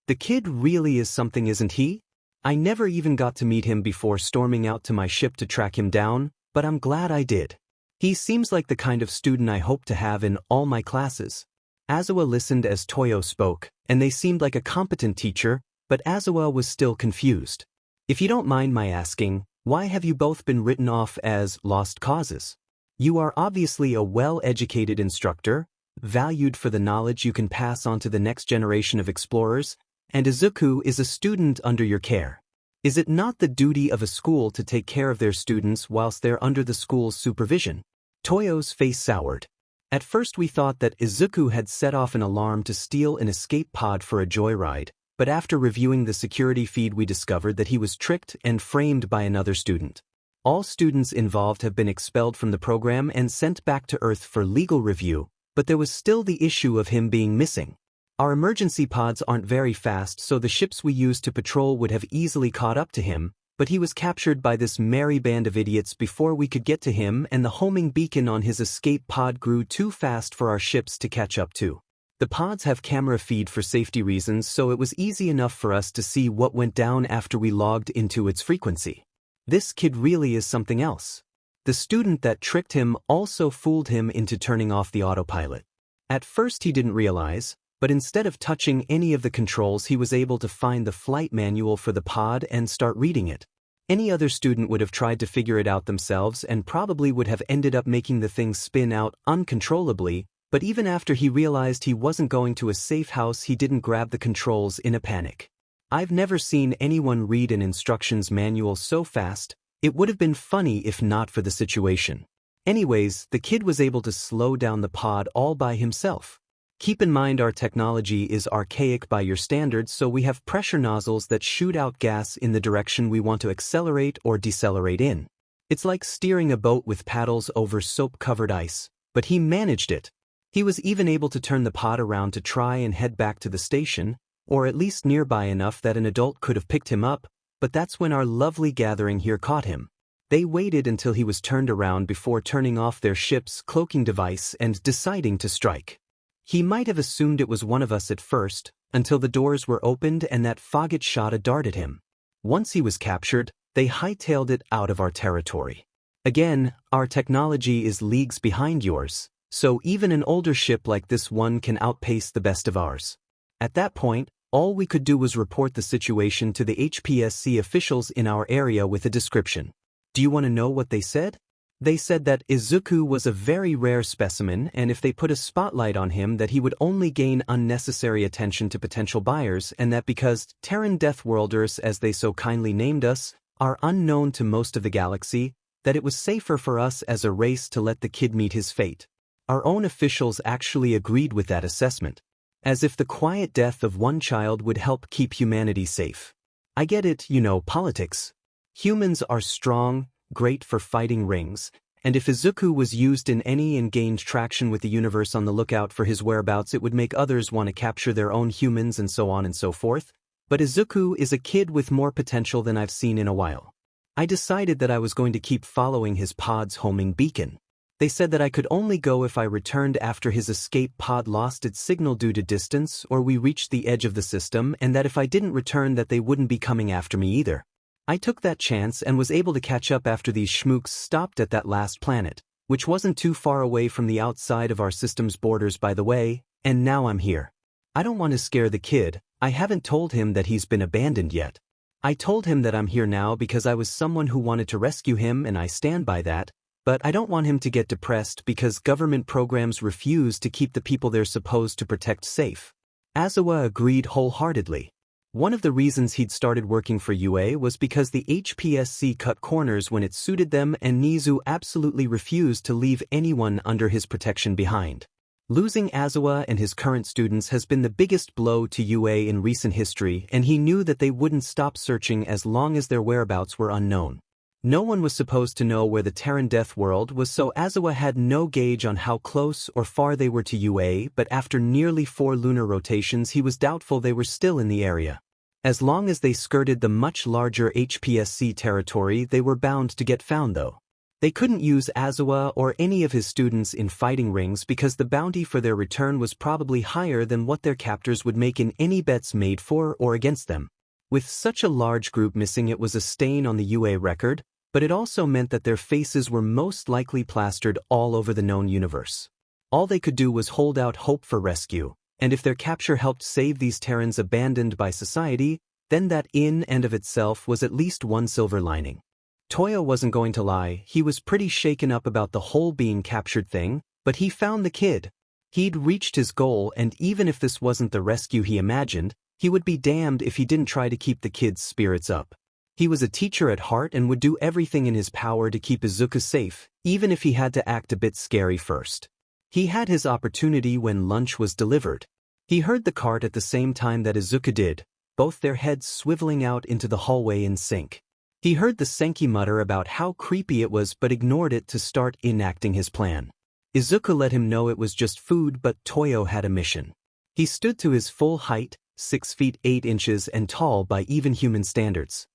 Speaker 1: The kid really is something, isn't he? I never even got to meet him before storming out to my ship to track him down, but I'm glad I did. He seems like the kind of student I hope to have in all my classes. Azawa listened as Toyo spoke, and they seemed like a competent teacher, but Azawa was still confused. If you don't mind my asking, why have you both been written off as lost causes? You are obviously a well-educated instructor, valued for the knowledge you can pass on to the next generation of explorers, and Izuku is a student under your care. Is it not the duty of a school to take care of their students whilst they're under the school's supervision? Toyo's face soured. At first we thought that Izuku had set off an alarm to steal an escape pod for a joyride, but after reviewing the security feed we discovered that he was tricked and framed by another student. All students involved have been expelled from the program and sent back to Earth for legal review, but there was still the issue of him being missing. Our emergency pods aren't very fast, so the ships we used to patrol would have easily caught up to him, but he was captured by this merry band of idiots before we could get to him, and the homing beacon on his escape pod grew too fast for our ships to catch up to. The pods have camera feed for safety reasons, so it was easy enough for us to see what went down after we logged into its frequency. This kid really is something else. The student that tricked him also fooled him into turning off the autopilot. At first he didn't realize, but instead of touching any of the controls, he was able to find the flight manual for the pod and start reading it. Any other student would have tried to figure it out themselves and probably would have ended up making the thing spin out uncontrollably, but even after he realized he wasn't going to a safe house, he didn't grab the controls in a panic. I've never seen anyone read an instructions manual so fast. It would have been funny if not for the situation. Anyways, the kid was able to slow down the pod all by himself. Keep in mind our technology is archaic by your standards, so we have pressure nozzles that shoot out gas in the direction we want to accelerate or decelerate in. It's like steering a boat with paddles over soap-covered ice, but he managed it. He was even able to turn the pod around to try and head back to the station, or at least nearby enough that an adult could have picked him up, but that's when our lovely gathering here caught him. They waited until he was turned around before turning off their ship's cloaking device and deciding to strike. He might have assumed it was one of us at first, until the doors were opened and that Fogget shot a dart at him. Once he was captured, they hightailed it out of our territory. Again, our technology is leagues behind yours, so even an older ship like this one can outpace the best of ours. At that point, all we could do was report the situation to the HPSC officials in our area with a description. Do you want to know what they said? They said that Izuku was a very rare specimen, and if they put a spotlight on him that he would only gain unnecessary attention to potential buyers, and that because Terran Deathworlders, as they so kindly named us, are unknown to most of the galaxy, that it was safer for us as a race to let the kid meet his fate. Our own officials actually agreed with that assessment. As if the quiet death of one child would help keep humanity safe. I get it, politics. Humans are strong, great for fighting rings, and if Izuku was used in any and gained traction with the universe on the lookout for his whereabouts, it would make others want to capture their own humans and so on and so forth. But Izuku is a kid with more potential than I've seen in a while. I decided that I was going to keep following his pod's homing beacon. They said that I could only go if I returned after his escape pod lost its signal due to distance or we reached the edge of the system, and that if I didn't return that they wouldn't be coming after me either. I took that chance and was able to catch up after these schmooks stopped at that last planet, which wasn't too far away from the outside of our system's borders by the way, and now I'm here. I don't want to scare the kid. I haven't told him that he's been abandoned yet. I told him that I'm here now because I was someone who wanted to rescue him and I stand by that, but I don't want him to get depressed because government programs refuse to keep the people they're supposed to protect safe. Azawa agreed wholeheartedly. One of the reasons he'd started working for UA was because the HPSC cut corners when it suited them and Nizu absolutely refused to leave anyone under his protection behind. Losing Azawa and his current students has been the biggest blow to UA in recent history, and he knew that they wouldn't stop searching as long as their whereabouts were unknown. No one was supposed to know where the Terran Death World was, so Azawa had no gauge on how close or far they were to UA, but after nearly 4 lunar rotations he was doubtful they were still in the area. As long as they skirted the much larger HPSC territory, they were bound to get found though. They couldn't use Azawa or any of his students in fighting rings because the bounty for their return was probably higher than what their captors would make in any bets made for or against them. With such a large group missing, it was a stain on the UA record, but it also meant that their faces were most likely plastered all over the known universe. All they could do was hold out hope for rescue, and if their capture helped save these Terrans abandoned by society, then that in and of itself was at least one silver lining. Toyo wasn't going to lie, he was pretty shaken up about the whole being captured thing, but he found the kid. He'd reached his goal, and even if this wasn't the rescue he imagined, he would be damned if he didn't try to keep the kid's spirits up. He was a teacher at heart and would do everything in his power to keep Izuku safe, even if he had to act a bit scary first. He had his opportunity when lunch was delivered. He heard the cart at the same time that Izuku did, both their heads swiveling out into the hallway in sync. He heard the Senki mutter about how creepy it was but ignored it to start enacting his plan. Izuku let him know it was just food, but Toyo had a mission. He stood to his full height, 6 feet 8 inches and tall by even human standards.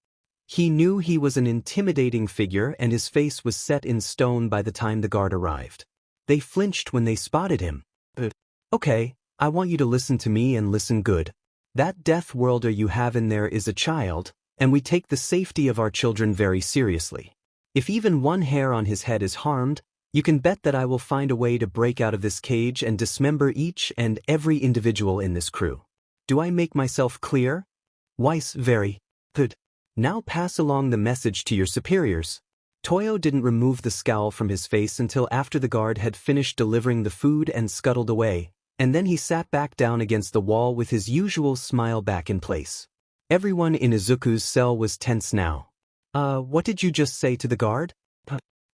Speaker 1: He knew he was an intimidating figure and his face was set in stone by the time the guard arrived. They flinched when they spotted him. Okay, I want you to listen to me and listen good. That death worlder you have in there is a child, and we take the safety of our children very seriously. If even one hair on his head is harmed, you can bet that I will find a way to break out of this cage and dismember each and every individual in this crew. Do I make myself clear? Weiss, very good. Now pass along the message to your superiors. Toyo didn't remove the scowl from his face until after the guard had finished delivering the food and scuttled away, and then he sat back down against the wall with his usual smile back in place. Everyone in Izuku's cell was tense now. What did you just say to the guard?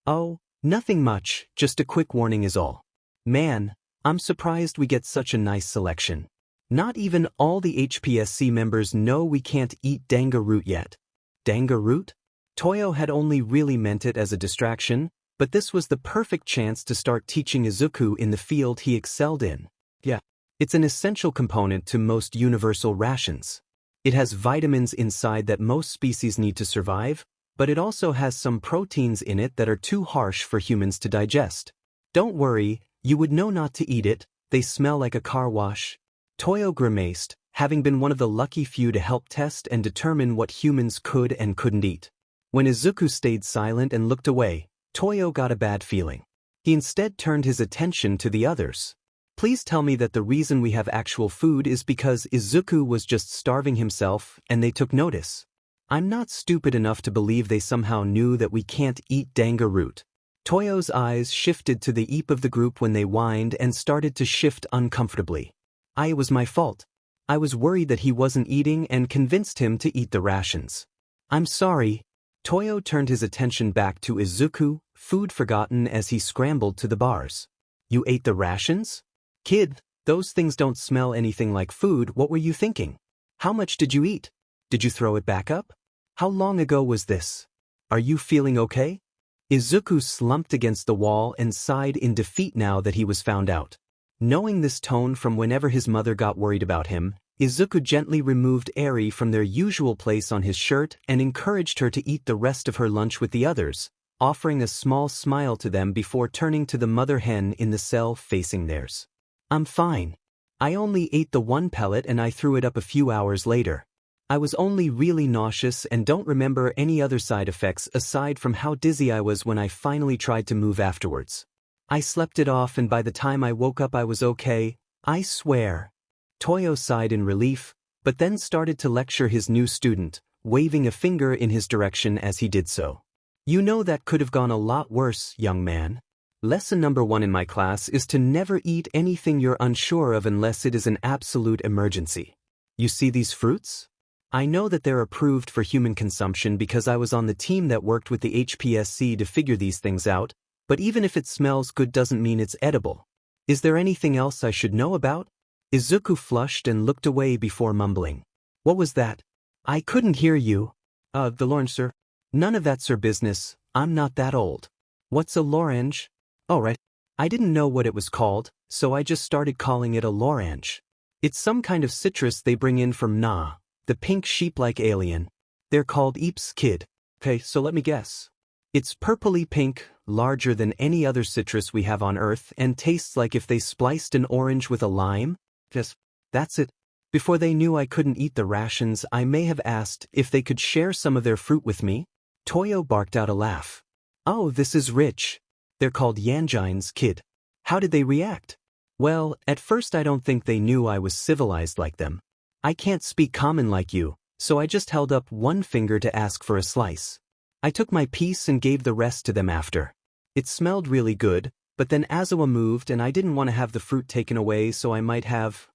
Speaker 1: Oh, nothing much, just a quick warning is all. Man, I'm surprised we get such a nice selection. Not even all the HPSC members know we can't eat danga root yet. Danga root? Toyo had only really meant it as a distraction, but this was the perfect chance to start teaching Izuku in the field he excelled in. Yeah, it's an essential component to most universal rations. It has vitamins inside that most species need to survive, but it also has some proteins in it that are too harsh for humans to digest. Don't worry, you would know not to eat it, they smell like a car wash. Toyo grimaced, having been one of the lucky few to help test and determine what humans could and couldn't eat. When Izuku stayed silent and looked away, Toyo got a bad feeling. He instead turned his attention to the others. Please tell me that the reason we have actual food is because Izuku was just starving himself and they took notice. I'm not stupid enough to believe they somehow knew that we can't eat danga root. Toyo's eyes shifted to the eep of the group when they whined and started to shift uncomfortably. It was my fault. I was worried that he wasn't eating and convinced him to eat the rations. I'm sorry. Toyo turned his attention back to Izuku, food forgotten as he scrambled to the bars. You ate the rations? Kid, those things don't smell anything like food. What were you thinking? How much did you eat? Did you throw it back up? How long ago was this? Are you feeling okay? Izuku slumped against the wall and sighed in defeat now that he was found out. Knowing this tone from whenever his mother got worried about him, Izuku gently removed Eri from their usual place on his shirt and encouraged her to eat the rest of her lunch with the others, offering a small smile to them before turning to the mother hen in the cell facing theirs. I'm fine. I only ate the one pellet and I threw it up a few hours later. I was only really nauseous and don't remember any other side effects aside from how dizzy I was when I finally tried to move afterwards. I slept it off and by the time I woke up I was okay, I swear. Toyo sighed in relief, but then started to lecture his new student, waving a finger in his direction as he did so. You know that could have gone a lot worse, young man. Lesson number 1 in my class is to never eat anything you're unsure of unless it is an absolute emergency. You see these fruits? I know that they're approved for human consumption because I was on the team that worked with the HPSC to figure these things out, but even if it smells good doesn't mean it's edible. Is there anything else I should know about? Izuku flushed and looked away before mumbling. What was that? I couldn't hear you. The lorange, sir. None of that's your business, I'm not that old. What's a lorange? Oh right. I didn't know what it was called, so I just started calling it a lorange. It's some kind of citrus they bring in from Na, the pink sheep-like alien. They're called Eeps, kid. Okay, so let me guess. It's purpley pink, larger than any other citrus we have on Earth, and tastes like if they spliced an orange with a lime? Yes, that's it. Before they knew I couldn't eat the rations, I may have asked if they could share some of their fruit with me. Toyo barked out a laugh. Oh, this is rich. They're called yanjines, kid. How did they react? Well, at first I don't think they knew I was civilized like them. I can't speak common like you, so I just held up one finger to ask for a slice. I took my piece and gave the rest to them after. It smelled really good, but then Azawa moved and I didn't want to have the fruit taken away, so I might have,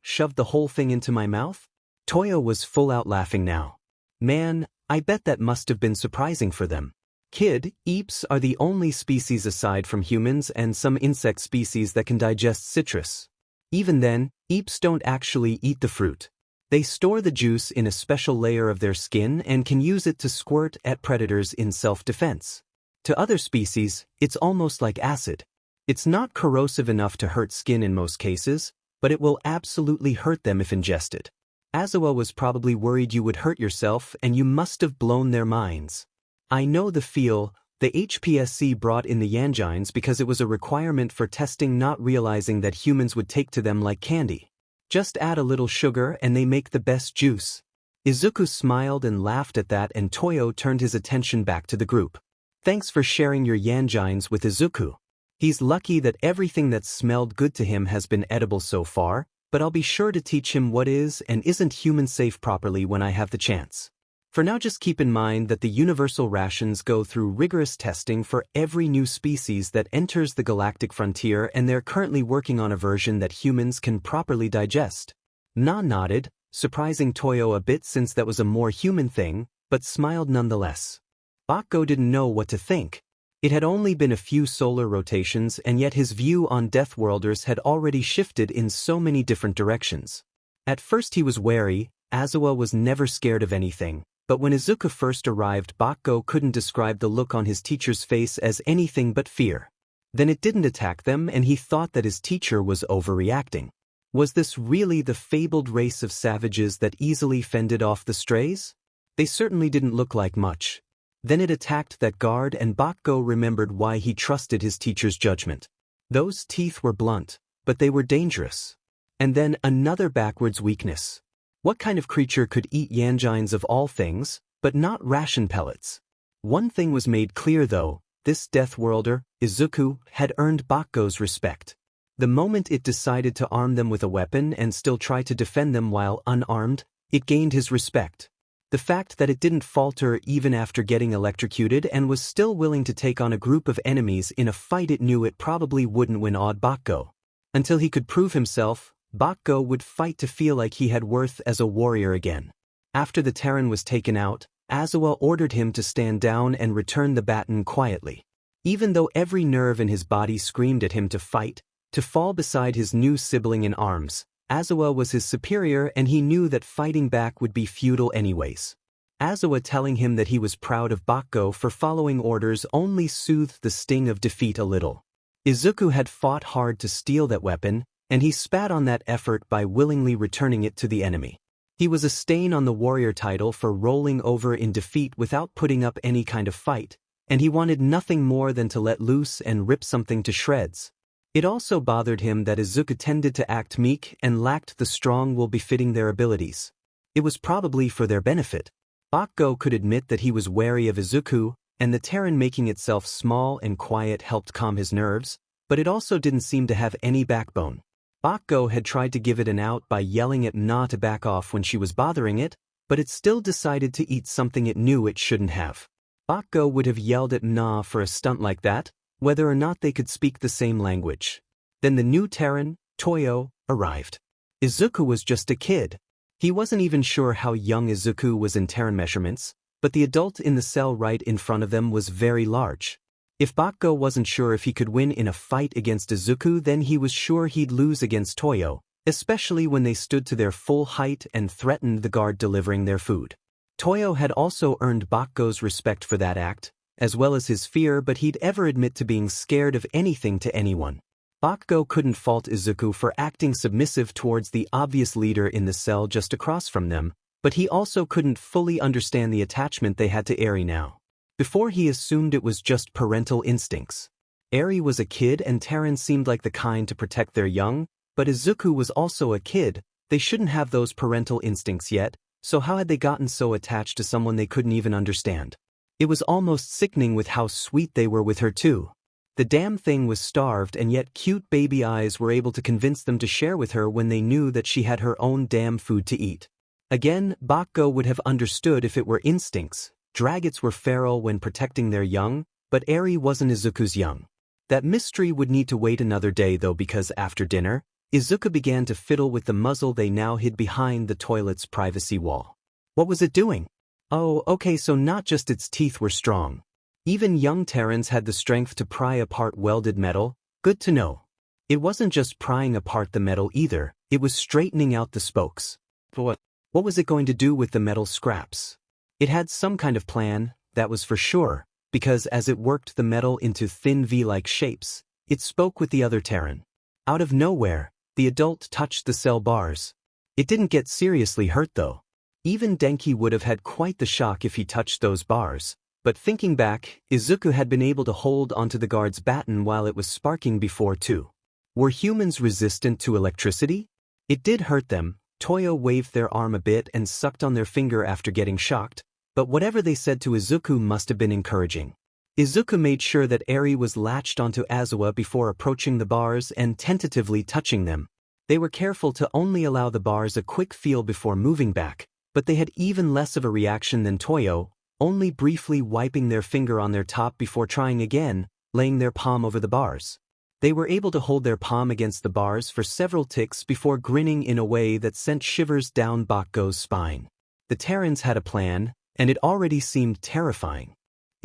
Speaker 1: shoved the whole thing into my mouth? Toyo was full out laughing now. Man, I bet that must have been surprising for them. Kid, Eeps are the only species aside from humans and some insect species that can digest citrus. Even then, Eeps don't actually eat the fruit. They store the juice in a special layer of their skin and can use it to squirt at predators in self-defense. To other species, it's almost like acid. It's not corrosive enough to hurt skin in most cases, but it will absolutely hurt them if ingested. Azawa was probably worried you would hurt yourself and you must have blown their minds. I know the feel. The HPSC brought in the yanjines because it was a requirement for testing, not realizing that humans would take to them like candy. Just add a little sugar and they make the best juice. Izuku smiled and laughed at that, and Toyo turned his attention back to the group. Thanks for sharing your yanjines with Izuku. He's lucky that everything that's smelled good to him has been edible so far, but I'll be sure to teach him what is and isn't human safe properly when I have the chance. For now, just keep in mind that the universal rations go through rigorous testing for every new species that enters the galactic frontier, and they're currently working on a version that humans can properly digest. Na nodded, surprising Toyo a bit since that was a more human thing, but smiled nonetheless. Bakko didn't know what to think. It had only been a few solar rotations, and yet his view on Deathworlders had already shifted in so many different directions. At first he was wary. Azawa was never scared of anything. But when Izuku first arrived, Bakko couldn't describe the look on his teacher's face as anything but fear. Then it didn't attack them, and he thought that his teacher was overreacting. Was this really the fabled race of savages that easily fended off the strays? They certainly didn't look like much. Then it attacked that guard, and Bakko remembered why he trusted his teacher's judgment. Those teeth were blunt, but they were dangerous. And then another backwards weakness. What kind of creature could eat yanjines of all things, but not ration pellets? One thing was made clear though, this Deathworlder, Izuku, had earned Bakko's respect. The moment it decided to arm them with a weapon and still try to defend them while unarmed, it gained his respect. The fact that it didn't falter even after getting electrocuted and was still willing to take on a group of enemies in a fight it knew it probably wouldn't win awed Bakko. Until he could prove himself, Bakko would fight to feel like he had worth as a warrior again. After the Terran was taken out, Azawa ordered him to stand down and return the baton quietly. Even though every nerve in his body screamed at him to fight, to fall beside his new sibling in arms, Azawa was his superior and he knew that fighting back would be futile anyways. Azawa telling him that he was proud of Bakko for following orders only soothed the sting of defeat a little. Izuku had fought hard to steal that weapon, and he spat on that effort by willingly returning it to the enemy. He was a stain on the warrior title for rolling over in defeat without putting up any kind of fight, and he wanted nothing more than to let loose and rip something to shreds. It also bothered him that Izuku tended to act meek and lacked the strong will befitting their abilities. It was probably for their benefit. Bakko could admit that he was wary of Izuku, and the Terran making itself small and quiet helped calm his nerves, but it also didn't seem to have any backbone. Bakugo had tried to give it an out by yelling at Na to back off when she was bothering it, but it still decided to eat something it knew it shouldn't have. Bakugo would have yelled at Na for a stunt like that, whether or not they could speak the same language. Then the new Terran, Toyo, arrived. Izuku was just a kid. He wasn't even sure how young Izuku was in Terran measurements, but the adult in the cell right in front of them was very large. If Bakugo wasn't sure if he could win in a fight against Izuku, then he was sure he'd lose against Toyo, especially when they stood to their full height and threatened the guard delivering their food. Toyo had also earned Bakugo's respect for that act, as well as his fear, but he'd ever admit to being scared of anything to anyone. Bakugo couldn't fault Izuku for acting submissive towards the obvious leader in the cell just across from them, but he also couldn't fully understand the attachment they had to Eri now. Before he assumed it was just parental instincts. Eri was a kid and Terran seemed like the kind to protect their young, but Izuku was also a kid. They shouldn't have those parental instincts yet, so how had they gotten so attached to someone they couldn't even understand? It was almost sickening with how sweet they were with her too. The damn thing was starved and yet cute baby eyes were able to convince them to share with her when they knew that she had her own damn food to eat. Again, Bakugo would have understood if it were instincts. Dragons were feral when protecting their young, but Eri wasn't Izuku's young. That mystery would need to wait another day though, because after dinner, Izuku began to fiddle with the muzzle they now hid behind the toilet's privacy wall. What was it doing? Oh, okay, so not just its teeth were strong. Even young Terrans had the strength to pry apart welded metal. Good to know. It wasn't just prying apart the metal either, it was straightening out the spokes. But what was it going to do with the metal scraps? It had some kind of plan, that was for sure, because as it worked the metal into thin V-like shapes, it spoke with the other Terran. Out of nowhere, the adult touched the cell bars. It didn't get seriously hurt though. Even Denki would have had quite the shock if he touched those bars, but thinking back, Izuku had been able to hold onto the guard's baton while it was sparking before too. Were humans resistant to electricity? It did hurt them. Toyo waved their arm a bit and sucked on their finger after getting shocked, but whatever they said to Izuku must have been encouraging. Izuku made sure that Eri was latched onto Azawa before approaching the bars and tentatively touching them. They were careful to only allow the bars a quick feel before moving back, but they had even less of a reaction than Toyo, only briefly wiping their finger on their top before trying again, laying their palm over the bars. They were able to hold their palm against the bars for several ticks before grinning in a way that sent shivers down Bakugo's spine. The Terrans had a plan, and it already seemed terrifying.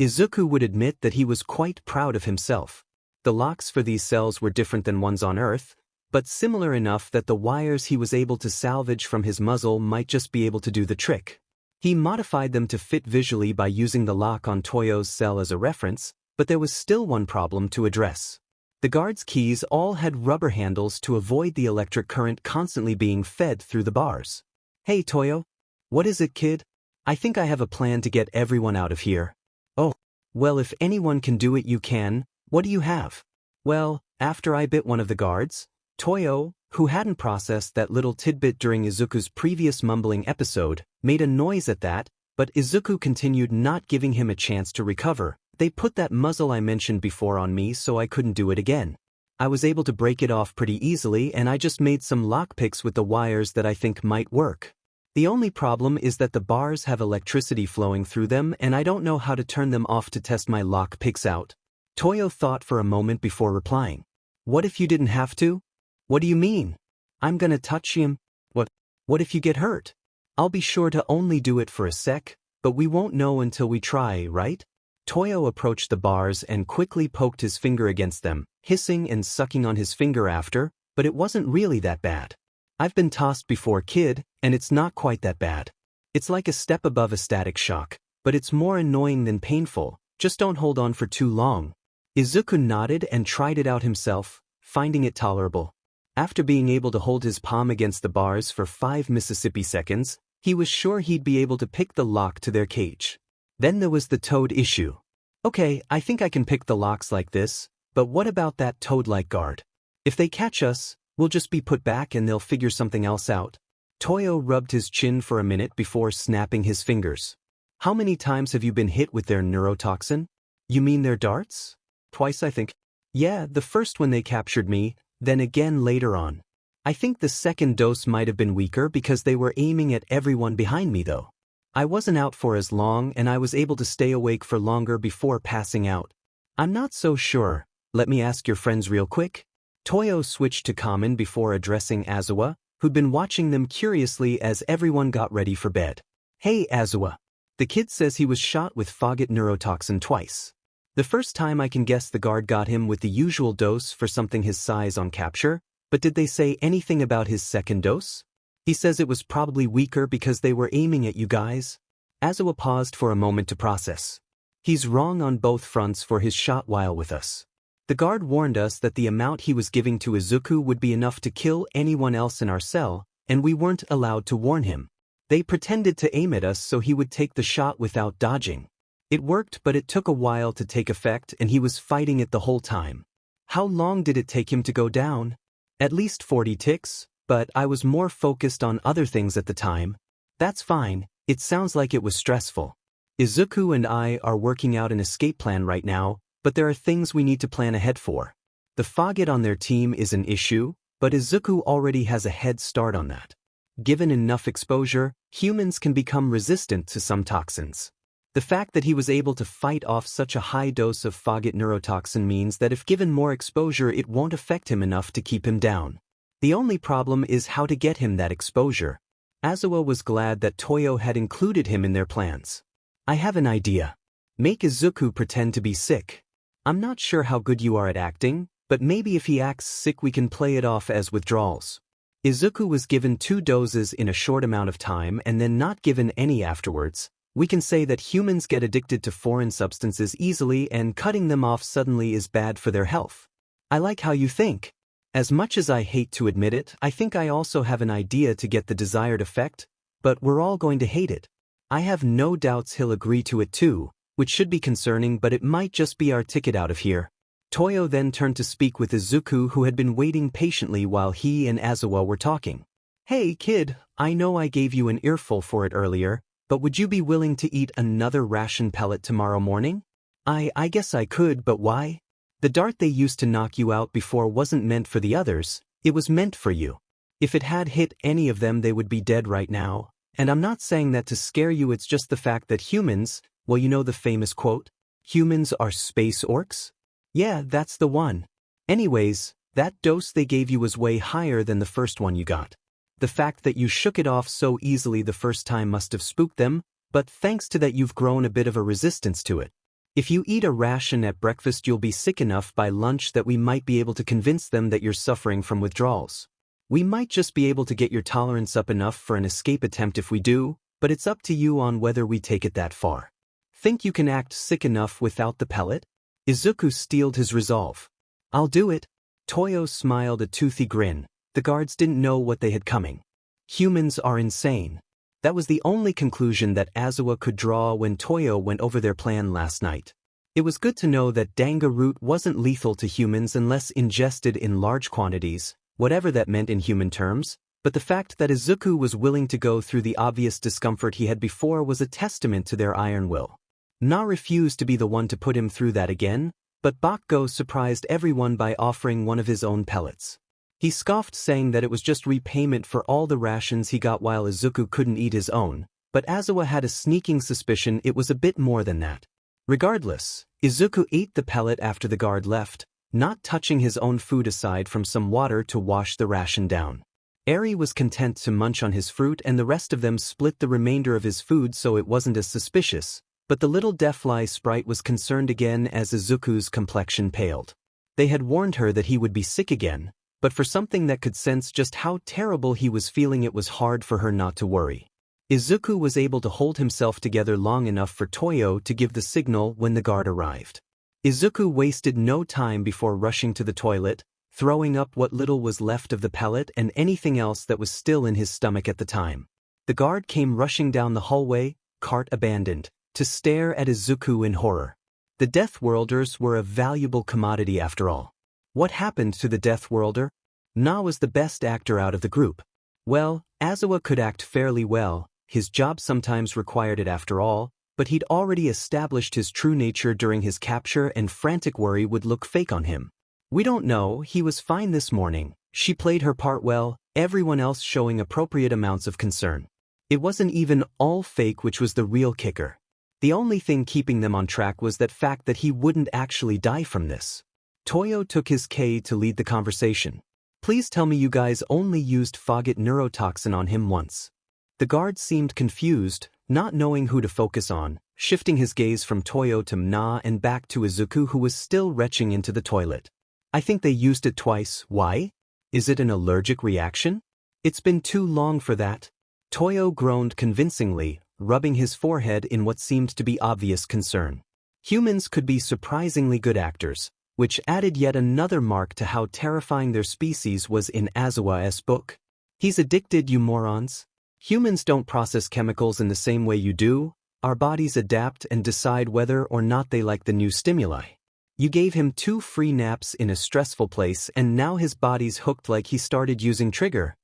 Speaker 1: Izuku would admit that he was quite proud of himself. The locks for these cells were different than ones on Earth, but similar enough that the wires he was able to salvage from his muzzle might just be able to do the trick. He modified them to fit visually by using the lock on Toyo's cell as a reference, but there was still one problem to address. The guard's keys all had rubber handles to avoid the electric current constantly being fed through the bars. Hey Toyo. What is it, kid? I think I have a plan to get everyone out of here. Oh, well, if anyone can do it you can. What do you have? Well, after I bit one of the guards, Toyo, who hadn't processed that little tidbit during Izuku's previous mumbling episode, made a noise at that, but Izuku continued, not giving him a chance to recover. They put that muzzle I mentioned before on me so I couldn't do it again. I was able to break it off pretty easily and I just made some lockpicks with the wires that I think might work. The only problem is that the bars have electricity flowing through them and I don't know how to turn them off to test my lockpicks out. Toyo thought for a moment before replying. What if you didn't have to? What do you mean? I'm gonna touch him. What if you get hurt? I'll be sure to only do it for a sec, but we won't know until we try, right? Toyo approached the bars and quickly poked his finger against them, hissing and sucking on his finger after, but it wasn't really that bad. I've been tossed before, kid, and it's not quite that bad. It's like a step above a static shock, but it's more annoying than painful. Just don't hold on for too long. Izuku nodded and tried it out himself, finding it tolerable. After being able to hold his palm against the bars for 5 Mississippi seconds, he was sure he'd be able to pick the lock to their cage. Then there was the toad issue. Okay, I think I can pick the locks like this, but what about that toad-like guard? If they catch us, we'll just be put back and they'll figure something else out. Toyo rubbed his chin for a minute before snapping his fingers. How many times have you been hit with their neurotoxin? You mean their darts? Twice, I think. Yeah, the first when they captured me, then again later on. I think the second dose might have been weaker because they were aiming at everyone behind me though. I wasn't out for as long and I was able to stay awake for longer before passing out. I'm not so sure. Let me ask your friends real quick. Toyo switched to common before addressing Azawa, who'd been watching them curiously as everyone got ready for bed. Hey Azawa. The kid says he was shot with faggot neurotoxin twice. The first time I can guess the guard got him with the usual dose for something his size on capture, but did they say anything about his second dose? He says it was probably weaker because they were aiming at you guys. Azawa paused for a moment to process. He's wrong on both fronts for his shot while with us. The guard warned us that the amount he was giving to Izuku would be enough to kill anyone else in our cell, and we weren't allowed to warn him. They pretended to aim at us so he would take the shot without dodging. It worked, but it took a while to take effect and he was fighting it the whole time. How long did it take him to go down? At least 40 ticks, but I was more focused on other things at the time. That's fine, it sounds like it was stressful. Izuku and I are working out an escape plan right now, but there are things we need to plan ahead for. The faggot on their team is an issue, but Izuku already has a head start on that. Given enough exposure, humans can become resistant to some toxins. The fact that he was able to fight off such a high dose of faggot neurotoxin means that if given more exposure it won't affect him enough to keep him down. The only problem is how to get him that exposure. Azawa was glad that Toyo had included him in their plans. I have an idea. Make Izuku pretend to be sick. I'm not sure how good you are at acting, but maybe if he acts sick we can play it off as withdrawals. Izuku was given 2 doses in a short amount of time and then not given any afterwards. We can say that humans get addicted to foreign substances easily and cutting them off suddenly is bad for their health. I like how you think. As much as I hate to admit it, I think I also have an idea to get the desired effect, but we're all going to hate it. I have no doubts he'll agree to it too, which should be concerning, but it might just be our ticket out of here. Toyo then turned to speak with Izuku, who had been waiting patiently while he and Azawa were talking. Hey kid, I know I gave you an earful for it earlier, but would you be willing to eat another ration pellet tomorrow morning? I guess I could, but why? The dart they used to knock you out before wasn't meant for the others, it was meant for you. If it had hit any of them they would be dead right now, and I'm not saying that to scare you, it's just the fact that humans, well, you know the famous quote, humans are space orcs? Yeah, that's the one. Anyways, that dose they gave you was way higher than the first one you got. The fact that you shook it off so easily the first time must have spooked them, but thanks to that you've grown a bit of a resistance to it. If you eat a ration at breakfast you'll be sick enough by lunch that we might be able to convince them that you're suffering from withdrawals. We might just be able to get your tolerance up enough for an escape attempt if we do, but it's up to you on whether we take it that far. Think you can act sick enough without the pellet? Izuku steeled his resolve. I'll do it. Toyo smiled a toothy grin. The guards didn't know what they had coming. Humans are insane. That was the only conclusion that Azawa could draw when Toyo went over their plan last night. It was good to know that danga root wasn't lethal to humans unless ingested in large quantities, whatever that meant in human terms, but the fact that Izuku was willing to go through the obvious discomfort he had before was a testament to their iron will. Na refused to be the one to put him through that again, but Bakugo surprised everyone by offering one of his own pellets. He scoffed, saying that it was just repayment for all the rations he got while Izuku couldn't eat his own, but Azawa had a sneaking suspicion it was a bit more than that. Regardless, Izuku ate the pellet after the guard left, not touching his own food aside from some water to wash the ration down. Eri was content to munch on his fruit and the rest of them split the remainder of his food so it wasn't as suspicious, but the little deathfly sprite was concerned again as Izuku's complexion paled. They had warned her that he would be sick again, but for something that could sense just how terrible he was feeling it was hard for her not to worry. Izuku was able to hold himself together long enough for Toyo to give the signal when the guard arrived. Izuku wasted no time before rushing to the toilet, throwing up what little was left of the pellet and anything else that was still in his stomach at the time. The guard came rushing down the hallway, cart abandoned, to stare at Izuku in horror. The Death Worlders were a valuable commodity after all. What happened to the Death Worlder? Na was the best actor out of the group. Well, Azawa could act fairly well, his job sometimes required it after all, but he'd already established his true nature during his capture and frantic worry would look fake on him. We don't know, he was fine this morning, She played her part well, everyone else showing appropriate amounts of concern. It wasn't even all fake, which was the real kicker. The only thing keeping them on track was that fact that he wouldn't actually die from this. Toyo took his K to lead the conversation. Please tell me you guys only used Fogget neurotoxin on him once. The guard seemed confused, not knowing who to focus on, shifting his gaze from Toyo to Mna and back to Izuku, who was still retching into the toilet. I think they used it twice. Why? Is it an allergic reaction? It's been too long for that. Toyo groaned convincingly, rubbing his forehead in what seemed to be obvious concern. Humans could be surprisingly good actors, which added yet another mark to how terrifying their species was in Azawa's book. He's addicted, you morons. Humans don't process chemicals in the same way you do. Our bodies adapt and decide whether or not they like the new stimuli. You gave him 2 free naps in a stressful place and now his body's hooked like he started using trigger.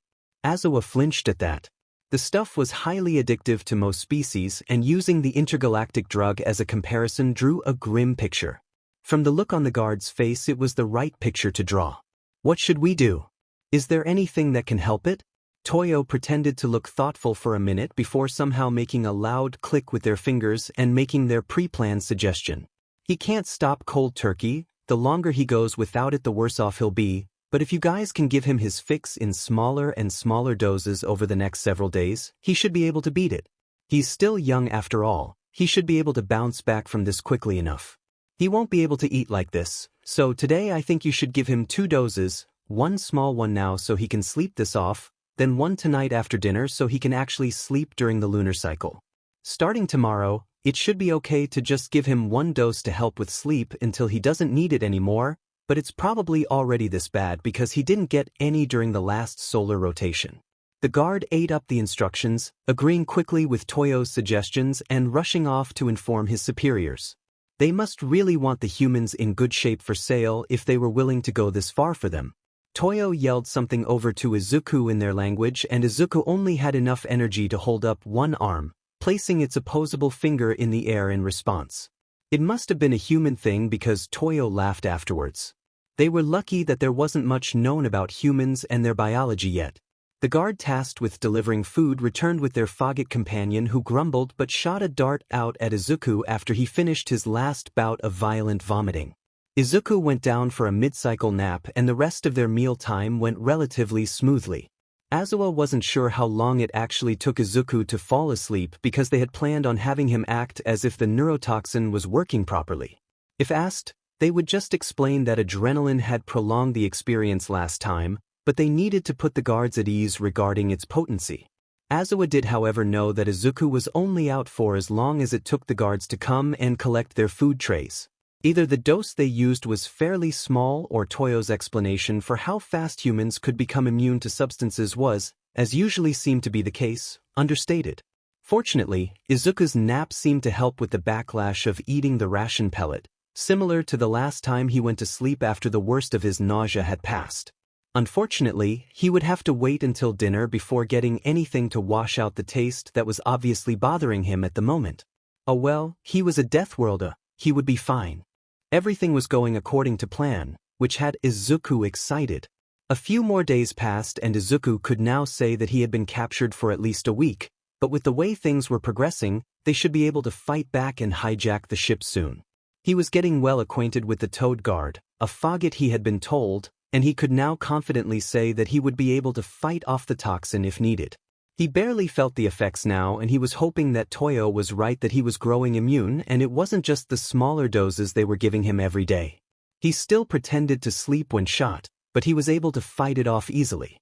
Speaker 1: Azawa flinched at that. The stuff was highly addictive to most species, and using the intergalactic drug as a comparison drew a grim picture. From the look on the guard's face, it was the right picture to draw. What should we do? Is there anything that can help it? Toyo pretended to look thoughtful for a minute before somehow making a loud click with their fingers and making their pre-planned suggestion. He can't stop cold turkey. The longer he goes without it, the worse off he'll be. But if you guys can give him his fix in smaller and smaller doses over the next several days, he should be able to beat it. He's still young after all. He should be able to bounce back from this quickly enough. He won't be able to eat like this, so today I think you should give him 2 doses, 1 small one now so he can sleep this off, then 1 tonight after dinner so he can actually sleep during the lunar cycle. Starting tomorrow, it should be okay to just give him 1 dose to help with sleep until he doesn't need it anymore, but it's probably already this bad because he didn't get any during the last solar rotation. The guard ate up the instructions, agreeing quickly with Toyo's suggestions and rushing off to inform his superiors. They must really want the humans in good shape for sale if they were willing to go this far for them. Toyo yelled something over to Izuku in their language, and Izuku only had enough energy to hold up 1 arm, placing its opposable finger in the air in response. It must have been a human thing because Toyo laughed afterwards. They were lucky that there wasn't much known about humans and their biology yet. The guard tasked with delivering food returned with their Fogget companion, who grumbled but shot a dart out at Izuku after he finished his last bout of violent vomiting. Izuku went down for a mid-cycle nap and the rest of their meal time went relatively smoothly. Azawa wasn't sure how long it actually took Izuku to fall asleep because they had planned on having him act as if the neurotoxin was working properly. If asked, they would just explain that adrenaline had prolonged the experience last time, but they needed to put the guards at ease regarding its potency. Azawa did, however, know that Izuku was only out for as long as it took the guards to come and collect their food trays. Either the dose they used was fairly small or Toyo's explanation for how fast humans could become immune to substances was, as usually seemed to be the case, understated. Fortunately, Izuku's nap seemed to help with the backlash of eating the ration pellet, similar to the last time he went to sleep after the worst of his nausea had passed. Unfortunately, he would have to wait until dinner before getting anything to wash out the taste that was obviously bothering him at the moment. Oh well, he was a Deathworlder, he would be fine. Everything was going according to plan, which had Izuku excited. A few more days passed and Izuku could now say that he had been captured for at least a week, but with the way things were progressing, they should be able to fight back and hijack the ship soon. He was getting well acquainted with the Toad Guard, a Fogget he had been told, and he could now confidently say that he would be able to fight off the toxin if needed. He barely felt the effects now, and he was hoping that Toyo was right that he was growing immune and it wasn't just the smaller doses they were giving him every day. He still pretended to sleep when shot, but he was able to fight it off easily.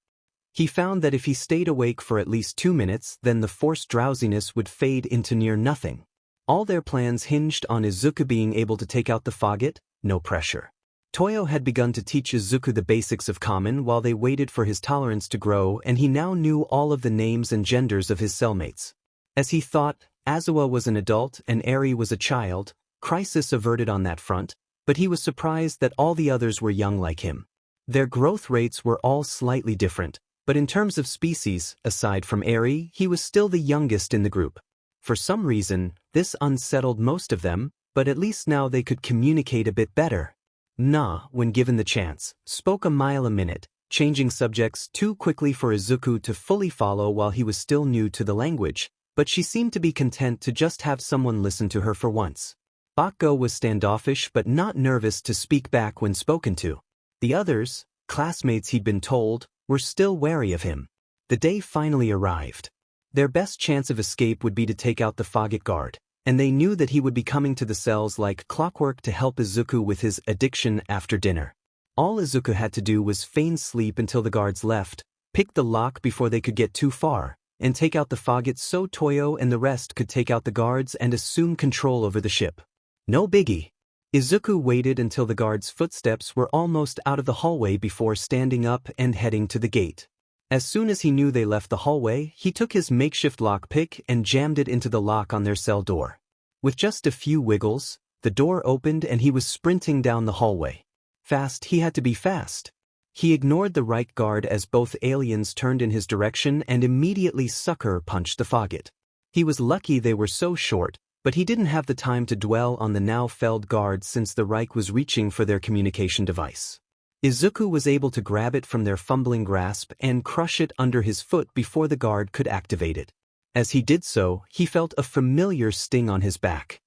Speaker 1: He found that if he stayed awake for at least 2 minutes, then the forced drowsiness would fade into near nothing. All their plans hinged on Izuku being able to take out the Fogget, no pressure. Toyo had begun to teach Izuku the basics of common while they waited for his tolerance to grow, and he now knew all of the names and genders of his cellmates. As he thought, Azawa was an adult and Eri was a child, crisis averted on that front, but he was surprised that all the others were young like him. Their growth rates were all slightly different, but in terms of species, aside from Eri, he was still the youngest in the group. For some reason, this unsettled most of them, but at least now they could communicate a bit better. Mna, when given the chance, spoke a mile a minute, changing subjects too quickly for Izuku to fully follow while he was still new to the language, but she seemed to be content to just have someone listen to her for once. Bakko was standoffish but not nervous to speak back when spoken to. The others, classmates he'd been told, were still wary of him. The day finally arrived. Their best chance of escape would be to take out the Faggot guard, and they knew that he would be coming to the cells like clockwork to help Izuku with his addiction after dinner. All Izuku had to do was feign sleep until the guards left, pick the lock before they could get too far, and take out the Faggot so Toyo and the rest could take out the guards and assume control over the ship. No biggie. Izuku waited until the guards' footsteps were almost out of the hallway before standing up and heading to the gate. As soon as he knew they left the hallway, he took his makeshift lockpick and jammed it into the lock on their cell door. With just a few wiggles, the door opened and he was sprinting down the hallway. Fast, he had to be fast. He ignored the right guard as both aliens turned in his direction and immediately sucker punched the Faggot. He was lucky they were so short, but he didn't have the time to dwell on the now felled guard since the Reich was reaching for their communication device. Izuku was able to grab it from their fumbling grasp and crush it under his foot before the guard could activate it. As he did so, he felt a familiar sting on his back.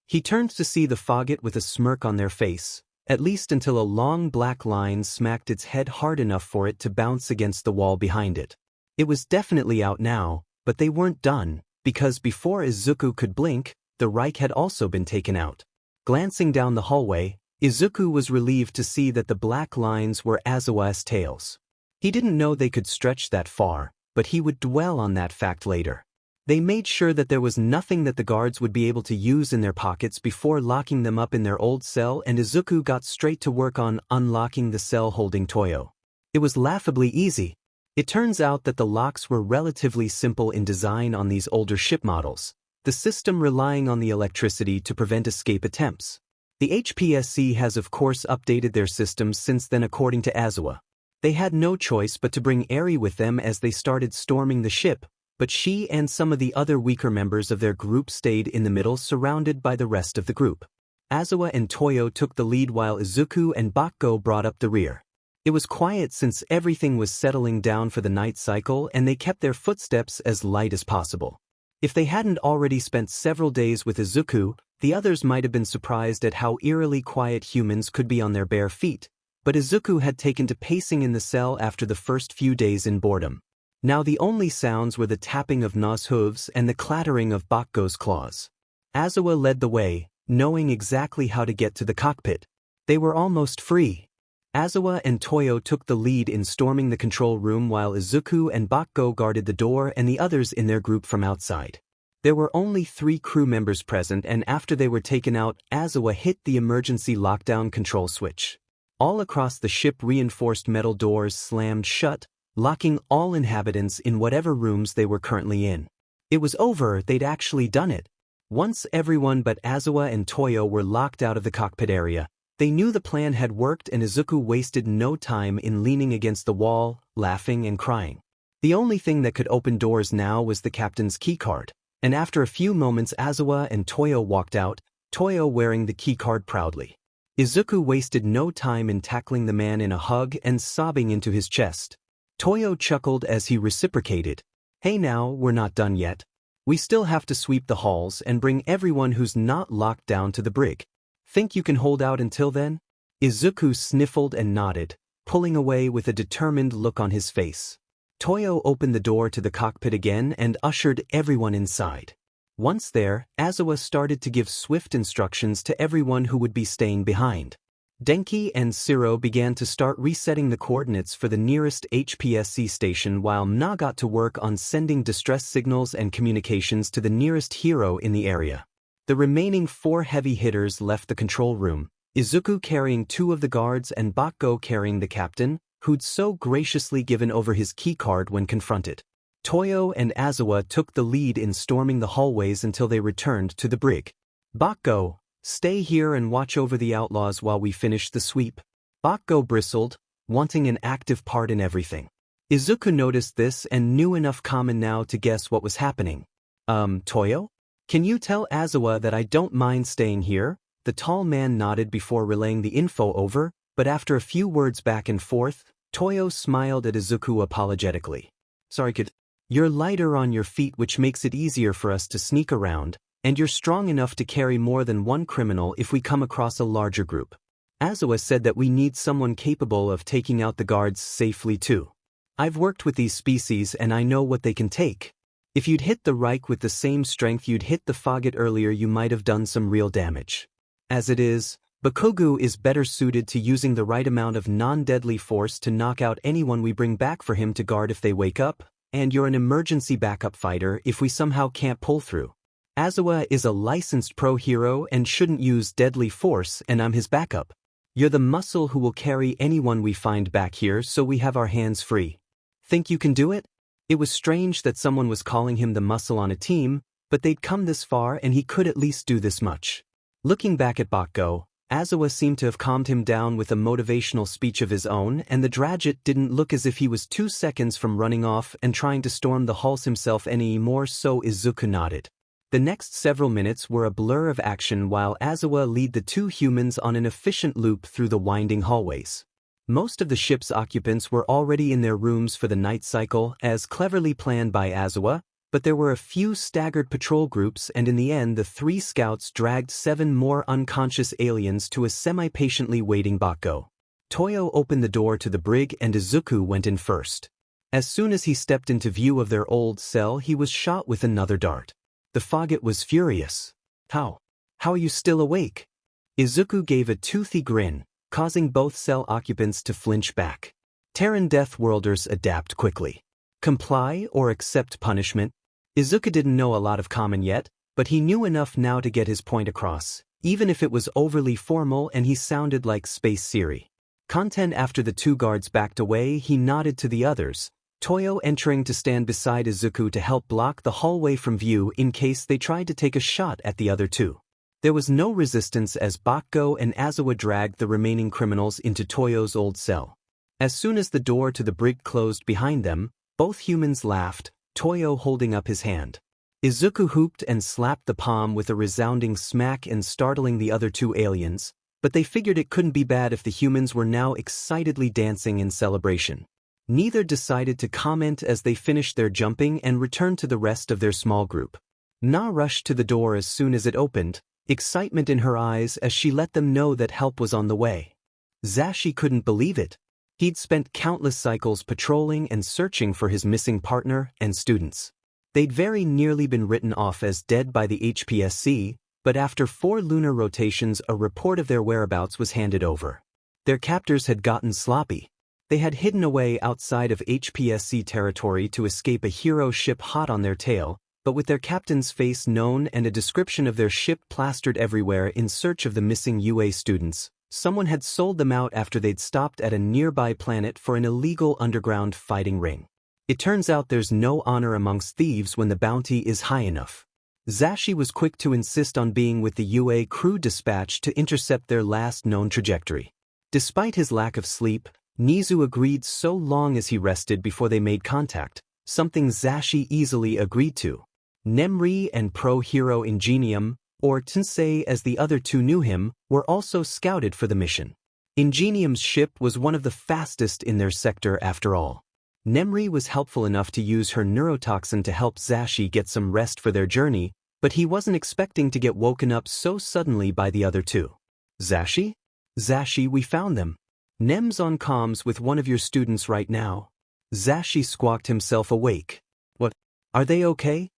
Speaker 1: He turned to see the Faggot with a smirk on their face, at least until a long black line smacked its head hard enough for it to bounce against the wall behind it. It was definitely out now, but they weren't done, because before Izuku could blink, the Reich had also been taken out. Glancing down the hallway, Izuku was relieved to see that the black lines were Azawa's tails. He didn't know they could stretch that far, but he would dwell on that fact later. They made sure that there was nothing that the guards would be able to use in their pockets before locking them up in their old cell, and Izuku got straight to work on unlocking the cell holding Toyo. It was laughably easy. It turns out that the locks were relatively simple in design on these older ship models, the system relying on the electricity to prevent escape attempts. The HPSC has of course updated their systems since then according to Azawa. They had no choice but to bring Eri with them as they started storming the ship, but she and some of the other weaker members of their group stayed in the middle surrounded by the rest of the group. Azawa and Toyo took the lead while Izuku and Bakko brought up the rear. It was quiet since everything was settling down for the night cycle and they kept their footsteps as light as possible. If they hadn't already spent several days with Izuku, the others might have been surprised at how eerily quiet humans could be on their bare feet, but Izuku had taken to pacing in the cell after the first few days in boredom. Now the only sounds were the tapping of Na's hooves and the clattering of Bakko's claws. Azawa led the way, knowing exactly how to get to the cockpit. They were almost free. Azawa and Toyo took the lead in storming the control room while Izuku and Bakko guarded the door and the others in their group from outside. There were only 3 crew members present, and after they were taken out, Azawa hit the emergency lockdown control switch. All across the ship reinforced metal doors slammed shut, locking all inhabitants in whatever rooms they were currently in. It was over, they'd actually done it. Once everyone but Azawa and Toyo were locked out of the cockpit area, they knew the plan had worked and Izuku wasted no time in leaning against the wall, laughing and crying. The only thing that could open doors now was the captain's keycard, and after a few moments Azawa and Toyo walked out, Toyo wearing the keycard proudly. Izuku wasted no time in tackling the man in a hug and sobbing into his chest. Toyo chuckled as he reciprocated. Hey now, we're not done yet. We still have to sweep the halls and bring everyone who's not locked down to the brig. Think you can hold out until then? Izuku sniffled and nodded, pulling away with a determined look on his face. Toyo opened the door to the cockpit again and ushered everyone inside. Once there, Azawa started to give swift instructions to everyone who would be staying behind. Denki and Siro began to start resetting the coordinates for the nearest HPSC station while Na got to work on sending distress signals and communications to the nearest hero in the area. The remaining 4 heavy hitters left the control room, Izuku carrying 2 of the guards and Bakko carrying the captain, who'd so graciously given over his keycard when confronted. Toyo and Azawa took the lead in storming the hallways until they returned to the brig. Bakko, stay here and watch over the outlaws while we finish the sweep. Bakko bristled, wanting an active part in everything. Izuku noticed this and knew enough common now to guess what was happening. Toyo? Can you tell Azawa that I don't mind staying here? The tall man nodded before relaying the info over, but after a few words back and forth, Toyo smiled at Izuku apologetically. Sorry kid. You're lighter on your feet, which makes it easier for us to sneak around, and you're strong enough to carry more than one criminal if we come across a larger group. Azawa said that we need someone capable of taking out the guards safely too. I've worked with these species and I know what they can take. If you'd hit the Reich with the same strength you'd hit the Faggot earlier, you might have done some real damage. As it is, Bakugo is better suited to using the right amount of non-deadly force to knock out anyone we bring back for him to guard if they wake up, and you're an emergency backup fighter if we somehow can't pull through. Azawa is a licensed pro hero and shouldn't use deadly force, and I'm his backup. You're the muscle who will carry anyone we find back here, so we have our hands free. Think you can do it? It was strange that someone was calling him the muscle on a team, but they'd come this far and he could at least do this much. Looking back at Bakugo, Azawa seemed to have calmed him down with a motivational speech of his own, and the Dragot didn't look as if he was 2 seconds from running off and trying to storm the halls himself any more, so Izuku nodded. The next several minutes were a blur of action while Azawa led the 2 humans on an efficient loop through the winding hallways. Most of the ship's occupants were already in their rooms for the night cycle, as cleverly planned by Azawa, but there were a few staggered patrol groups, and in the end the 3 scouts dragged 7 more unconscious aliens to a semi-patiently waiting Bakugo. Toyo opened the door to the brig and Izuku went in first. As soon as he stepped into view of their old cell, he was shot with another dart. The Faggot was furious. How are you still awake? Izuku gave a toothy grin, causing both cell occupants to flinch back. Terran Death Worlders adapt quickly. Comply or accept punishment? Izuku didn't know a lot of common yet, but he knew enough now to get his point across, even if it was overly formal and he sounded like Space Siri. Content after the 2 guards backed away, he nodded to the others, Toyo entering to stand beside Izuku to help block the hallway from view in case they tried to take a shot at the other 2. There was no resistance as Bakugo and Azawa dragged the remaining criminals into Toyo's old cell. As soon as the door to the brig closed behind them, both humans laughed, Toyo holding up his hand. Izuku whooped and slapped the palm with a resounding smack and startling the other 2 aliens, but they figured it couldn't be bad if the humans were now excitedly dancing in celebration. Neither decided to comment as they finished their jumping and returned to the rest of their small group. Na rushed to the door as soon as it opened, excitement in her eyes as she let them know that help was on the way. Zashi couldn't believe it. He'd spent countless cycles patrolling and searching for his missing partner and students. They'd very nearly been written off as dead by the HPSC, but after 4 lunar rotations a report of their whereabouts was handed over. Their captors had gotten sloppy. They had hidden away outside of HPSC territory to escape a hero ship hot on their tail, but with their captain's face known and a description of their ship plastered everywhere in search of the missing UA students, someone had sold them out after they'd stopped at a nearby planet for an illegal underground fighting ring. It turns out there's no honor amongst thieves when the bounty is high enough. Zashi was quick to insist on being with the UA crew dispatched to intercept their last known trajectory. Despite his lack of sleep, Nizu agreed so long as he rested before they made contact, something Zashi easily agreed to. Nemri and pro-hero Ingenium, or Tensei as the other 2 knew him, were also scouted for the mission. Ingenium's ship was one of the fastest in their sector after all. Nemri was helpful enough to use her neurotoxin to help Zashi get some rest for their journey, but he wasn't expecting to get woken up so suddenly by the other 2. Zashi? Zashi, we found them. Nem's on comms with one of your students right now. Zashi squawked himself awake. What? Are they okay?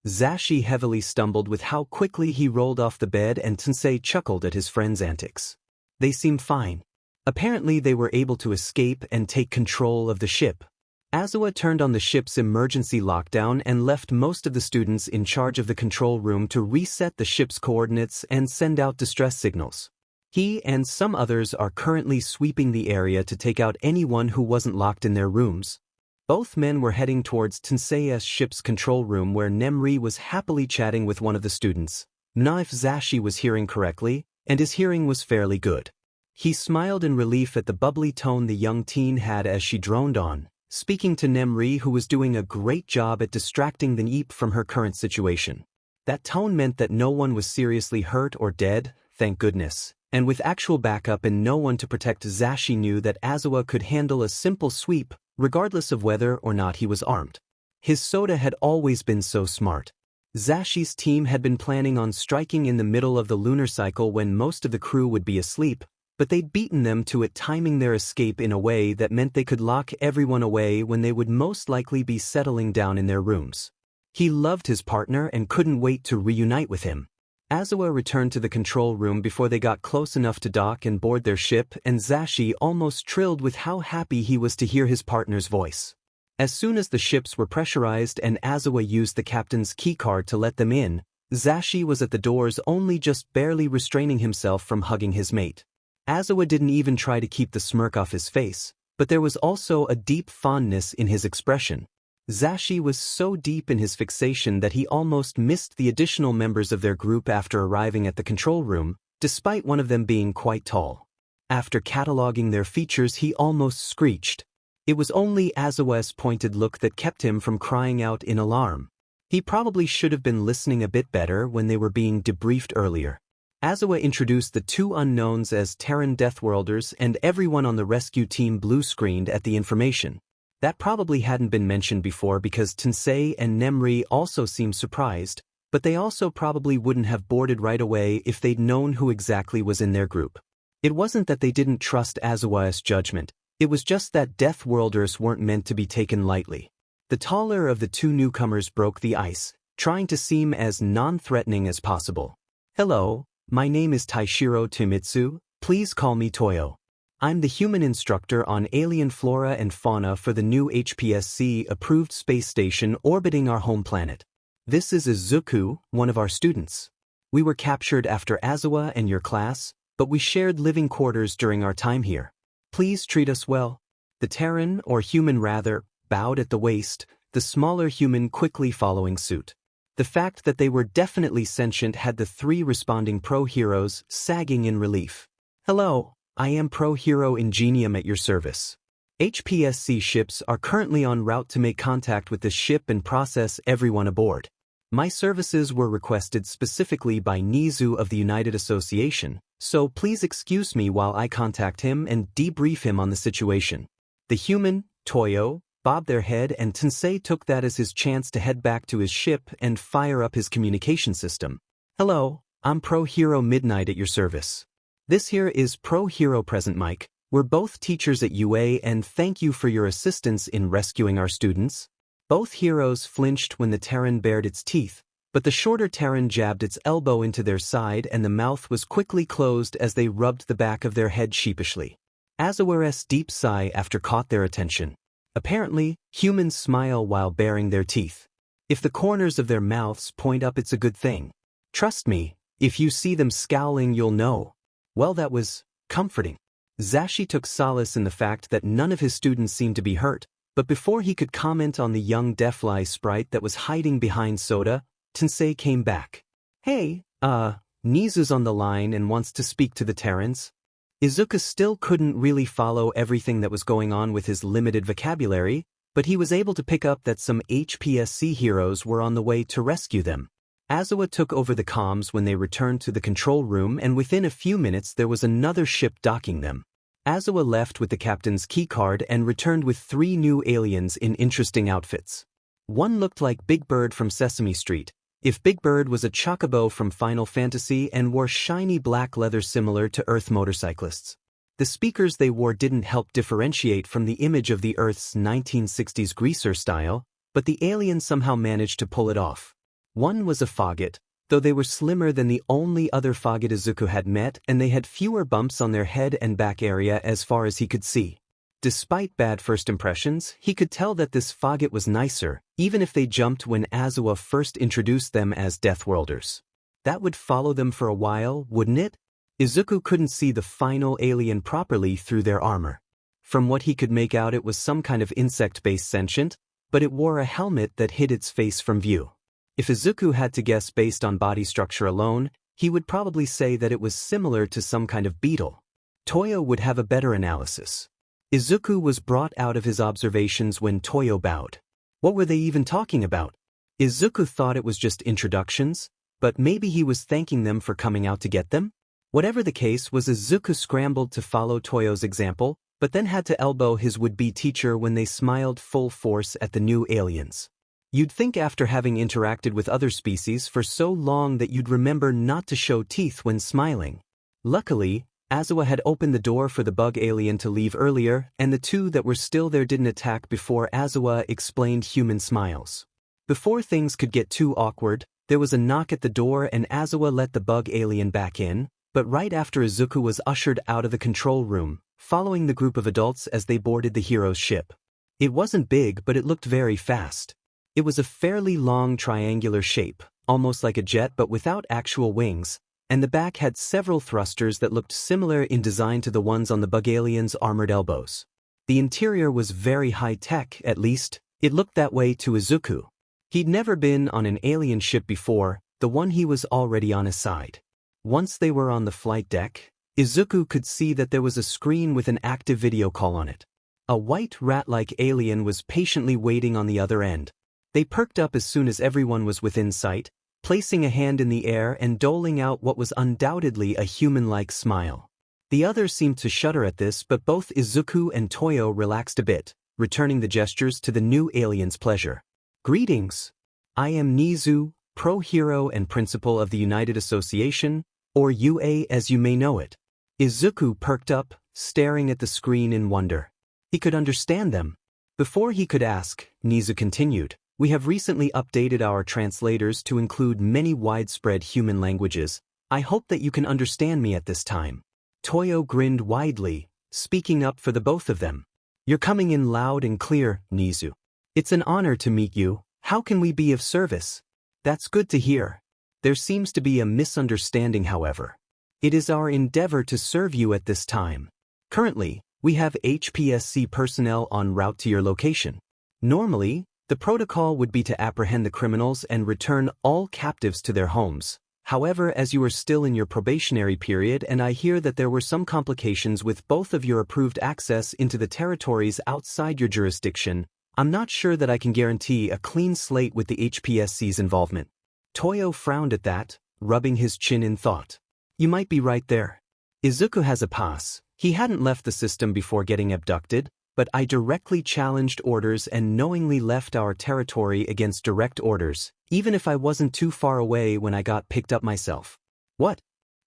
Speaker 1: Zashi heavily stumbled with how quickly he rolled off the bed, and Tensei chuckled at his friend's antics. They seem fine. Apparently they were able to escape and take control of the ship. Azawa turned on the ship's emergency lockdown and left most of the students in charge of the control room to reset the ship's coordinates and send out distress signals. He and some others are currently sweeping the area to take out anyone who wasn't locked in their rooms. Both men were heading towards Tensei's ship's control room where Nemri was happily chatting with one of the students. Now if Zashi was hearing correctly, and his hearing was fairly good. He smiled in relief at the bubbly tone the young teen had as she droned on, speaking to Nemri, who was doing a great job at distracting the Neep from her current situation. That tone meant that no one was seriously hurt or dead, thank goodness, And with actual backup and no one to protect, Zashi knew that Azawa could handle a simple sweep, regardless of whether or not he was armed. His soda had always been so smart. Zashi's team had been planning on striking in the middle of the lunar cycle when most of the crew would be asleep, but they'd beaten them to it, timing their escape in a way that meant they could lock everyone away when they would most likely be settling down in their rooms. He loved his partner and couldn't wait to reunite with him. Azawa returned to the control room before they got close enough to dock and board their ship, and Zashi almost trilled with how happy he was to hear his partner's voice. As soon as the ships were pressurized and Azawa used the captain's keycard to let them in, Zashi was at the doors, only just barely restraining himself from hugging his mate. Azawa didn't even try to keep the smirk off his face, but there was also a deep fondness in his expression. Zashi was so deep in his fixation that he almost missed the additional members of their group after arriving at the control room, despite one of them being quite tall. After cataloging their features, he almost screeched. It was only Azawa's pointed look that kept him from crying out in alarm. He probably should have been listening a bit better when they were being debriefed earlier. Azawa introduced the two unknowns as Terran Deathworlders, and everyone on the rescue team blue-screened at the information. That probably hadn't been mentioned before because Tensei and Nemri also seemed surprised, but they also probably wouldn't have boarded right away if they'd known who exactly was in their group. It wasn't that they didn't trust Azawa's judgment, it was just that Deathworlders weren't meant to be taken lightly. The taller of the two newcomers broke the ice, trying to seem as non-threatening as possible. "Hello, my name is Taishiro Tomitsu, please call me Toyo. I'm the human instructor on alien flora and fauna for the new HPSC-approved space station orbiting our home planet. This is Izuku, one of our students. We were captured after Azawa and your class, but we shared living quarters during our time here. Please treat us well." The Terran, or human rather, bowed at the waist, the smaller human quickly following suit. The fact that they were definitely sentient had the three responding pro-heroes sagging in relief. "Hello. I am Pro-Hero Ingenium at your service. HPSC ships are currently en route to make contact with this ship and process everyone aboard. My services were requested specifically by Nizu of the United Association, so please excuse me while I contact him and debrief him on the situation." The human, Toyo, bobbed their head, and Tensei took that as his chance to head back to his ship and fire up his communication system. "Hello, I'm Pro-Hero Midnight at your service. This here is Pro-Hero Present Mike. We're both teachers at UA and thank you for your assistance in rescuing our students." Both heroes flinched when the Terran bared its teeth, but the shorter Terran jabbed its elbow into their side and the mouth was quickly closed as they rubbed the back of their head sheepishly. Azawa's deep sigh after caught their attention. Apparently, humans smile while baring their teeth. If the corners of their mouths point up, it's a good thing. Trust me, if you see them scowling, you'll know. Well, that was comforting. Zashi took solace in the fact that none of his students seemed to be hurt, but before he could comment on the young deathfly sprite that was hiding behind Soda, Tensei came back. "Hey, Nizu's on the line and wants to speak to the Terrans." Izuku still couldn't really follow everything that was going on with his limited vocabulary, but he was able to pick up that some HPSC heroes were on the way to rescue them. Azawa took over the comms when they returned to the control room, and within a few minutes there was another ship docking them. Azawa left with the captain's keycard and returned with 3 new aliens in interesting outfits. One looked like Big Bird from Sesame Street, if Big Bird was a chocobo from Final Fantasy, and wore shiny black leather similar to Earth motorcyclists. The speakers they wore didn't help differentiate from the image of the Earth's 1960s greaser style, but the alien somehow managed to pull it off. One was a Fogget, though they were slimmer than the only other Fogget Izuku had met, and they had fewer bumps on their head and back area as far as he could see. Despite bad first impressions, he could tell that this Fogget was nicer, even if they jumped when Azawa first introduced them as Deathworlders. That would follow them for a while, wouldn't it? Izuku couldn't see the final alien properly through their armor. From what he could make out, it was some kind of insect-based sentient, but it wore a helmet that hid its face from view. If Izuku had to guess based on body structure alone, he would probably say that it was similar to some kind of beetle. Toyo would have a better analysis. Izuku was brought out of his observations when Toyo bowed. What were they even talking about? Izuku thought it was just introductions, but maybe he was thanking them for coming out to get them? Whatever the case was, Izuku scrambled to follow Toyo's example, but then had to elbow his would-be teacher when they smiled full force at the new aliens. You'd think after having interacted with other species for so long that you'd remember not to show teeth when smiling. Luckily, Azawa had opened the door for the bug alien to leave earlier, and the two that were still there didn't attack before Azawa explained human smiles. Before things could get too awkward, there was a knock at the door and Azawa let the bug alien back in, but right after Izuku was ushered out of the control room, following the group of adults as they boarded the hero's ship. It wasn't big, but it looked very fast. It was a fairly long triangular shape, almost like a jet but without actual wings, and the back had several thrusters that looked similar in design to the ones on the bug alien's armored elbows. The interior was very high-tech, at least, it looked that way to Izuku. He'd never been on an alien ship before, the one he was already on his side. Once they were on the flight deck, Izuku could see that there was a screen with an active video call on it. A white rat-like alien was patiently waiting on the other end. They perked up as soon as everyone was within sight, placing a hand in the air and doling out what was undoubtedly a human-like smile. The others seemed to shudder at this, but both Izuku and Toyo relaxed a bit, returning the gestures to the new alien's pleasure. Greetings. I am Nizu, pro-hero and principal of the United Association, or UA as you may know it. Izuku perked up, staring at the screen in wonder. He could understand them. Before he could ask, Nizu continued. We have recently updated our translators to include many widespread human languages. I hope that you can understand me at this time. Toyo grinned widely, speaking up for the both of them. You're coming in loud and clear, Nizu. It's an honor to meet you. How can we be of service? That's good to hear. There seems to be a misunderstanding, however. It is our endeavor to serve you at this time. Currently, we have HPSC personnel en route to your location. Normally, the protocol would be to apprehend the criminals and return all captives to their homes. However, as you are still in your probationary period and I hear that there were some complications with both of your approved access into the territories outside your jurisdiction, I'm not sure that I can guarantee a clean slate with the HPSC's involvement. Toyo frowned at that, rubbing his chin in thought. You might be right there. Izuku has a pass. He hadn't left the system before getting abducted, but I directly challenged orders and knowingly left our territory against direct orders, even if I wasn't too far away when I got picked up myself. What?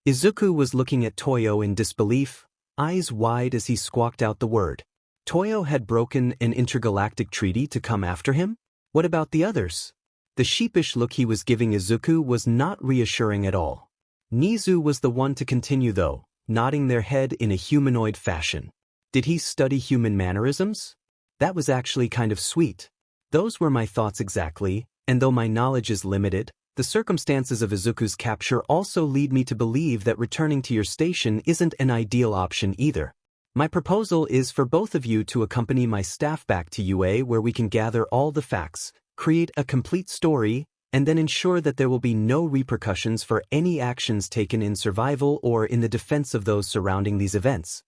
Speaker 1: Izuku was looking at Toyo in disbelief, eyes wide as he squawked out the word. Toyo had broken an intergalactic treaty to come after him? What about the others? The sheepish look he was giving Izuku was not reassuring at all. Nizu was the one to continue though, nodding their head in a humanoid fashion. Did he study human mannerisms? That was actually kind of sweet. Those were my thoughts exactly, and though my knowledge is limited, the circumstances of Izuku's capture also lead me to believe that returning to your station isn't an ideal option either. My proposal is for both of you to accompany my staff back to UA where we can gather all the facts, create a complete story, and then ensure that there will be no repercussions for any actions taken in survival or in the defense of those surrounding these events.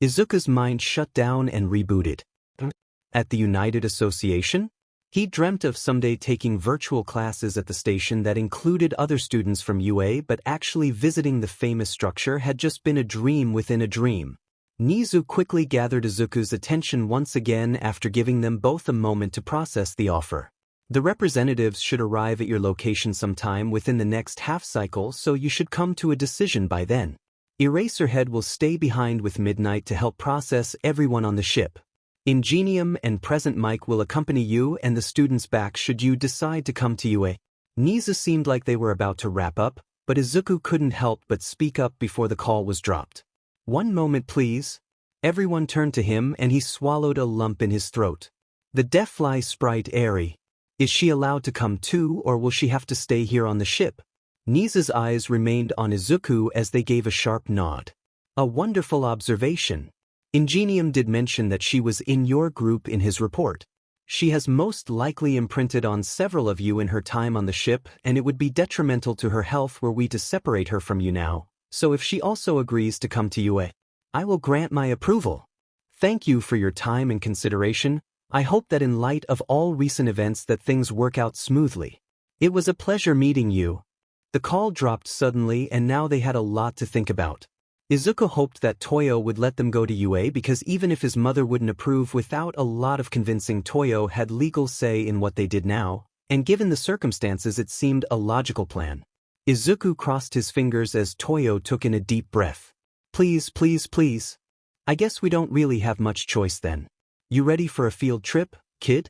Speaker 1: Izuku's mind shut down and rebooted. At the United Association? He dreamt of someday taking virtual classes at the station that included other students from UA, but actually visiting the famous structure had just been a dream within a dream. Nizu quickly gathered Izuku's attention once again after giving them both a moment to process the offer. The representatives should arrive at your location sometime within the next half cycle, so you should come to a decision by then. Eraserhead will stay behind with Midnight to help process everyone on the ship. Ingenium and Present Mike will accompany you and the students back should you decide to come to UA. Nizu seemed like they were about to wrap up, but Izuku couldn't help but speak up before the call was dropped. One moment please. Everyone turned to him and he swallowed a lump in his throat. The Deathfly sprite Eri. Is she allowed to come too, or will she have to stay here on the ship? Nizu's eyes remained on Izuku as they gave a sharp nod. A wonderful observation. Ingenium did mention that she was in your group in his report. She has most likely imprinted on several of you in her time on the ship, and it would be detrimental to her health were we to separate her from you now, so if she also agrees to come to UA, I will grant my approval. Thank you for your time and consideration. I hope that in light of all recent events that things work out smoothly. It was a pleasure meeting you. The call dropped suddenly and now they had a lot to think about. Izuku hoped that Toyo would let them go to UA because even if his mother wouldn't approve without a lot of convincing, Toyo had legal say in what they did now, and given the circumstances it seemed a logical plan. Izuku crossed his fingers as Toyo took in a deep breath. Please, please, please. I guess we don't really have much choice then. You ready for a field trip, kid?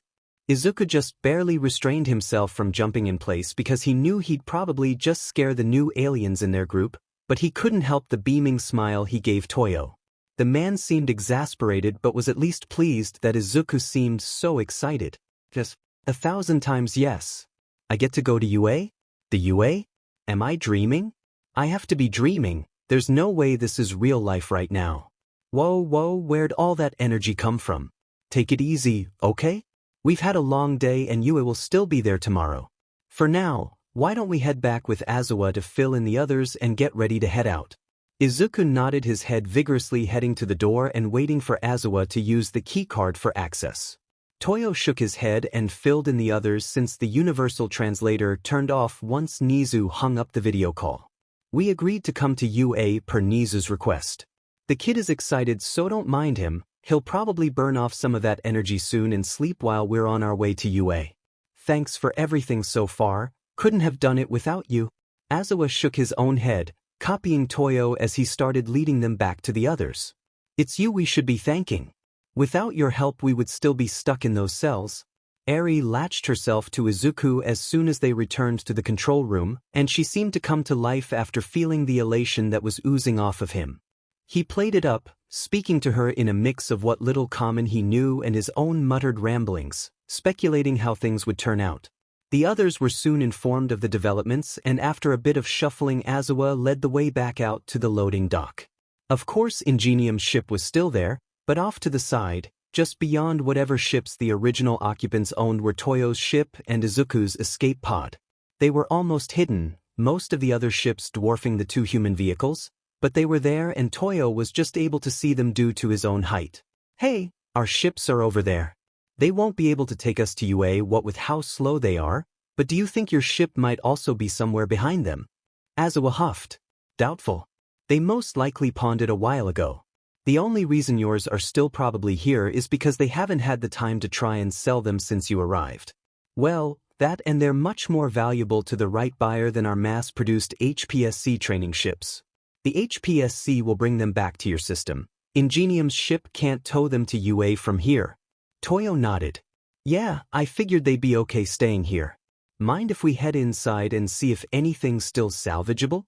Speaker 1: Izuku just barely restrained himself from jumping in place because he knew he'd probably just scare the new aliens in their group, but he couldn't help the beaming smile he gave Toyo. The man seemed exasperated but was at least pleased that Izuku seemed so excited. Just 1,000 times yes. I get to go to UA? The UA? Am I dreaming? I have to be dreaming. There's no way this is real life right now. Whoa, where'd all that energy come from? Take it easy, okay? We've had a long day and UA will still be there tomorrow. For now, why don't we head back with Aizawa to fill in the others and get ready to head out? Izuku nodded his head vigorously, heading to the door and waiting for Aizawa to use the keycard for access. Toyo shook his head and filled in the others since the universal translator turned off once Nizu hung up the video call. We agreed to come to UA per Nizu's request. The kid is excited, so don't mind him. He'll probably burn off some of that energy soon and sleep while we're on our way to UA. Thanks for everything so far. Couldn't have done it without you. Aizawa shook his own head, copying Toyo as he started leading them back to the others. It's you we should be thanking. Without your help we would still be stuck in those cells. Eri latched herself to Izuku as soon as they returned to the control room, and she seemed to come to life after feeling the elation that was oozing off of him. He played it up, speaking to her in a mix of what little common he knew and his own muttered ramblings, speculating how things would turn out. The others were soon informed of the developments, and after a bit of shuffling Aizawa led the way back out to the loading dock. Of course Ingenium's ship was still there, but off to the side, just beyond whatever ships the original occupants owned, were Toyo's ship and Izuku's escape pod. They were almost hidden, most of the other ships dwarfing the two human vehicles, but they were there and Toyo was just able to see them due to his own height. Hey, our ships are over there. They won't be able to take us to UA, what with how slow they are, but do you think your ship might also be somewhere behind them? Aizawa huffed. Doubtful. They most likely pawned it a while ago. The only reason yours are still probably here is because they haven't had the time to try and sell them since you arrived. Well, that and they're much more valuable to the right buyer than our mass-produced HPSC training ships. The HPSC will bring them back to your system. Ingenium's ship can't tow them to UA from here. Toyo nodded. Yeah, I figured they'd be okay staying here. Mind if we head inside and see if anything's still salvageable?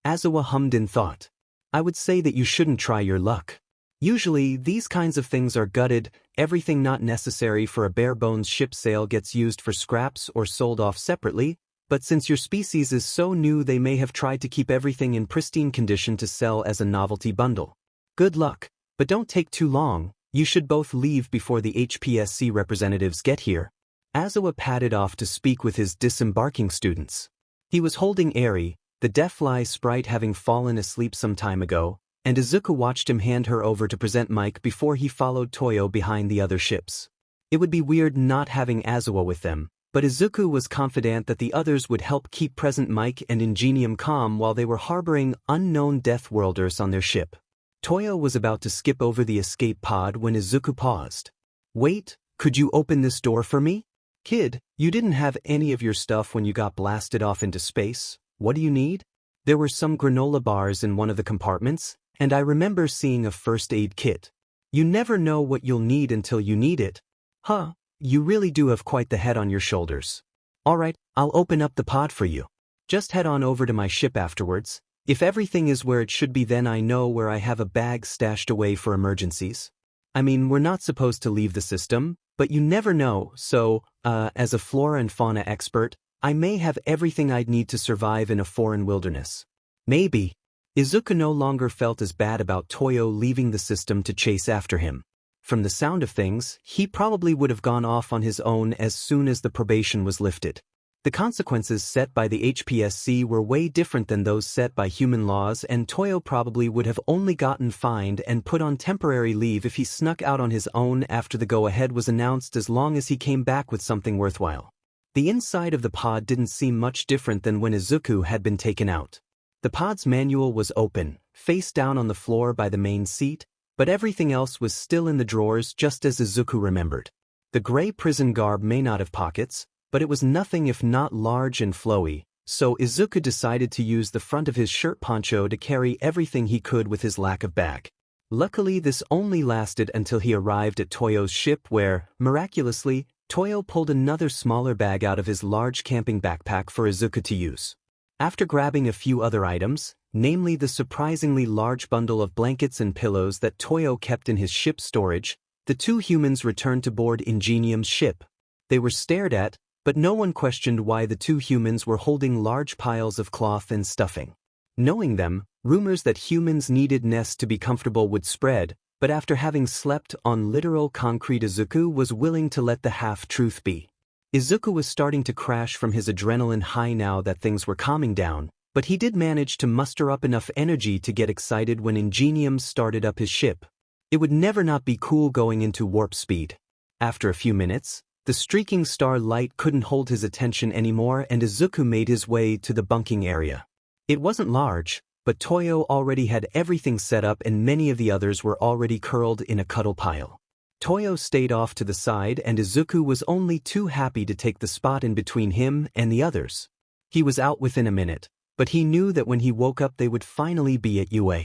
Speaker 1: Aizawa hummed in thought. I would say that you shouldn't try your luck. Usually, these kinds of things are gutted, everything not necessary for a bare-bones ship sale gets used for scraps or sold off separately, but since your species is so new they may have tried to keep everything in pristine condition to sell as a novelty bundle. Good luck, but don't take too long, you should both leave before the HPSC representatives get here. Aizawa padded off to speak with his disembarking students. He was holding Eri, the deathfly sprite having fallen asleep some time ago, and Izuku watched him hand her over to present Mike before he followed Toyo behind the other ships. It would be weird not having Aizawa with them, but Izuku was confident that the others would help keep present Mike and Ingenium calm while they were harboring unknown Deathworlders on their ship. Toyo was about to skip over the escape pod when Izuku paused. Wait, could you open this door for me? Kid, you didn't have any of your stuff when you got blasted off into space. What do you need? There were some granola bars in one of the compartments, and I remember seeing a first aid kit. You never know what you'll need until you need it. Huh, you really do have quite the head on your shoulders. Alright, I'll open up the pod for you. Just head on over to my ship afterwards. If everything is where it should be, then I know where I have a bag stashed away for emergencies. I mean, we're not supposed to leave the system, but you never know, so, as a flora and fauna expert, I may have everything I'd need to survive in a foreign wilderness. Maybe. Izuku no longer felt as bad about Toyo leaving the system to chase after him. From the sound of things, he probably would have gone off on his own as soon as the probation was lifted. The consequences set by the HPSC were way different than those set by human laws, and Toyo probably would have only gotten fined and put on temporary leave if he snuck out on his own after the go-ahead was announced, as long as he came back with something worthwhile. The inside of the pod didn't seem much different than when Izuku had been taken out. The pod's manual was open, face down on the floor by the main seat, but everything else was still in the drawers just as Izuku remembered. The gray prison garb may not have pockets, but it was nothing if not large and flowy, so Izuku decided to use the front of his shirt poncho to carry everything he could with his lack of bag. Luckily this only lasted until he arrived at Toyo's ship where, miraculously, Toyo pulled another smaller bag out of his large camping backpack for Izuku to use. After grabbing a few other items, namely the surprisingly large bundle of blankets and pillows that Toyo kept in his ship's storage, the two humans returned to board Ingenium's ship. They were stared at, but no one questioned why the two humans were holding large piles of cloth and stuffing. Knowing them, rumors that humans needed nests to be comfortable would spread, but after having slept on literal concrete, Izuku was willing to let the half-truth be. Izuku was starting to crash from his adrenaline high now that things were calming down, but he did manage to muster up enough energy to get excited when Ingenium started up his ship. It would never not be cool going into warp speed. After a few minutes, the streaking star light couldn't hold his attention anymore and Izuku made his way to the bunking area. It wasn't large, but Toyo already had everything set up and many of the others were already curled in a cuddle pile. Toyo stayed off to the side and Izuku was only too happy to take the spot in between him and the others. He was out within a minute, but he knew that when he woke up they would finally be at UA.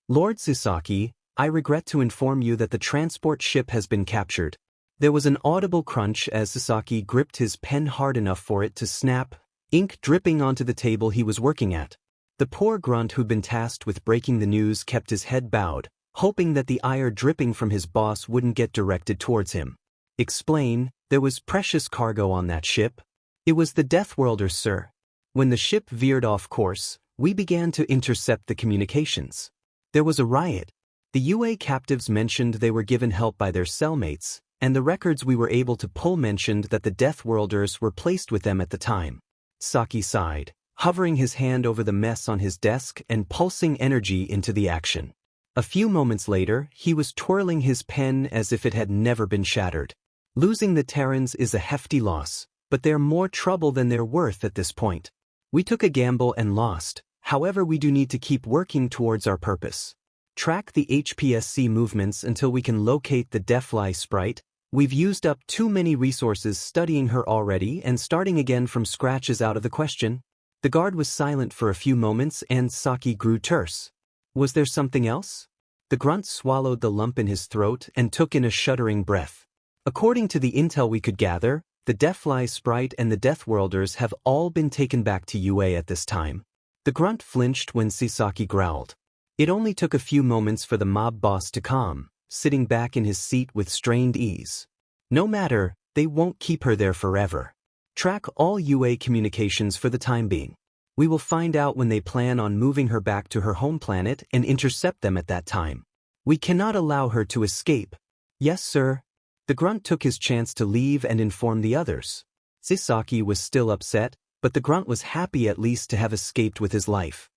Speaker 1: Lord Sasaki, I regret to inform you that the transport ship has been captured. There was an audible crunch as Sasaki gripped his pen hard enough for it to snap, ink dripping onto the table he was working at. The poor grunt who'd been tasked with breaking the news kept his head bowed, hoping that the ire dripping from his boss wouldn't get directed towards him. Explain, there was precious cargo on that ship. It was the Deathworlders, sir. When the ship veered off course, we began to intercept the communications. There was a riot. The UA captives mentioned they were given help by their cellmates, and the records we were able to pull mentioned that the Deathworlders were placed with them at the time. Saki sighed, hovering his hand over the mess on his desk and pulsing energy into the action. A few moments later, he was twirling his pen as if it had never been shattered. Losing the Terrans is a hefty loss, but they're more trouble than they're worth at this point. We took a gamble and lost, however we do need to keep working towards our purpose. Track the HPSC movements until we can locate the Deathfly sprite. We've used up too many resources studying her already and starting again from scratch is out of the question. The guard was silent for a few moments and Saki grew terse. Was there something else? The grunt swallowed the lump in his throat and took in a shuddering breath. According to the intel we could gather, the Deathfly sprite and the Deathworlders have all been taken back to UA at this time. The grunt flinched when Sasaki growled. It only took a few moments for the mob boss to calm, sitting back in his seat with strained ease. No matter, they won't keep her there forever. Track all UA communications for the time being. We will find out when they plan on moving her back to her home planet and intercept them at that time. We cannot allow her to escape. Yes, sir. The grunt took his chance to leave and inform the others. Sasaki was still upset, but the grunt was happy at least to have escaped with his life.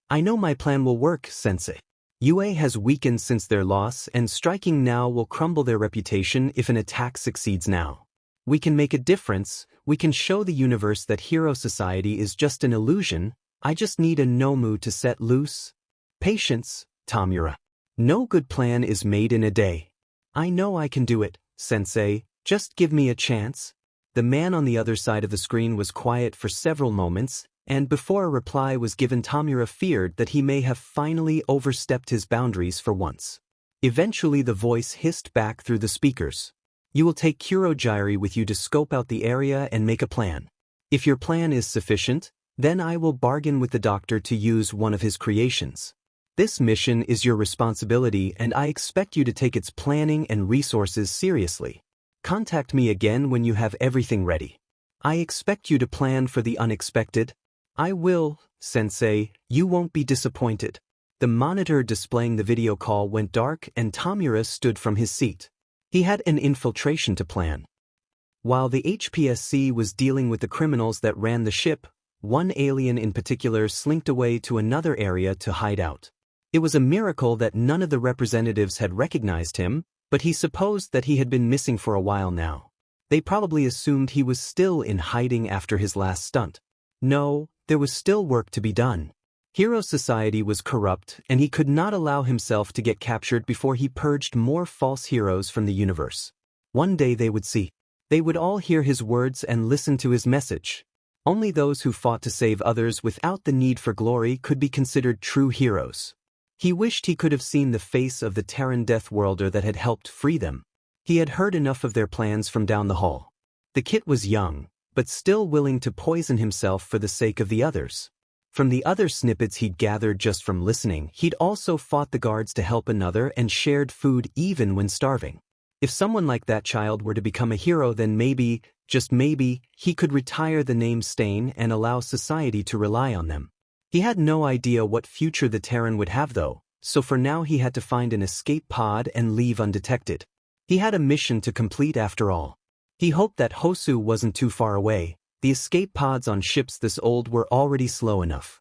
Speaker 1: I know my plan will work, Sensei. UA has weakened since their loss and striking now will crumble their reputation if an attack succeeds now. We can make a difference, we can show the universe that Hero Society is just an illusion, I just need a Nomu to set loose. Patience, Tamura. No good plan is made in a day. I know I can do it, Sensei, just give me a chance. The man on the other side of the screen was quiet for several moments, and before a reply was given Tamura feared that he may have finally overstepped his boundaries for once. Eventually the voice hissed back through the speakers. You will take Kurogyri with you to scope out the area and make a plan. If your plan is sufficient, then I will bargain with the doctor to use one of his creations. This mission is your responsibility and I expect you to take its planning and resources seriously. Contact me again when you have everything ready. I expect you to plan for the unexpected. I will, Sensei, you won't be disappointed. The monitor displaying the video call went dark and Tamura stood from his seat. He had an infiltration to plan. While the HPSC was dealing with the criminals that ran the ship, one alien in particular slinked away to another area to hide out. It was a miracle that none of the representatives had recognized him, but he supposed that he had been missing for a while now. They probably assumed he was still in hiding after his last stunt. No, there was still work to be done. Hero society was corrupt, and he could not allow himself to get captured before he purged more false heroes from the universe. One day they would see. They would all hear his words and listen to his message. Only those who fought to save others without the need for glory could be considered true heroes. He wished he could have seen the face of the Terran Death Worlder that had helped free them. He had heard enough of their plans from down the hall. The kid was young, but still willing to poison himself for the sake of the others. From the other snippets he'd gathered just from listening, he'd also fought the guards to help another and shared food even when starving. If someone like that child were to become a hero, then maybe, just maybe, he could retire the name stain and allow society to rely on them. He had no idea what future the Terran would have though, so for now he had to find an escape pod and leave undetected. He had a mission to complete after all. He hoped that Hosu wasn't too far away. The escape pods on ships this old were already slow enough.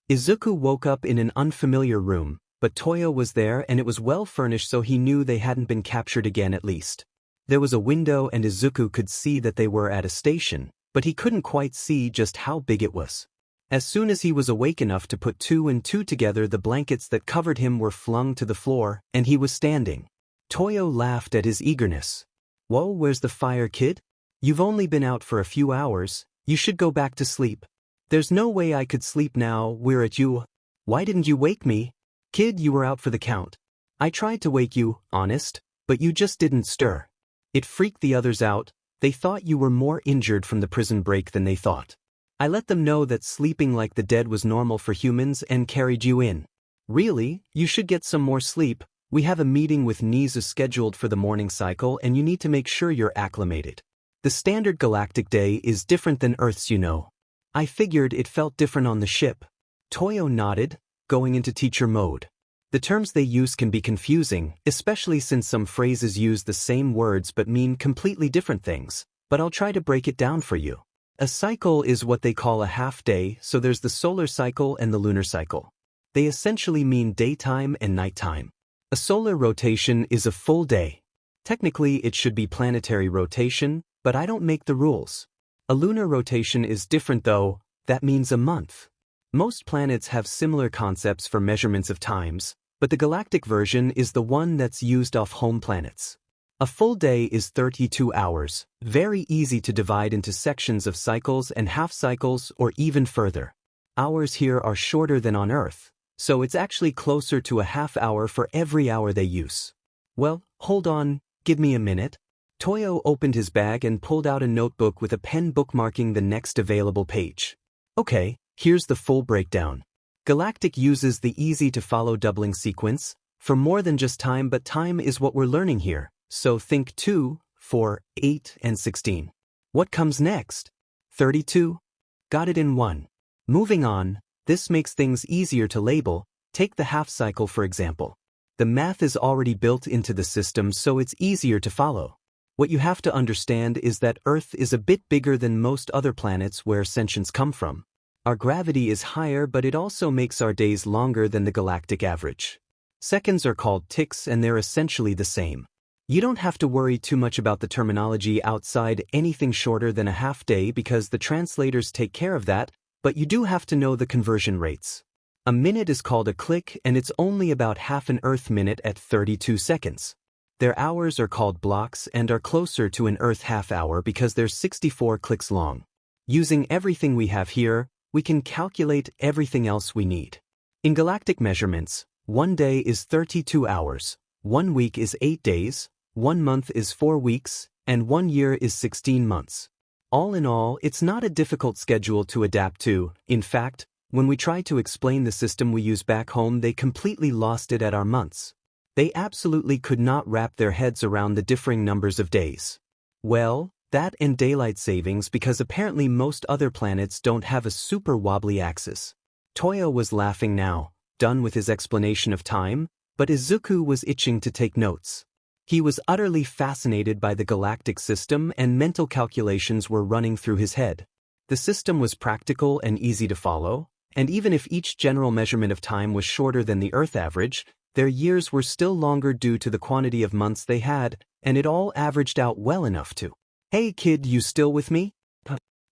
Speaker 1: Izuku woke up in an unfamiliar room, but Toyo was there and it was well furnished, so he knew they hadn't been captured again at least. There was a window and Izuku could see that they were at a station, but he couldn't quite see just how big it was. As soon as he was awake enough to put two and two together, the blankets that covered him were flung to the floor, and he was standing. Toyo laughed at his eagerness. "Whoa, where's the fire, kid? You've only been out for a few hours, you should go back to sleep." "There's no way I could sleep now, we're at you. Why didn't you wake me?" "Kid, you were out for the count. I tried to wake you, honest, but you just didn't stir." It freaked the others out. They thought you were more injured from the prison break than they thought. "I let them know that sleeping like the dead was normal for humans and carried you in." "Really? You should get some more sleep. We have a meeting with Nizu scheduled for the morning cycle and you need to make sure you're acclimated. The standard galactic day is different than Earth's, you know." "I figured it felt different on the ship." Toyo nodded, going into teacher mode. The terms they use can be confusing, especially since some phrases use the same words but mean completely different things, but I'll try to break it down for you. A cycle is what they call a half day, so there's the solar cycle and the lunar cycle. They essentially mean daytime and nighttime. A solar rotation is a full day. Technically it should be planetary rotation, but I don't make the rules. A lunar rotation is different though, that means a month. Most planets have similar concepts for measurements of times, but the galactic version is the one that's used off home planets. A full day is 32 hours, very easy to divide into sections of cycles and half cycles or even further. Hours here are shorter than on Earth, so it's actually closer to a half hour for every hour they use. "Well, hold on, give me a minute." Toyo opened his bag and pulled out a notebook with a pen bookmarking the next available page. "Okay, here's the full breakdown. Galactic uses the easy-to-follow doubling sequence for more than just time, but time is what we're learning here, so think 2, 4, 8, and 16. What comes next? 32? Got it in one. Moving on, this makes things easier to label. Take the half cycle for example. The math is already built into the system, so it's easier to follow. What you have to understand is that Earth is a bit bigger than most other planets where sentience come from. Our gravity is higher, but it also makes our days longer than the galactic average. Seconds are called ticks and they're essentially the same. You don't have to worry too much about the terminology outside anything shorter than a half day because the translators take care of that, but you do have to know the conversion rates. A minute is called a click and it's only about half an Earth minute at 32 seconds. Their hours are called blocks and are closer to an Earth half hour because they're 64 clicks long. Using everything we have here, we can calculate everything else we need. In galactic measurements, 1 day is 32 hours, 1 week is 8 days, 1 month is 4 weeks, and 1 year is 16 months. All in all, it's not a difficult schedule to adapt to. In fact, when we tried to explain the system we use back home, they completely lost it at our months. They absolutely could not wrap their heads around the differing numbers of days. Well, that and daylight savings, because apparently most other planets don't have a super wobbly axis. Toyo was laughing now, done with his explanation of time, but Izuku was itching to take notes. He was utterly fascinated by the galactic system and mental calculations were running through his head. The system was practical and easy to follow, and even if each general measurement of time was shorter than the Earth average, their years were still longer due to the quantity of months they had, and it all averaged out well enough to Hey kid, you still with me?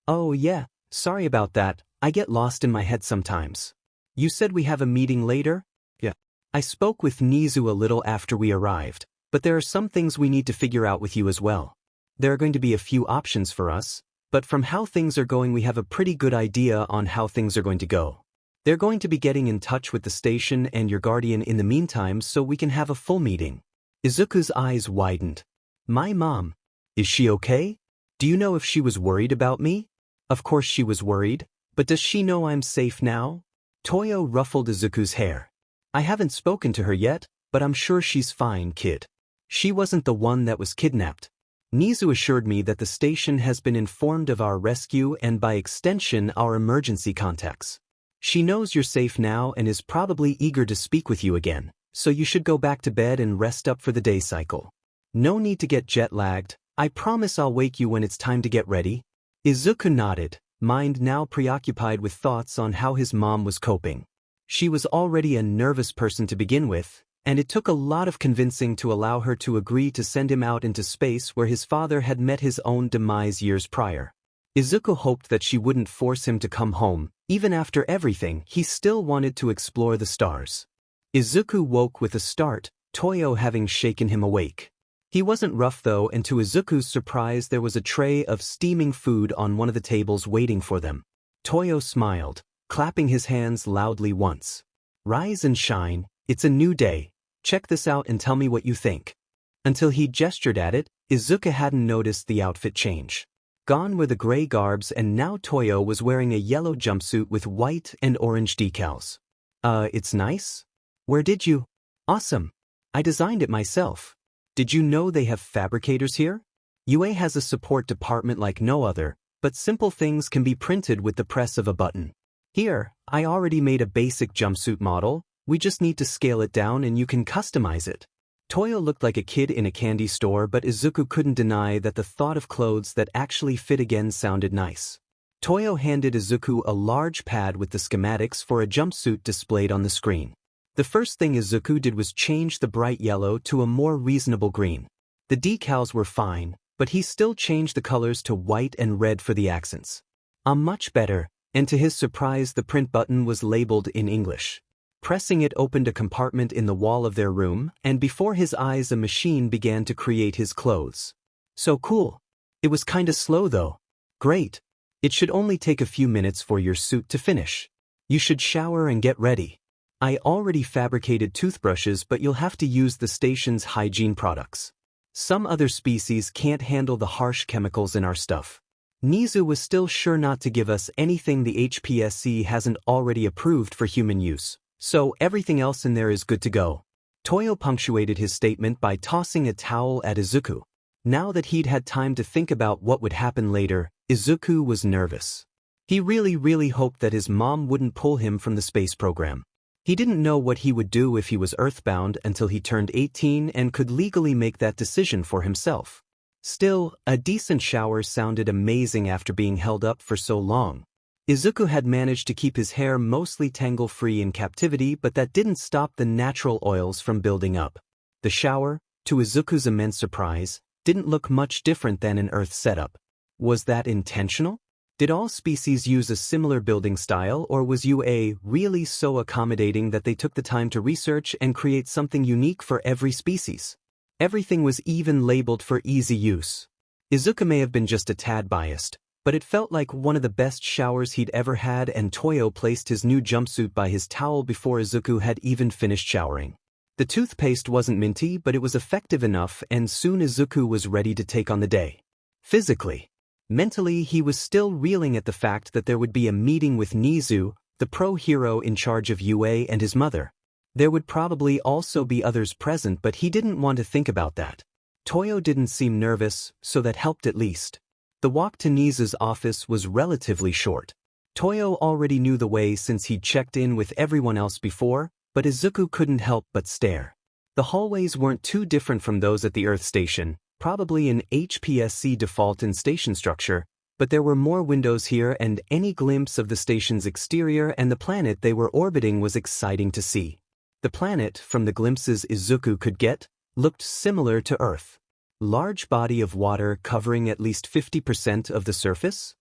Speaker 1: Oh yeah, sorry about that, I get lost in my head sometimes. You said we have a meeting later? Yeah. I spoke with Nizu a little after we arrived, but there are some things we need to figure out with you as well. There are going to be a few options for us, but from how things are going we have a pretty good idea on how things are going to go. They're going to be getting in touch with the station and your guardian in the meantime so we can have a full meeting. Izuku's eyes widened. My mom. Is she okay? Do you know if she was worried about me? Of course she was worried, but does she know I'm safe now? Toyo ruffled Izuku's hair. I haven't spoken to her yet, but I'm sure she's fine, kid. She wasn't the one that was kidnapped. Nizu assured me that the station has been informed of our rescue and by extension our emergency contacts. She knows you're safe now and is probably eager to speak with you again, so you should go back to bed and rest up for the day cycle. No need to get jet-lagged, I promise I'll wake you when it's time to get ready. Izuku nodded, mind now preoccupied with thoughts on how his mom was coping. She was already a nervous person to begin with, and it took a lot of convincing to allow her to agree to send him out into space where his father had met his own demise years prior. Izuku hoped that she wouldn't force him to come home. Even after everything, he still wanted to explore the stars. Izuku woke with a start, Toyo having shaken him awake. He wasn't rough though, and to Izuku's surprise there was a tray of steaming food on one of the tables waiting for them. Toyo smiled, clapping his hands loudly once. Rise and shine, it's a new day. Check this out and tell me what you think. Until he gestured at it, Izuku hadn't noticed the outfit change. Gone were the gray garbs and now Toyo was wearing a yellow jumpsuit with white and orange decals. It's nice? Where did you? Awesome. I designed it myself. Did you know they have fabricators here? UA has a support department like no other, but simple things can be printed with the press of a button. Here, I already made a basic jumpsuit model, we just need to scale it down and you can customize it. Toyo looked like a kid in a candy store, but Izuku couldn't deny that the thought of clothes that actually fit again sounded nice. Toyo handed Izuku a large pad with the schematics for a jumpsuit displayed on the screen. The first thing Izuku did was change the bright yellow to a more reasonable green. The decals were fine, but he still changed the colors to white and red for the accents. Much better, and to his surprise the print button was labeled in English. Pressing it opened a compartment in the wall of their room, and before his eyes a machine began to create his clothes. So cool. It was kinda slow though. Great. It should only take a few minutes for your suit to finish. You should shower and get ready. I already fabricated toothbrushes, but you'll have to use the station's hygiene products. Some other species can't handle the harsh chemicals in our stuff. Nizu was still sure not to give us anything the HPSC hasn't already approved for human use. So everything else in there is good to go. Toyo punctuated his statement by tossing a towel at Izuku. Now that he'd had time to think about what would happen later, Izuku was nervous. He really hoped that his mom wouldn't pull him from the space program. He didn't know what he would do if he was earthbound until he turned 18 and could legally make that decision for himself. Still, a decent shower sounded amazing after being held up for so long. Izuku had managed to keep his hair mostly tangle-free in captivity, but that didn't stop the natural oils from building up. The shower, to Izuku's immense surprise, didn't look much different than an Earth setup. Was that intentional? Did all species use a similar building style, or was UA really so accommodating that they took the time to research and create something unique for every species? Everything was even labeled for easy use. Izuku may have been just a tad biased, but it felt like one of the best showers he'd ever had, and Toyo placed his new jumpsuit by his towel before Izuku had even finished showering. The toothpaste wasn't minty, but it was effective enough, and soon Izuku was ready to take on the day. Physically. Mentally, he was still reeling at the fact that there would be a meeting with Nizu, the pro-hero in charge of UA, and his mother. There would probably also be others present, but he didn't want to think about that. Toyo didn't seem nervous, so that helped at least. The walk to Nizu's office was relatively short. Toyo already knew the way since he'd checked in with everyone else before, but Izuku couldn't help but stare. The hallways weren't too different from those at the Earth station, probably an HPSC default in station structure, but there were more windows here, and any glimpse of the station's exterior and the planet they were orbiting was exciting to see. The planet, from the glimpses Izuku could get, looked similar to Earth. Large body of water covering at least 50% of the surface?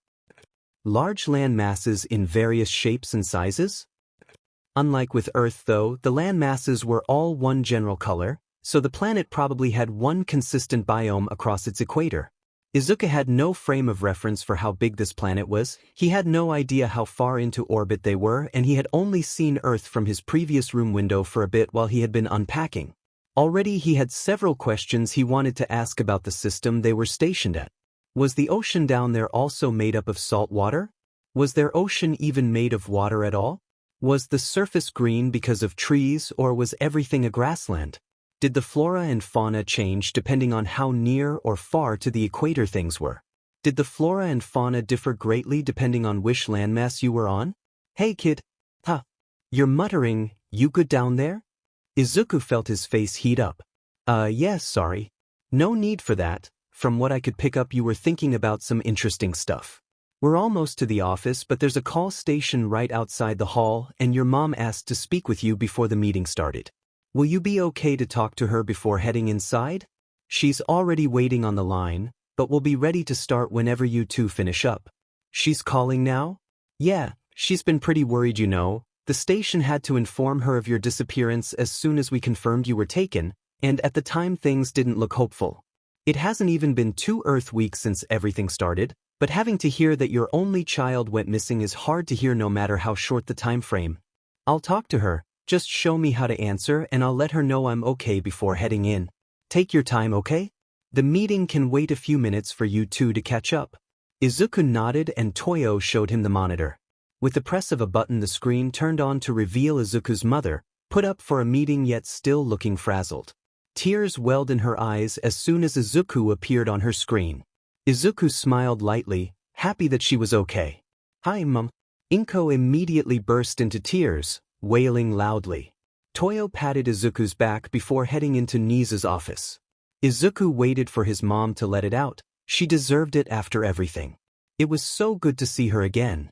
Speaker 1: Large land masses in various shapes and sizes? Unlike with Earth though, the land masses were all one general color, so the planet probably had one consistent biome across its equator. Izuku had no frame of reference for how big this planet was, he had no idea how far into orbit they were, and he had only seen Earth from his previous room window for a bit while he had been unpacking. Already he had several questions he wanted to ask about the system they were stationed at. Was the ocean down there also made up of salt water? Was their ocean even made of water at all? Was the surface green because of trees, or was everything a grassland? Did the flora and fauna change depending on how near or far to the equator things were? Did the flora and fauna differ greatly depending on which landmass you were on? Hey kid. Huh. You're muttering, you good down there? Izuku felt his face heat up. Yes, sorry. No need for that. From what I could pick up you were thinking about some interesting stuff. We're almost to the office, but there's a call station right outside the hall, and your mom asked to speak with you before the meeting started. Will you be okay to talk to her before heading inside? She's already waiting on the line, but will be ready to start whenever you two finish up. She's calling now? Yeah, she's been pretty worried, you know. The station had to inform her of your disappearance as soon as we confirmed you were taken, and at the time things didn't look hopeful. It hasn't even been 2 Earth weeks since everything started, but having to hear that your only child went missing is hard to hear no matter how short the time frame. I'll talk to her. Just show me how to answer and I'll let her know I'm okay before heading in. Take your time, okay? The meeting can wait a few minutes for you two to catch up. Izuku nodded and Toyo showed him the monitor. With the press of a button the screen turned on to reveal Izuku's mother, put up for a meeting yet still looking frazzled. Tears welled in her eyes as soon as Izuku appeared on her screen. Izuku smiled lightly, happy that she was okay. Hi, Mom. Inko immediately burst into tears, wailing loudly. Toyo patted Izuku's back before heading into Nisa's office. Izuku waited for his mom to let it out. She deserved it after everything. It was so good to see her again.